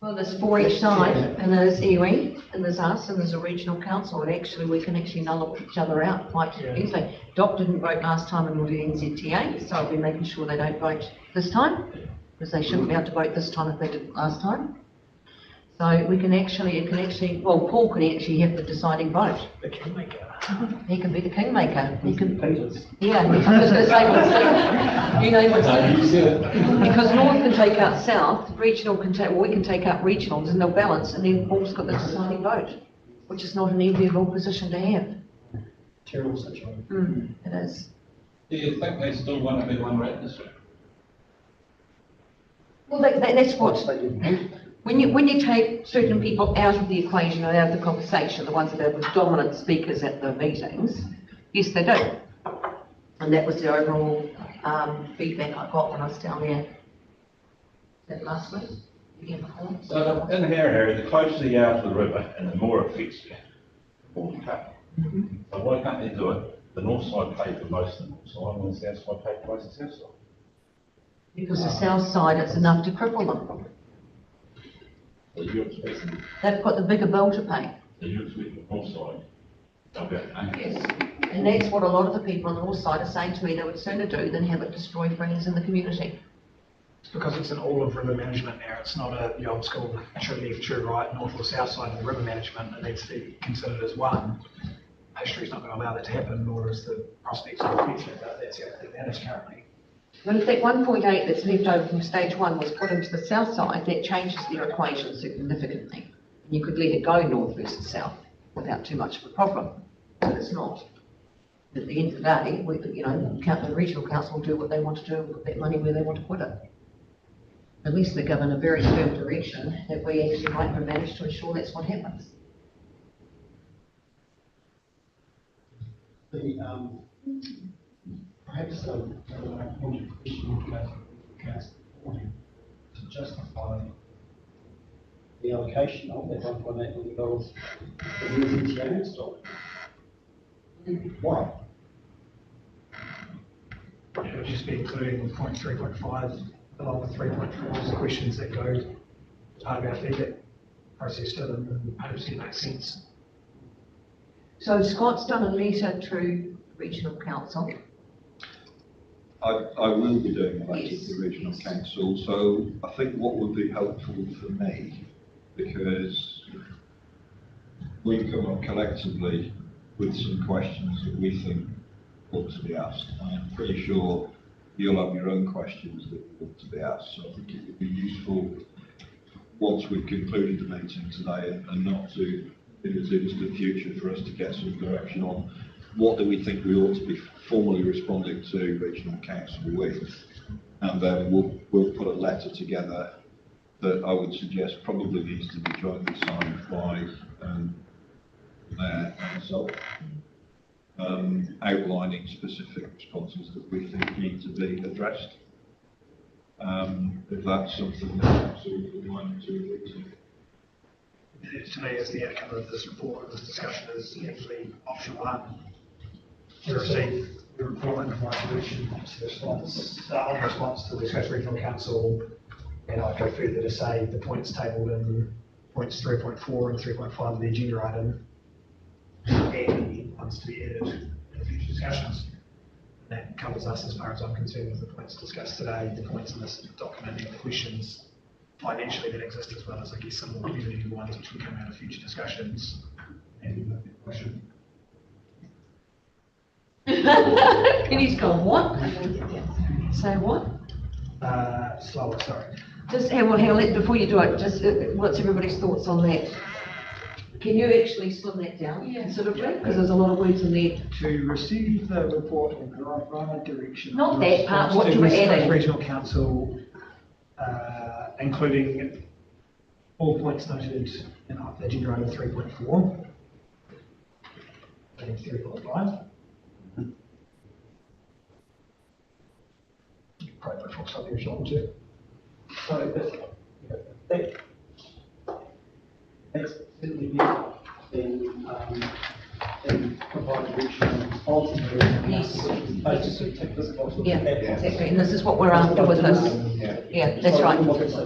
Well, there's 4 each side, and there's iwi, and there's us, and there's a regional council, and actually we can actually null each other out quite easily. DOC didn't vote last time, and we'll do NZTA, so I'll be making sure they don't vote this time, because they shouldn't be able to vote this time if they did last time. So we can actually, well, Paul can actually have the deciding vote. The kingmaker. He can be the kingmaker. He can, yeah, I was going to say, what's you know what's because North can take out South, regional can take, well, we can take out regionals and they'll balance, and then Paul's got the deciding vote, which is not an enviable position to have. Terrible situation. It is. Do you think they still want to be one rate district? Well, that's what. When you take certain people out of the equation and out of the conversation, the ones that are the dominant speakers at the meetings, yes, they do. And that was the overall feedback I got when I was down there. That last week? Again, before. So in here, Harry, the closer you are to the river and the more it affects you, the more you cut. So why can't they do it? The north side pay for most of the north side, and the south side pay for most of the south side. Because the south side, it's enough to cripple them. So you're expecting, They've got the bigger bill to pay. so you're expecting the north side. Okay. Yes. And that's what a lot of the people on the north side are saying to me they would sooner do than have it destroy friends in the community. Because it's an all of river management now, it's not the old school true left, true right, north or south side of the river management. It needs to be considered as one. History's not going to allow that to happen, nor is the prospects of the future, but that's the only thing that is currently. But if that 1.8 that's left over from stage 1 was put into the south side, that changes their equation significantly. You could let it go north versus south without too much of a problem, but it's not. At the end of the day, the regional council will do what they want to do and put that money where they want to put it. At least they're given a very firm direction that we actually micromanage to ensure that's what happens. Perhaps a contribution to justify the allocation of that $1.8 million for the NZTA install. Why? It would just be including point 3.5 along with 3.4 as the questions that go as part of our feedback process to them, and hopefully make sense. So Scott's done a letter to regional council. I will be doing a letter to the regional council, so I think what would be helpful for me, because we've come up collectively with some questions that we think ought to be asked. I'm pretty sure you'll have your own questions that ought to be asked, so I think it would be useful once we've concluded the meeting today and not to into the future for us to get some direction on what do we think we ought to be formally responding to regional council with, and then we'll put a letter together that I would suggest probably needs to be jointly signed by Mayor and myself, outlining specific responses that we think need to be addressed. If that's something that council would like to agree to. To me, as the outcome of this report, this discussion is actually option one. To receive the report and provide solution to response, on response to the West Coast Regional Council. And I'd go further to say the points tabled in points 3.4 and 3.5 of the agenda item, and any ones to be added in the future discussions. And that covers us as far as I'm concerned with the points discussed today, the points in this document, and the questions financially that exist, as well as, I guess, some more community ones which will come out of future discussions. And question. Penny's gone, what? Say what? Slower, sorry. Just hang on, before you do it, just what's everybody's thoughts on that? Can you actually slim that down considerably? Because there's a lot of words in there. To receive the report and provide direction. Not that part, what to you were West Coast adding. Regional Council, including all points noted in agenda item 3.4. And 3.5. Probably put full stop here if you want to. So that's certainly good. Then provide direction and responsibility. Basically tick this box. Yeah, exactly, and this is what we're after with this. Yeah, that's right.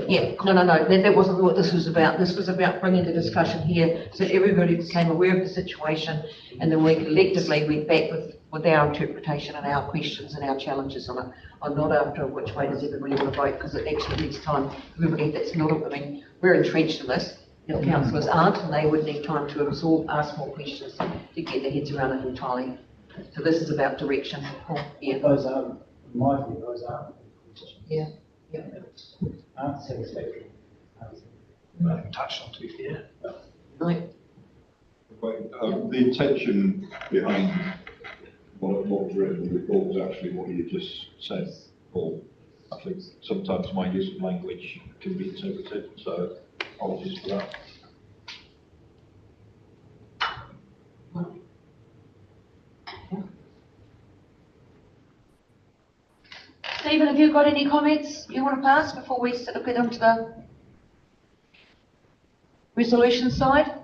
Yeah, no, that wasn't what this was about. This was about bringing the discussion here so that everybody became aware of the situation, and then we collectively went back with our interpretation and our questions and our challenges on it. I'm not after which way does everybody want to vote, because it actually needs time. Everybody that's not, I mean, we're entrenched in this. The councillors aren't, and they would need time to absorb, ask more questions to get their heads around it entirely. So this is about direction. Yeah. Those are, in my view, those are. Yeah. Aren't satisfactory. I haven't touched on, to be fair. Right. The intention behind what was written in the report was actually what you just said, Paul. I think sometimes my use of language can be interpreted, so apologies for that. Stephen, have you got any comments you want to pass before we get onto the resolution side?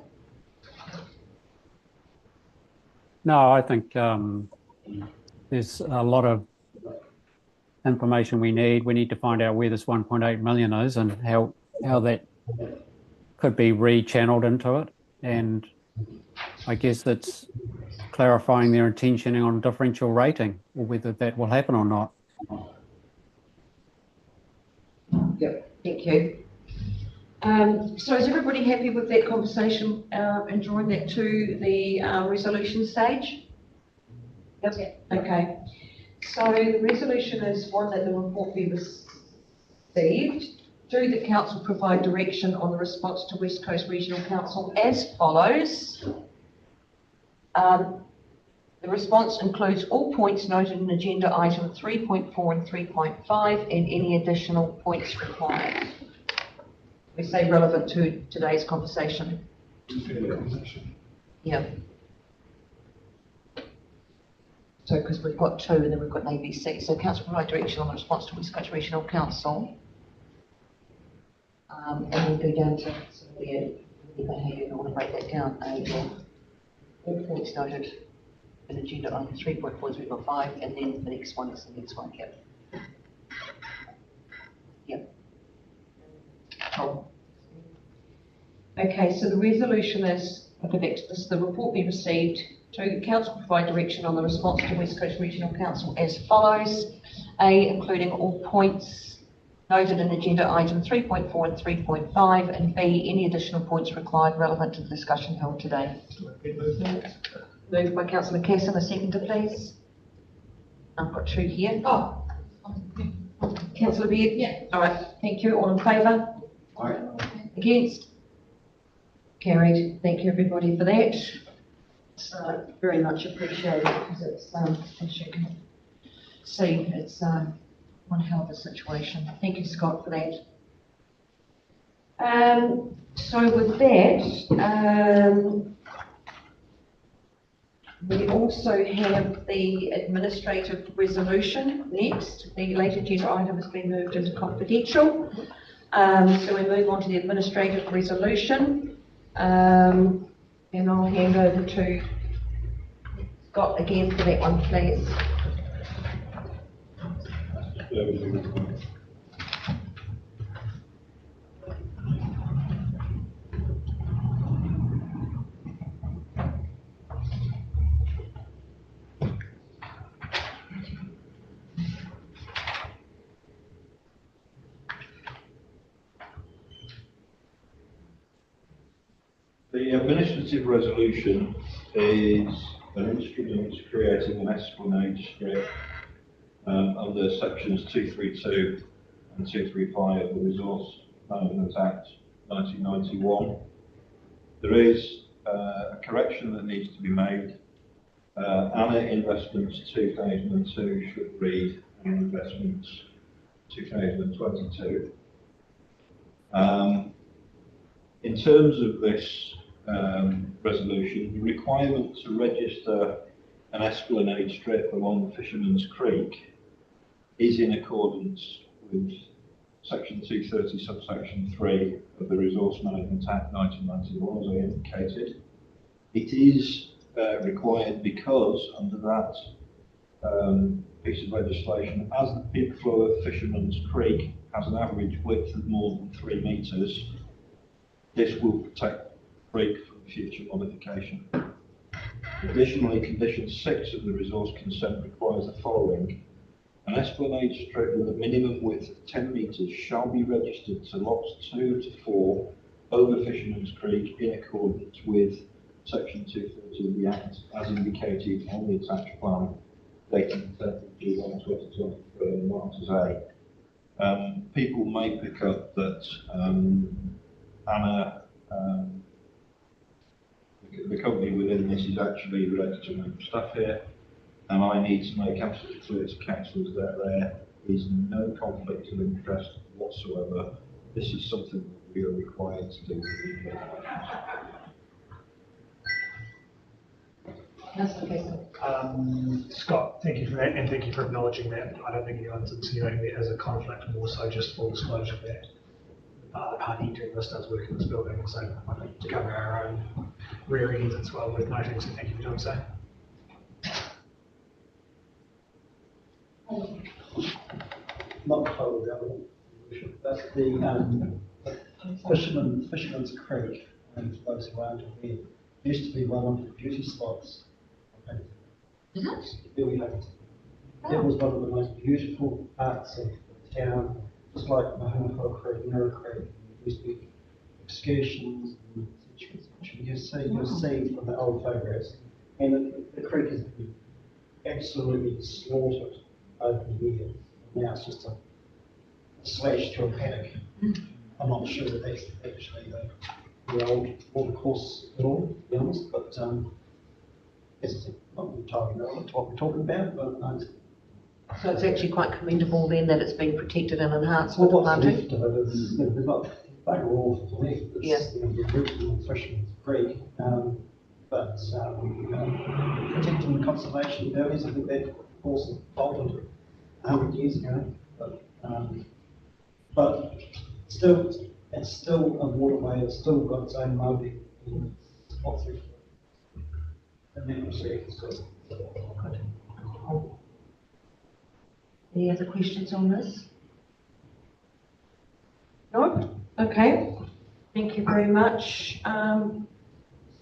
No, I think there's a lot of information we need. We need to find out where this 1.8 million is and how that could be rechanneled into it. And I guess that's clarifying their intention on differential rating, or whether that will happen or not. Yep, thank you. So is everybody happy with that conversation and drawing that to the resolution stage? Yep. Okay. So the resolution is one that the report be received. Do the council provide direction on the response to West Coast Regional Council as follows. The response includes all points noted in agenda item 3.4 and 3.5 and any additional points required. We say relevant to today's conversation. Yeah. So, because we've got two and then we've got an ABC. So council provide direction on the response to West Coast Regional Council. And then go down to sort of how you want to break that down. All points noted in agenda item 3.4, 3.5, and then the next one is the next one. Yep. Yep. Cool. Okay, so the resolution is, I'll go back to this, the report be received to council provide direction on the response to West Coast Regional Council as follows. A, including all points noted in agenda item 3.4 and 3.5, and B, any additional points required relevant to the discussion held today. Moved by Councillor Casson, a seconder please. I've got two here. Oh, Councillor Beard? Yeah. All right, thank you. All in favour? Aye. Against? Carried. Thank you everybody for that. It's very much appreciated because it's, as you can see, it's one hell of a situation. Thank you, Scott, for that. So with that, We also have the administrative resolution next. The late agenda item has been moved into confidential. So we move on to the administrative resolution. And I'll hand over to Scott again for that one, please. The administrative resolution is an instrument creating an esplanade strip under sections 232 and 235 of the Resource Management Act 1991. There is a correction that needs to be made. ANA Investments 2002 should read ANA Investments 2022. In terms of this resolution, the requirement to register an esplanade strip along the Fisherman's Creek is in accordance with section 230 subsection 3 of the Resource Management Act 1991, as I indicated. It is required because under that piece of legislation, as the peak flow of Fisherman's Creek has an average width of more than 3 metres, this will protect the creek from future modification. Additionally, condition 6 of the resource consent requires the following. An esplanade strip with a minimum width of 10 metres shall be registered to lots 2 to 4 over Fisherman's Creek in accordance with section 230 of the Act as indicated on the attached plan dated 10th of July 2023 and marked as A. People may pick up that ANA, the company within this is actually related to my staff here, and I need to make absolutely clear to councillors that there is no conflict of interest whatsoever. This is something that we are required to do with the regulations. Scott, thank you for that, and thank you for acknowledging that. I don't think anyone's insinuating there as a conflict, more so just full disclosure that the party doing this does work in this building, so I think to cover our own rear ends, it's well worth noting, so thank you for doing so. Not total government, that's the Fisherman's Creek, and for those who aren't aware, used to be one of the beauty spots. Is it? Yeah, we have. It was one of the most beautiful parts of the town, just like Mahunapua Creek, Mirror Creek. There used to be excursions and you'll see from the old photographs. And the creek has been absolutely slaughtered over the years. Now it's just a slash to a paddock. I'm not sure that that's actually the old watercourse at all, to be honest, but it's not entirely relevant to what we're talking about, but So it's actually quite commendable then that it's been protected and enhanced with the planting? What's left of it is, you know, there's not bugger all that's left. It's, you know, the original Fisherman's Creek, but protecting the conservation values, I think that also folded 100 years ago, but still, it's still a waterway, it's still got its own molding in spots. And that respect is good. Any other questions on this? No? Okay. Thank you very much,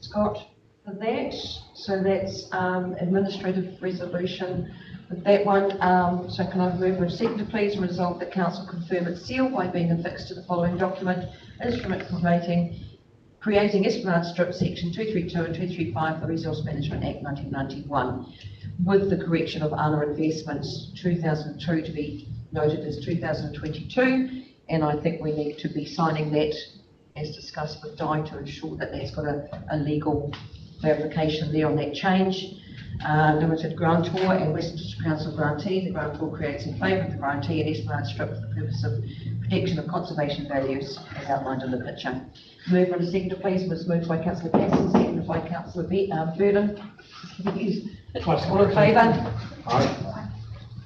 Scott, for that. So that's administrative resolution with that one. So can I move and second to please resolve that council confirm its seal by being affixed to the following document, instrument creating Esplanade Strip section 232 and 235 of the Resource Management Act 1991, with the correction of ANA Investments 2002 to be noted as 2022, and I think we need to be signing that as discussed with Di to ensure that that's got a legal verification there on that change. Limited grantor and Western District Council grantee. The grantor creates in favour of the grantee an esplanade strip for the purpose of protection of conservation values as outlined in the picture. Move on a seconder, please. Was moved by Councillor Casson, seconded by Councillor Burden. All in favour? Aye.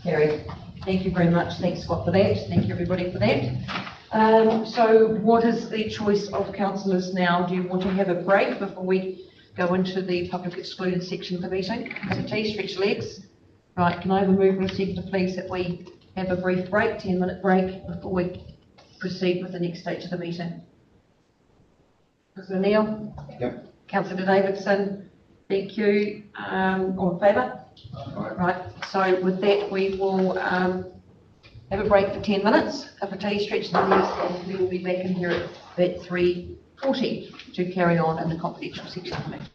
Carried. Thank you very much. Thanks, Scott, for that. Thank you, everybody, for that. So what is the choice of councillors now? Do you want to have a break before we go into the public excluded section of the meeting? Have a tea, stretch legs. Right, can I have a move and a seconder, please, that we have a brief break, 10-minute break, before we proceed with the next stage of the meeting? Councillor Neil? Yep. Councillor Davidson? Thank you. All in favour? Right, so with that, we will have a break for 10 minutes, cup of tea, stretch the legs, and we will be back in here at 3:40 to carry on in the confidential section of the meeting.